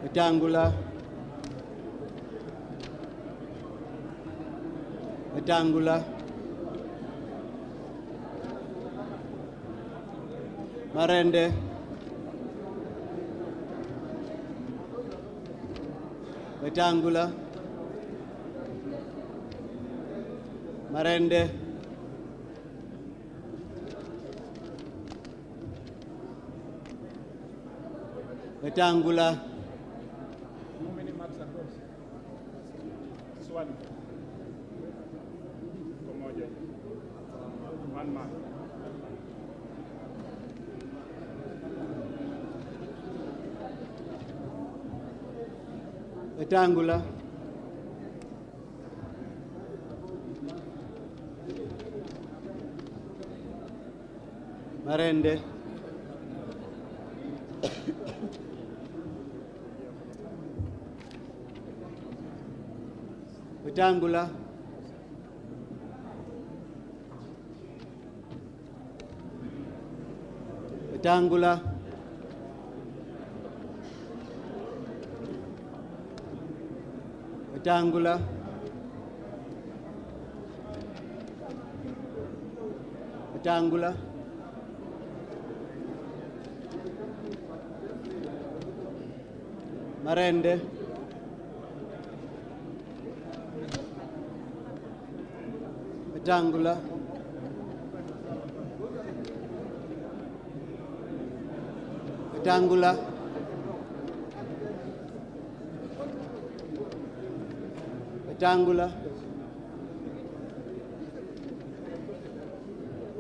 Wetangula, Wetangula, Marende, Wetangula, Marende, Wetangula, How many marks are those? Swali. Pamoja. 1 mark. Wetangula, Marende, Wetangula, Wetangula, Wetangula, Wetangula, Marende, Wetangula, Wetangula, Wetangula,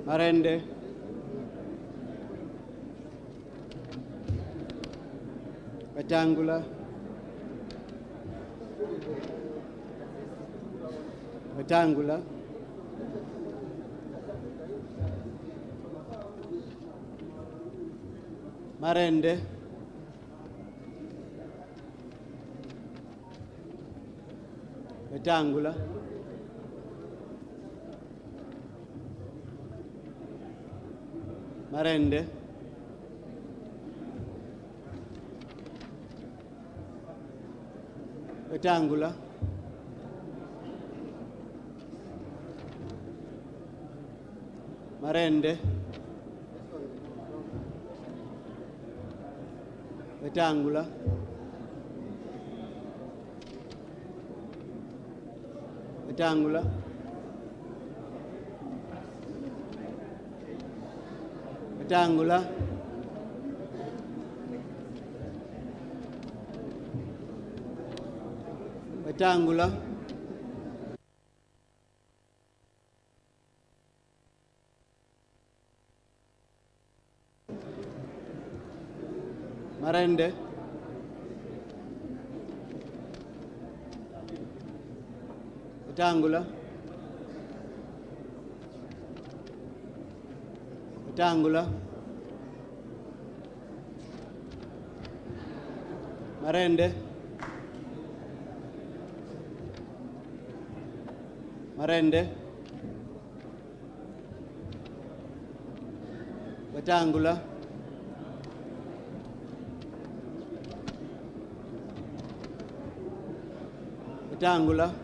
Marende, Wetangula, Wetangula, Marende, Wetangula, Marende, Wetangula, Marende, Wetangula, Wetangula, Wetangula, Wetangula, Marende, Wetangula, Wetangula, Marende, Marende, Wetangula, Wetangula,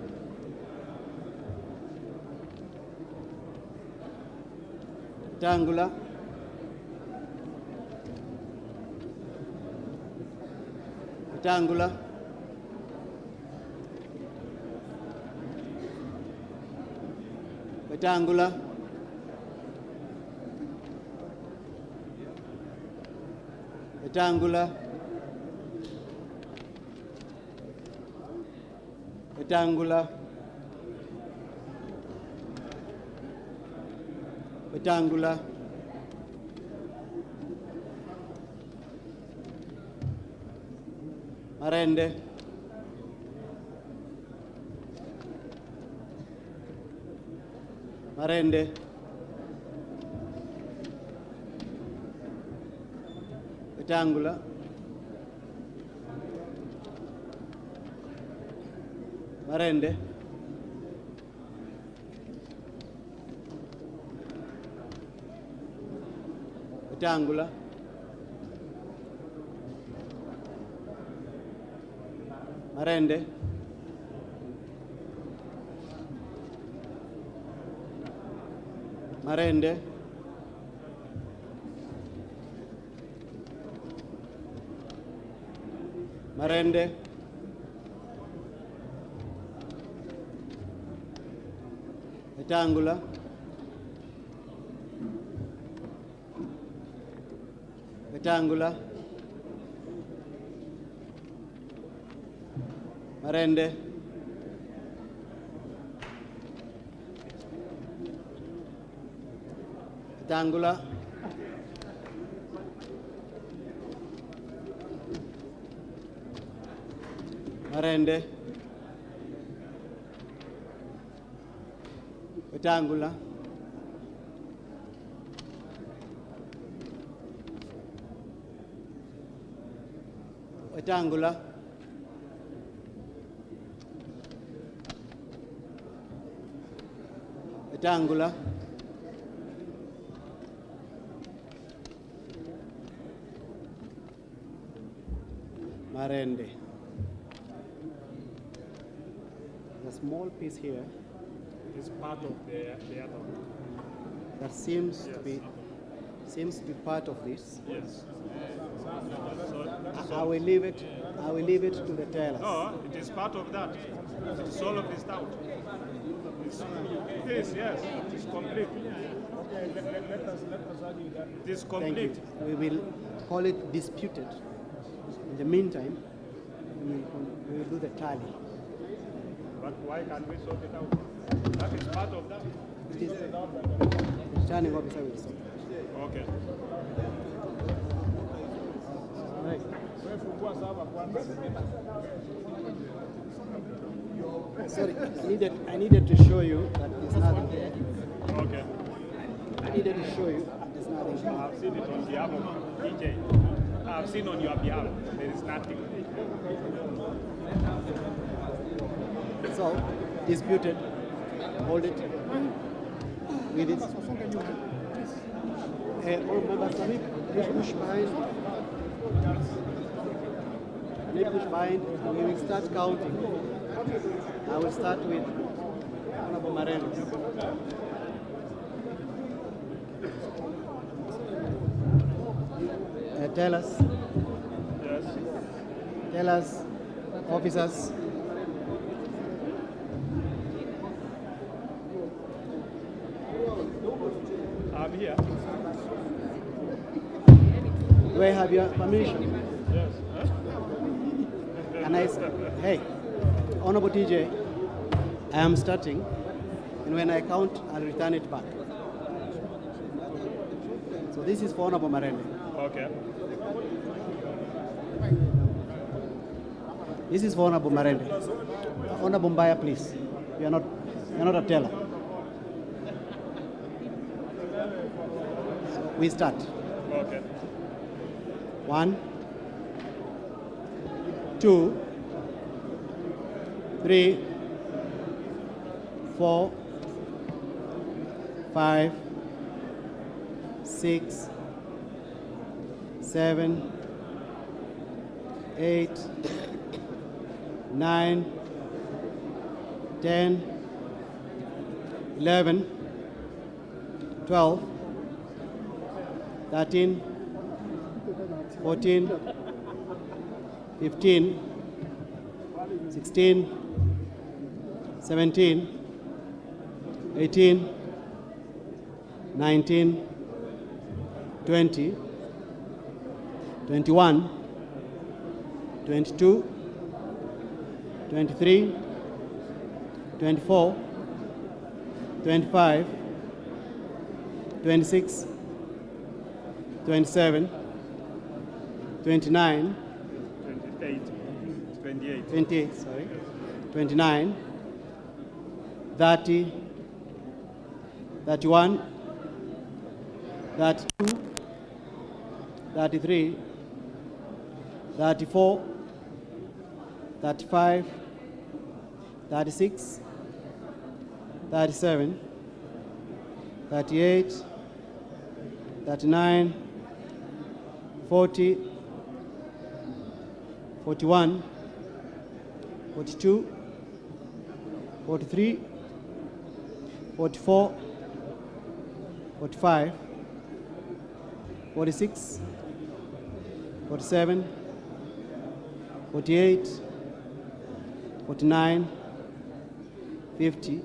Wetangula, Wetangula, Wetangula, Wetangula, Wetangula, Wetangula, Marende, Marende, Wetangula, Marende, Wetangula, Marende, Marende, Marende, Wetangula, Wetangula, Marende, Wetangula, Marende, Wetangula, Wetangula, Wetangula, Marende. The small piece here It's part of the other one. that seems to be part of this. Yes. I will leave it to the tellers. No, it is part of that. It is all of this out. It's It is, yes. It is complete. Okay, let us argue that it is complete. Thank you. We will call it disputed. In the meantime, we will do the tally. But why can't we sort it out? That is part of that. It is the returning officer will sort it. Okay. Right. Sorry, I needed to show you that there's nothing there. Okay. I needed to show you that there's nothing there. I've seen it on behalf of DJ. I've seen on your behalf. There is nothing. So, disputed. Hold it. With it. All members, please push behind. Please push behind. We will start counting. I will start with Honorable Mareno. Tell us. Yes. Tell us, officers. I'm here. Do I have your permission? Yes. And I say, hey, Honorable TJ, I am starting, and when I count, I'll return it back. So this is for Honorable Marende. Okay. This is for Honorable Marende. Honorable Mbaya, please. You're not a teller. So we start. Okay. 1, 2, 3, 4, 5, 6, 7, 8, 9, 10, 11, 12, 13, 14, 15, 16, 17, 18, 19, 20, 21, 22, 23, 24, 25, 26, 27, 29, 28, sorry, 29, 30, 31, 32, 33, 34, 35, 36, 37, 38, 39, 40, 41, 42, 43, 44, 45, 46, 47, 48, 49, 50,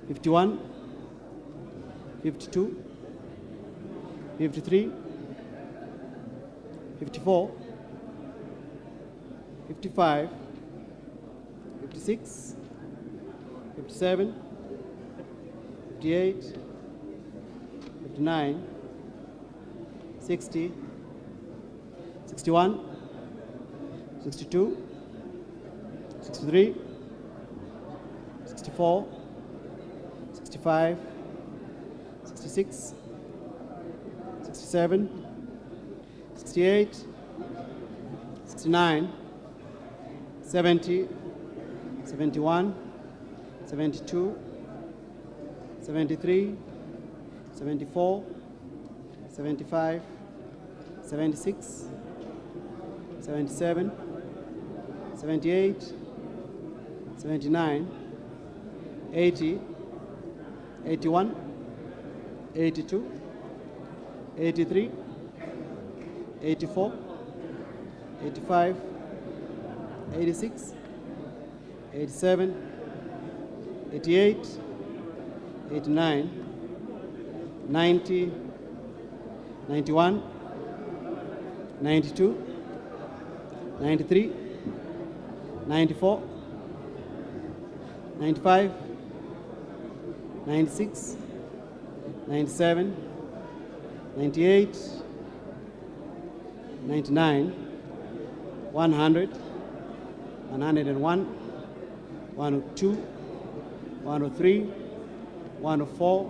51, 52, 53, 54, 55, 56, 57, 58, 59, 60, 61, 62, 63, 64, 65, 66, 67, 68, 69, 70, 71, 72, 73, 74, 75, 76, 77, 78, 79, 80, 81, 82, 83, 84, 85, 86, 87, 88, 89, 90, 91, 92, 93, 94, 95, 96, 97, 98, 99, 100, 101, 102, 103, 104,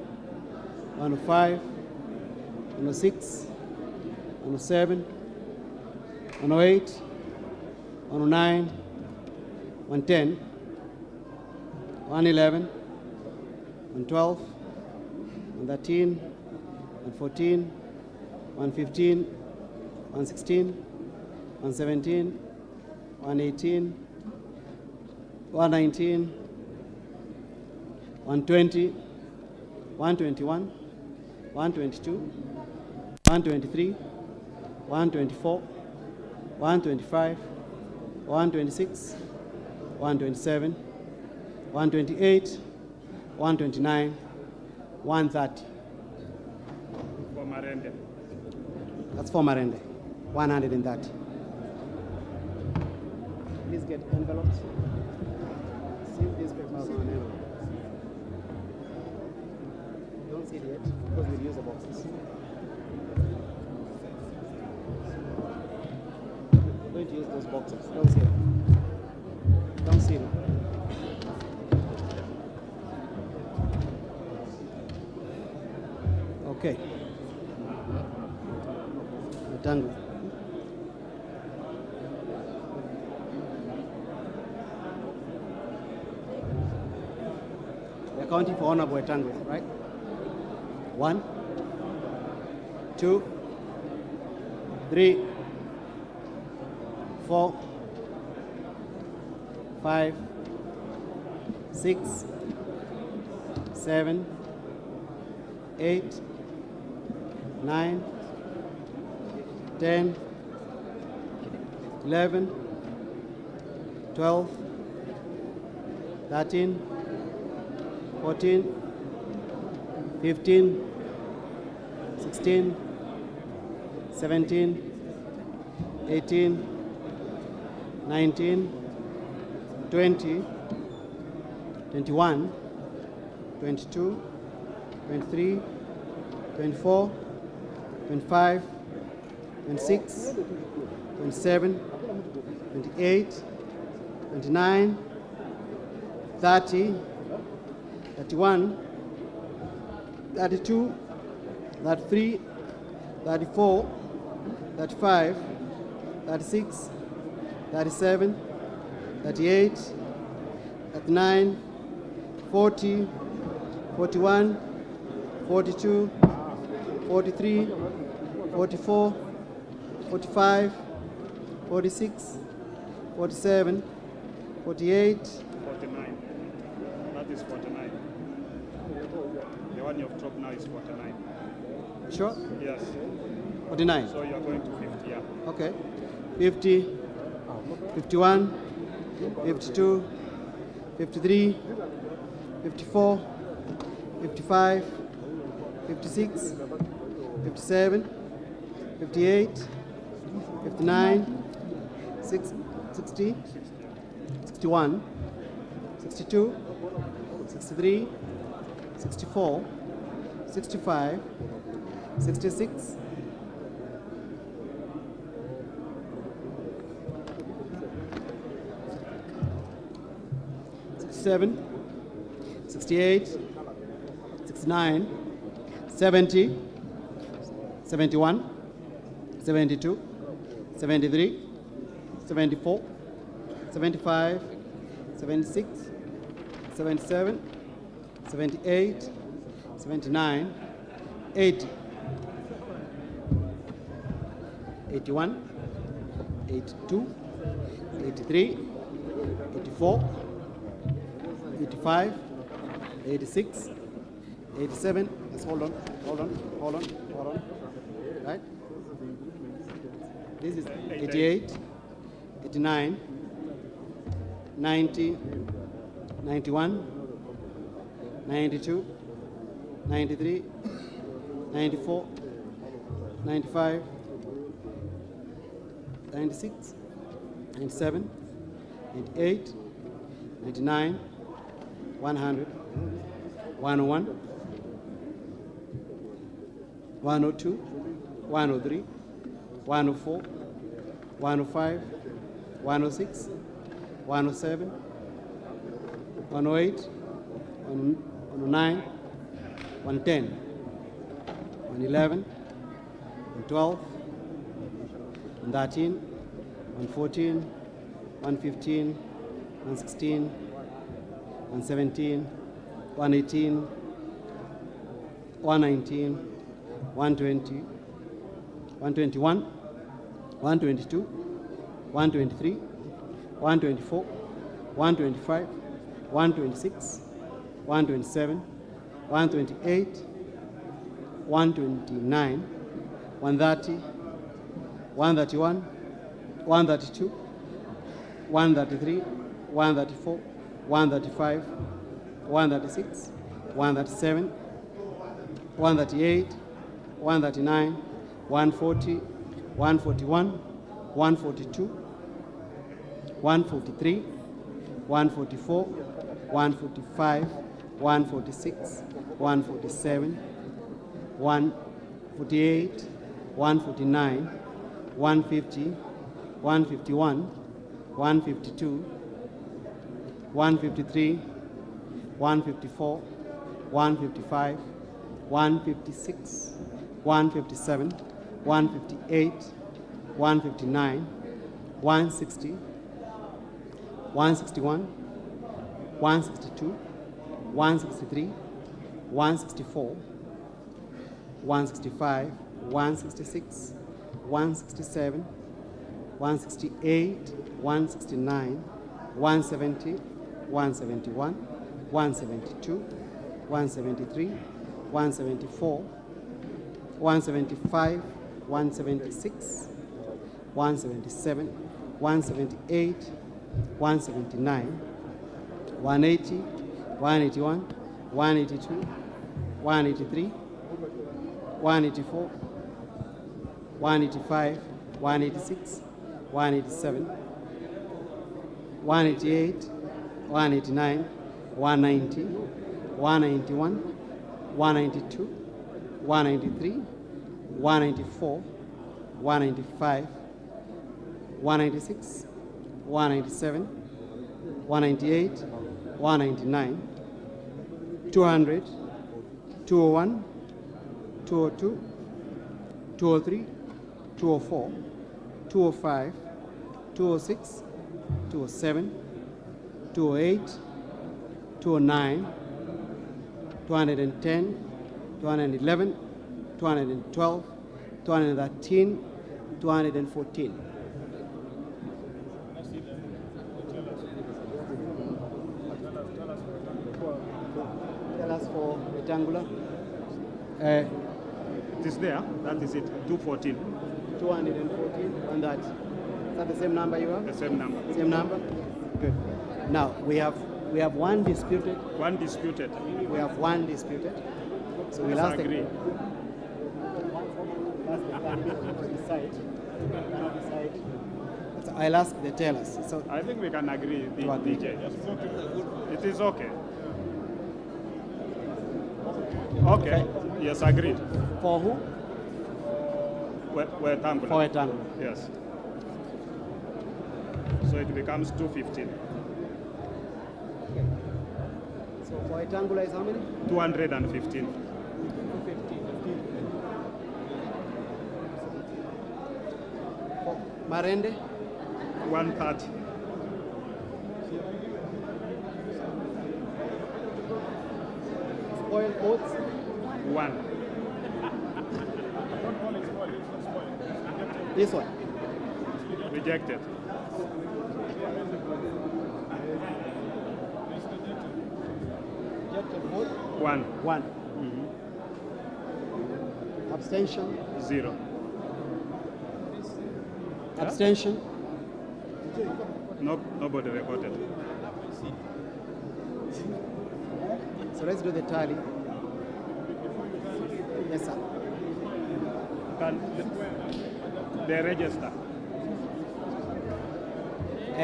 105, 106, 107, 108, 109, 110, 111, 112, 113, 114, 115, 116, 117, 118, 119, 120, 121, 122, 123, 124, 125, 126, 127, 128, 129, 130. For Marende. That's for Marende. 130. Please get envelopes. See these papers on envelopes. Don't see it yet because we'll use the boxes. We're going to use those boxes. Don't see it. Don't see them. Okay. Tango. We're counting for Honorable Tango, right? 1, 2, 3, 4, 5, 6, 7, 8, 9, 10, 11, 12, 13, 14, 15, 16, 17, 18, 19, 20, 21, 22, 23, 24, 25, 26, 27, 28, 29, 30, 31, 32, 33, 34, 35, 36, 37, 38, 39, 40, 41, 42, 43, 44, 45, 46, 47, 48, 49. That is 49. The one you've dropped now is 49. Sure? Yes. 49. So you're going to 50, yeah. Okay. 50, 51, 52, 53, 54, 55, 56, 57, 58, 59, 60, 61, 62, 63, 64, 65, 66, 67, 68, 69, 70, 71, 72, 73, 74, 75, 76, 77, 78, 79, 80, 81, 82, 83, 84, 85, 86, 87. Let's hold on. Right? This is 88, 89, 90, 91, 92, 93, 94, 95, 96, 97, 98, 99, 100, 101, 102, 103, 104, 105, 106, 107, 108, 109, 110, 111, 112, 113, 114, 115, 116, 117, 118, 119, 120, 121, 122, 123, 124, 125, 126, 127, 128, 129, 130, 131, 132, 133, 134, 135, 136, 137, 138, 139, 140, 141, 142, 143, 144, 145, 146, 147, 148, 149, 150, 151, 152, 153, 154, 155, 156, 157, 158, 159, 160, 161, 162, 163, 164, 165, 166, 167, 168, 169, 170, 171, 172, 173, 174, 175, 176, 177, 178, 179, 180, 181, 182, 183, 184, 185, 186, 187, 188, 189, 190, 191, 192, 193, 194, 195, 196, 197, 198, 199, 200, 201, 202, 203, 204, 205, 206, 207, 208, 209, 210, 211, 212, 213, 214. Tell us for rectangular. It is there. That is it. 214. 214, and that. Is that the same number you have? The same number. Same number? Good. Now, we have one disputed. One disputed. We have one disputed. So we'll Let's ask agree. So I'll ask the tellers. So I think we can agree, DJ. It is okay. Okay. Yes, agreed. For who? Rectangular. For rectangular. Yes. So it becomes 215. So for rectangular is how many? 215. For Marende? 130. Spoiled oats? 1. This one? Rejected. Rejected vote? 1. 1. Abstention? 0. Abstention? No, nobody recorded. So let's do the tally. Yes, sir. Can the register?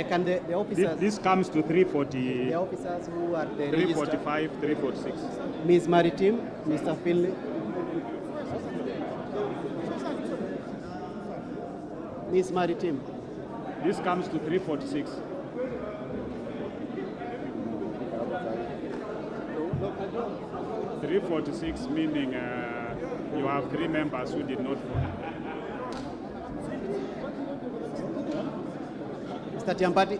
Can the officers, This comes to 340, the officers who are the register, 345, 346. Ms. Maritim, Mr. Finley, Ms. Maritim, This comes to 346. $346, meaning you have 3 members who did not vote. Mr. Tiampati,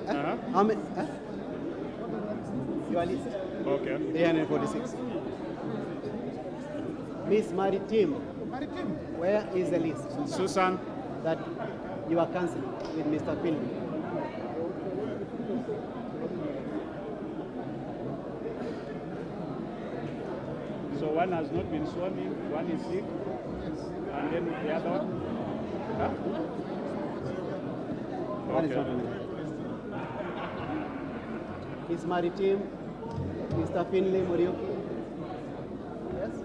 how many? Your list. Okay. 346. Ms. Maritim, where is the list? Susan, That you are cancelled with Mr. Finley. so one has not been sworn in, one is sick, and then the other one? Huh? One is Okay. not on it. Ms. Maritim, Mr. Finley Muriuki. Yes?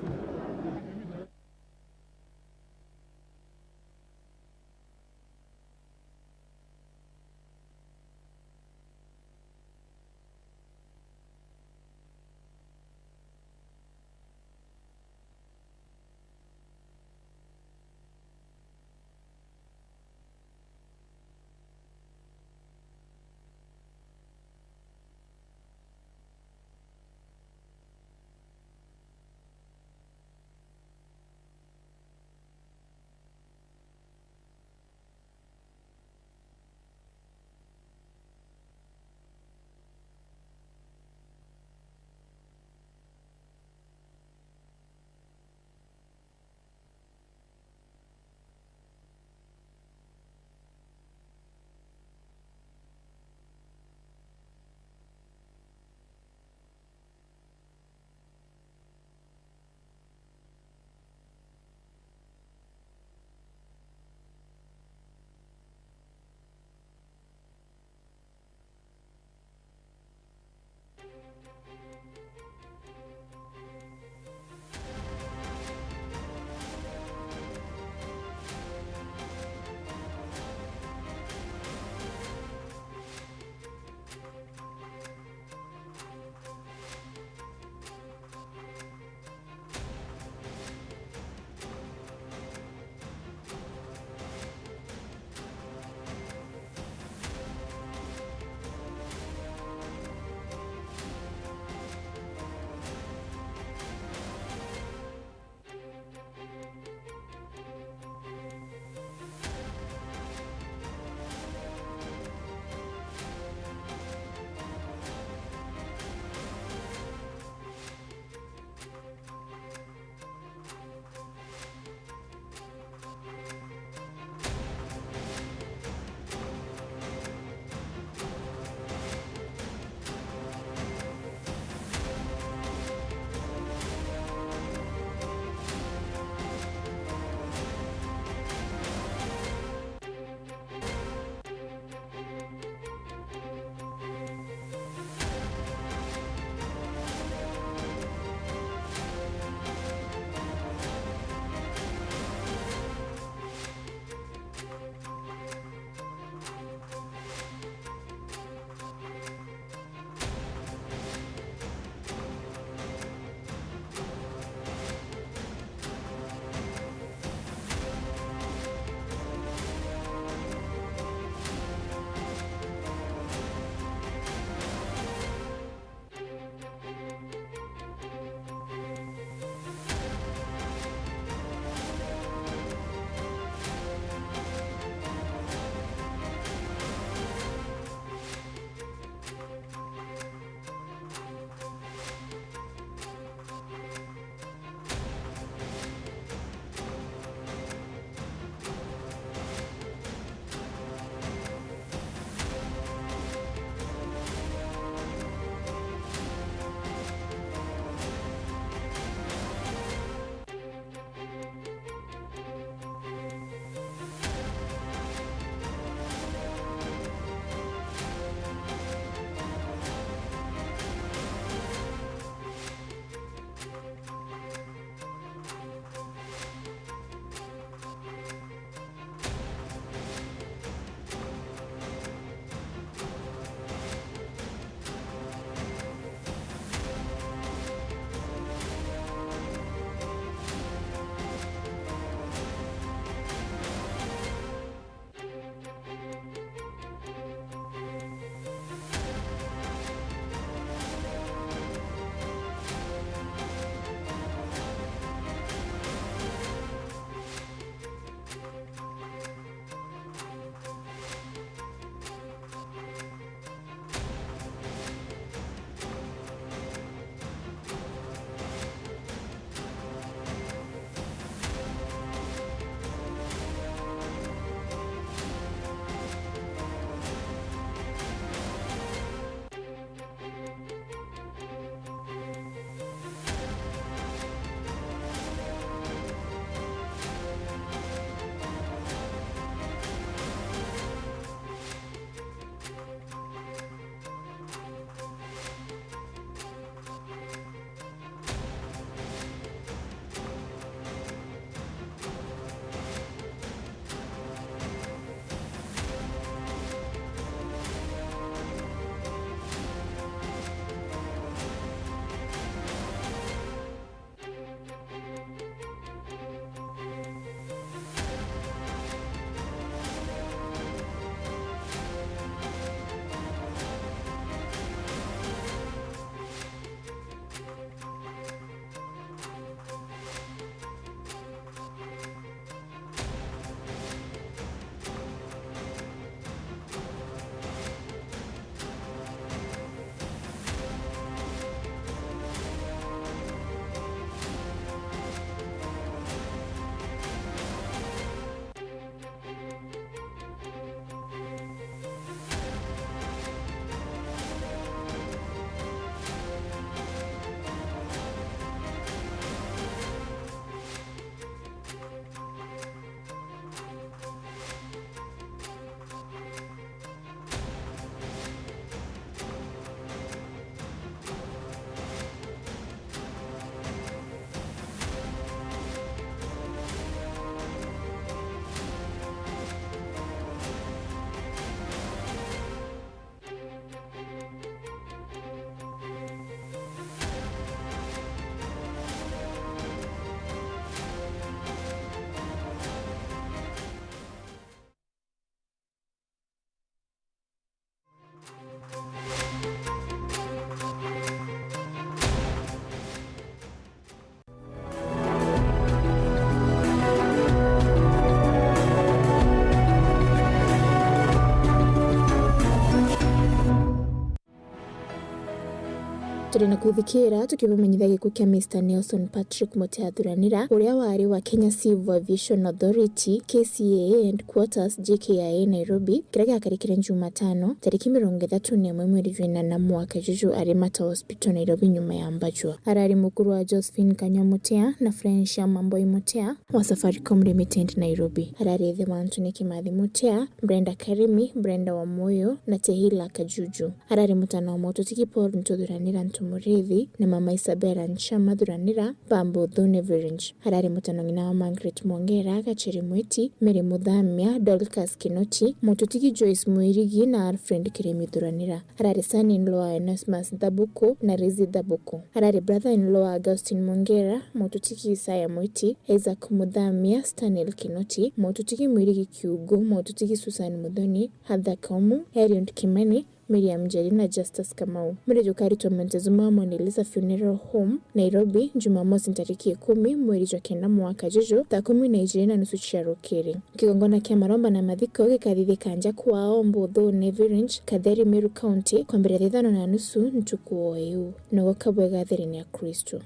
Turina kwithikira tukibumenyitha gikuo kia Mr Nelson Patrick Muteathuranira uria wari wa Kenya Civil Aviation Authority KCAA and Quarters JKIA Nairobi kiria giakarikire Jumatano tariki 31 mweri na mwaka juju ari Mata Hospital Nairobi nyuma ya mbajwa. Arari mukuru wa Josephine Kanywa Mutea na Friendship Mamboi Mutea wa Safaricom Limited Nairobi. Arari the Mantuni Kimathi Mutea, Brenda Karimi, Brenda Wamoyo na Tehila Kajuju. Arari mutano wa Mototiki Paul Ntuthuranira Ntumurithi na Mama Isabella Nchama Thuranira Bambo Thune Viringe. Harari mutano ngina wa Margaret Mongera Gacheri Mwiti, Mary Muthamia, Dorcas Kinoti, Mototiki Joyce Muirigi na Alfred Kiremi Thuranira. Harari son-in-law Erasmus Dhabuko na Rizi Dhabuko. Harari brother-in-law Augustine Mongera, Mototiki Isaya Mwiti, Isaac Muthamia, Stanley Kinoti, Mototiki Muirigi Kiugo, Mototiki Susan Muthoni, Hadha Kaumu, Herion Kimani, Miriam Njeri na Justus Kamau. Murejukari Montezuma Monelisa Funeral Home Nairobi Jumamosi tariki 10 mwezi wa kenda mwaka juju saa 10:20 cia rukiri. Kigongona kia maromba na mathiko gikathithika nja kwao Mbuthu Neviringe Katheri Meru County kwambĩrĩria 5:30 ntuku oyu no kabwega thĩinĩ ya Kristo.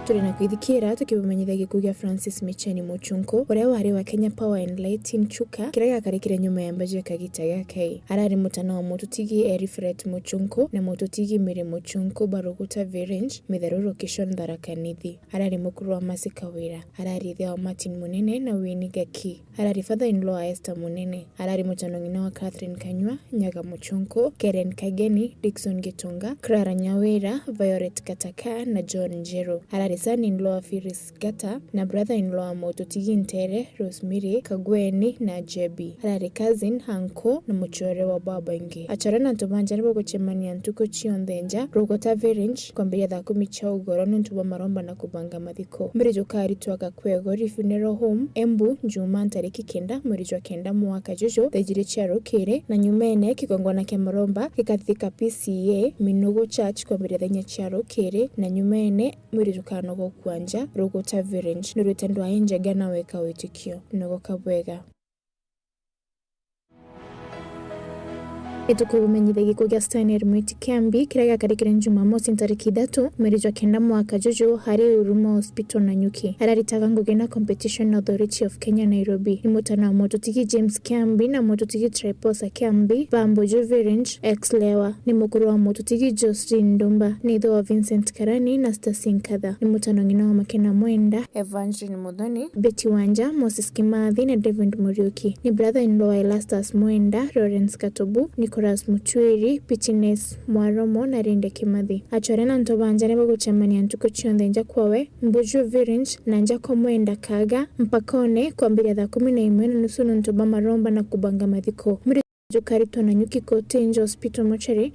Turina kwithikira tukibumenyitha gikuo gia Francis Micheni Muchunko uria wari wa Kenya Power and Lighting Chuka kiria giakarikire nyuma ya mbaji kagita gake. Arari mutano wa Mototiki Erifret Muchunko na Mototiki Miri Muchunko Baruguta Viringe Mitharuro Kishon Tharakanithi. Arari mukuru wa Masika Wira. Arari thea wa Martin Munene na Winnie Gaki. Arari father-in-law Esther Munene. Arari mutano ngina wa Catherine Kanywa, Nyaga Muchunko, Karen Kageni, Dickson Gitonga, Clara Nyawira, Violet Kataka na John Njero. Arari son-in-law Firis Gata na brother-in-law Mototiki Ntere, Rosemary Kagweni na Jebi. Arari cousin Hanko na muchore wa baba ingi. Acharana ntubanja nibo guchemania ntuko chionthenja Rugota Viringe kwambia 10 cha ugoro ntuba maromba na kubanga mathiko. Murejukari twaka kwegori Funeral Home Embu Juma tariki 9 mwezi wa kenda mwaka juju thejire cha rukiri na nyumene kigongona kia maromba gikathika PCA Minugo Church kwambia thenya cha rukiri na nyumene murejukano go kwanja Rugota Viringe nurutendwa enjega na weka witikio nogo kabwega. Tukubumenyitha gikuo gia Stanley Mwiti Kiambi kiria giakarikire Jumamosi tariki 3 mwezi wa kenda mwaka juju hari Huruma Hospital na Nyuki. Araritaga ngugi na Competition Authority of Kenya Nairobi. Ni mutana wa Mototiki James Kiambi na Mototiki Triposa Kiambi Bambo Viringe ex-lewa. Ni mukuru wa Mototiki Jocelyn Ndumba. Ni ithe wa Vincent Karani na Stacy Nkatha. Ni mutano ngina wa Makena Mwenda, Evangeline Muthoni, Betty Wanja, Moses Kimathi na David Muriuki. Ni brother-in-law Elastus Mwenda, Lawrence Katobu, Nicholas Muchwiri, Pitines Mwaromo na Rinde Kimathi. Achorena ntobanja nebo guchemania ntuko chionthenja kwawe Mbuju Viringe na Njako Mwenda Kaga mpakone kwambĩrĩria 11:30 ntoba maromba na kubanga mathiko. Murejukari twana Nyuki Kote Hospital Mochari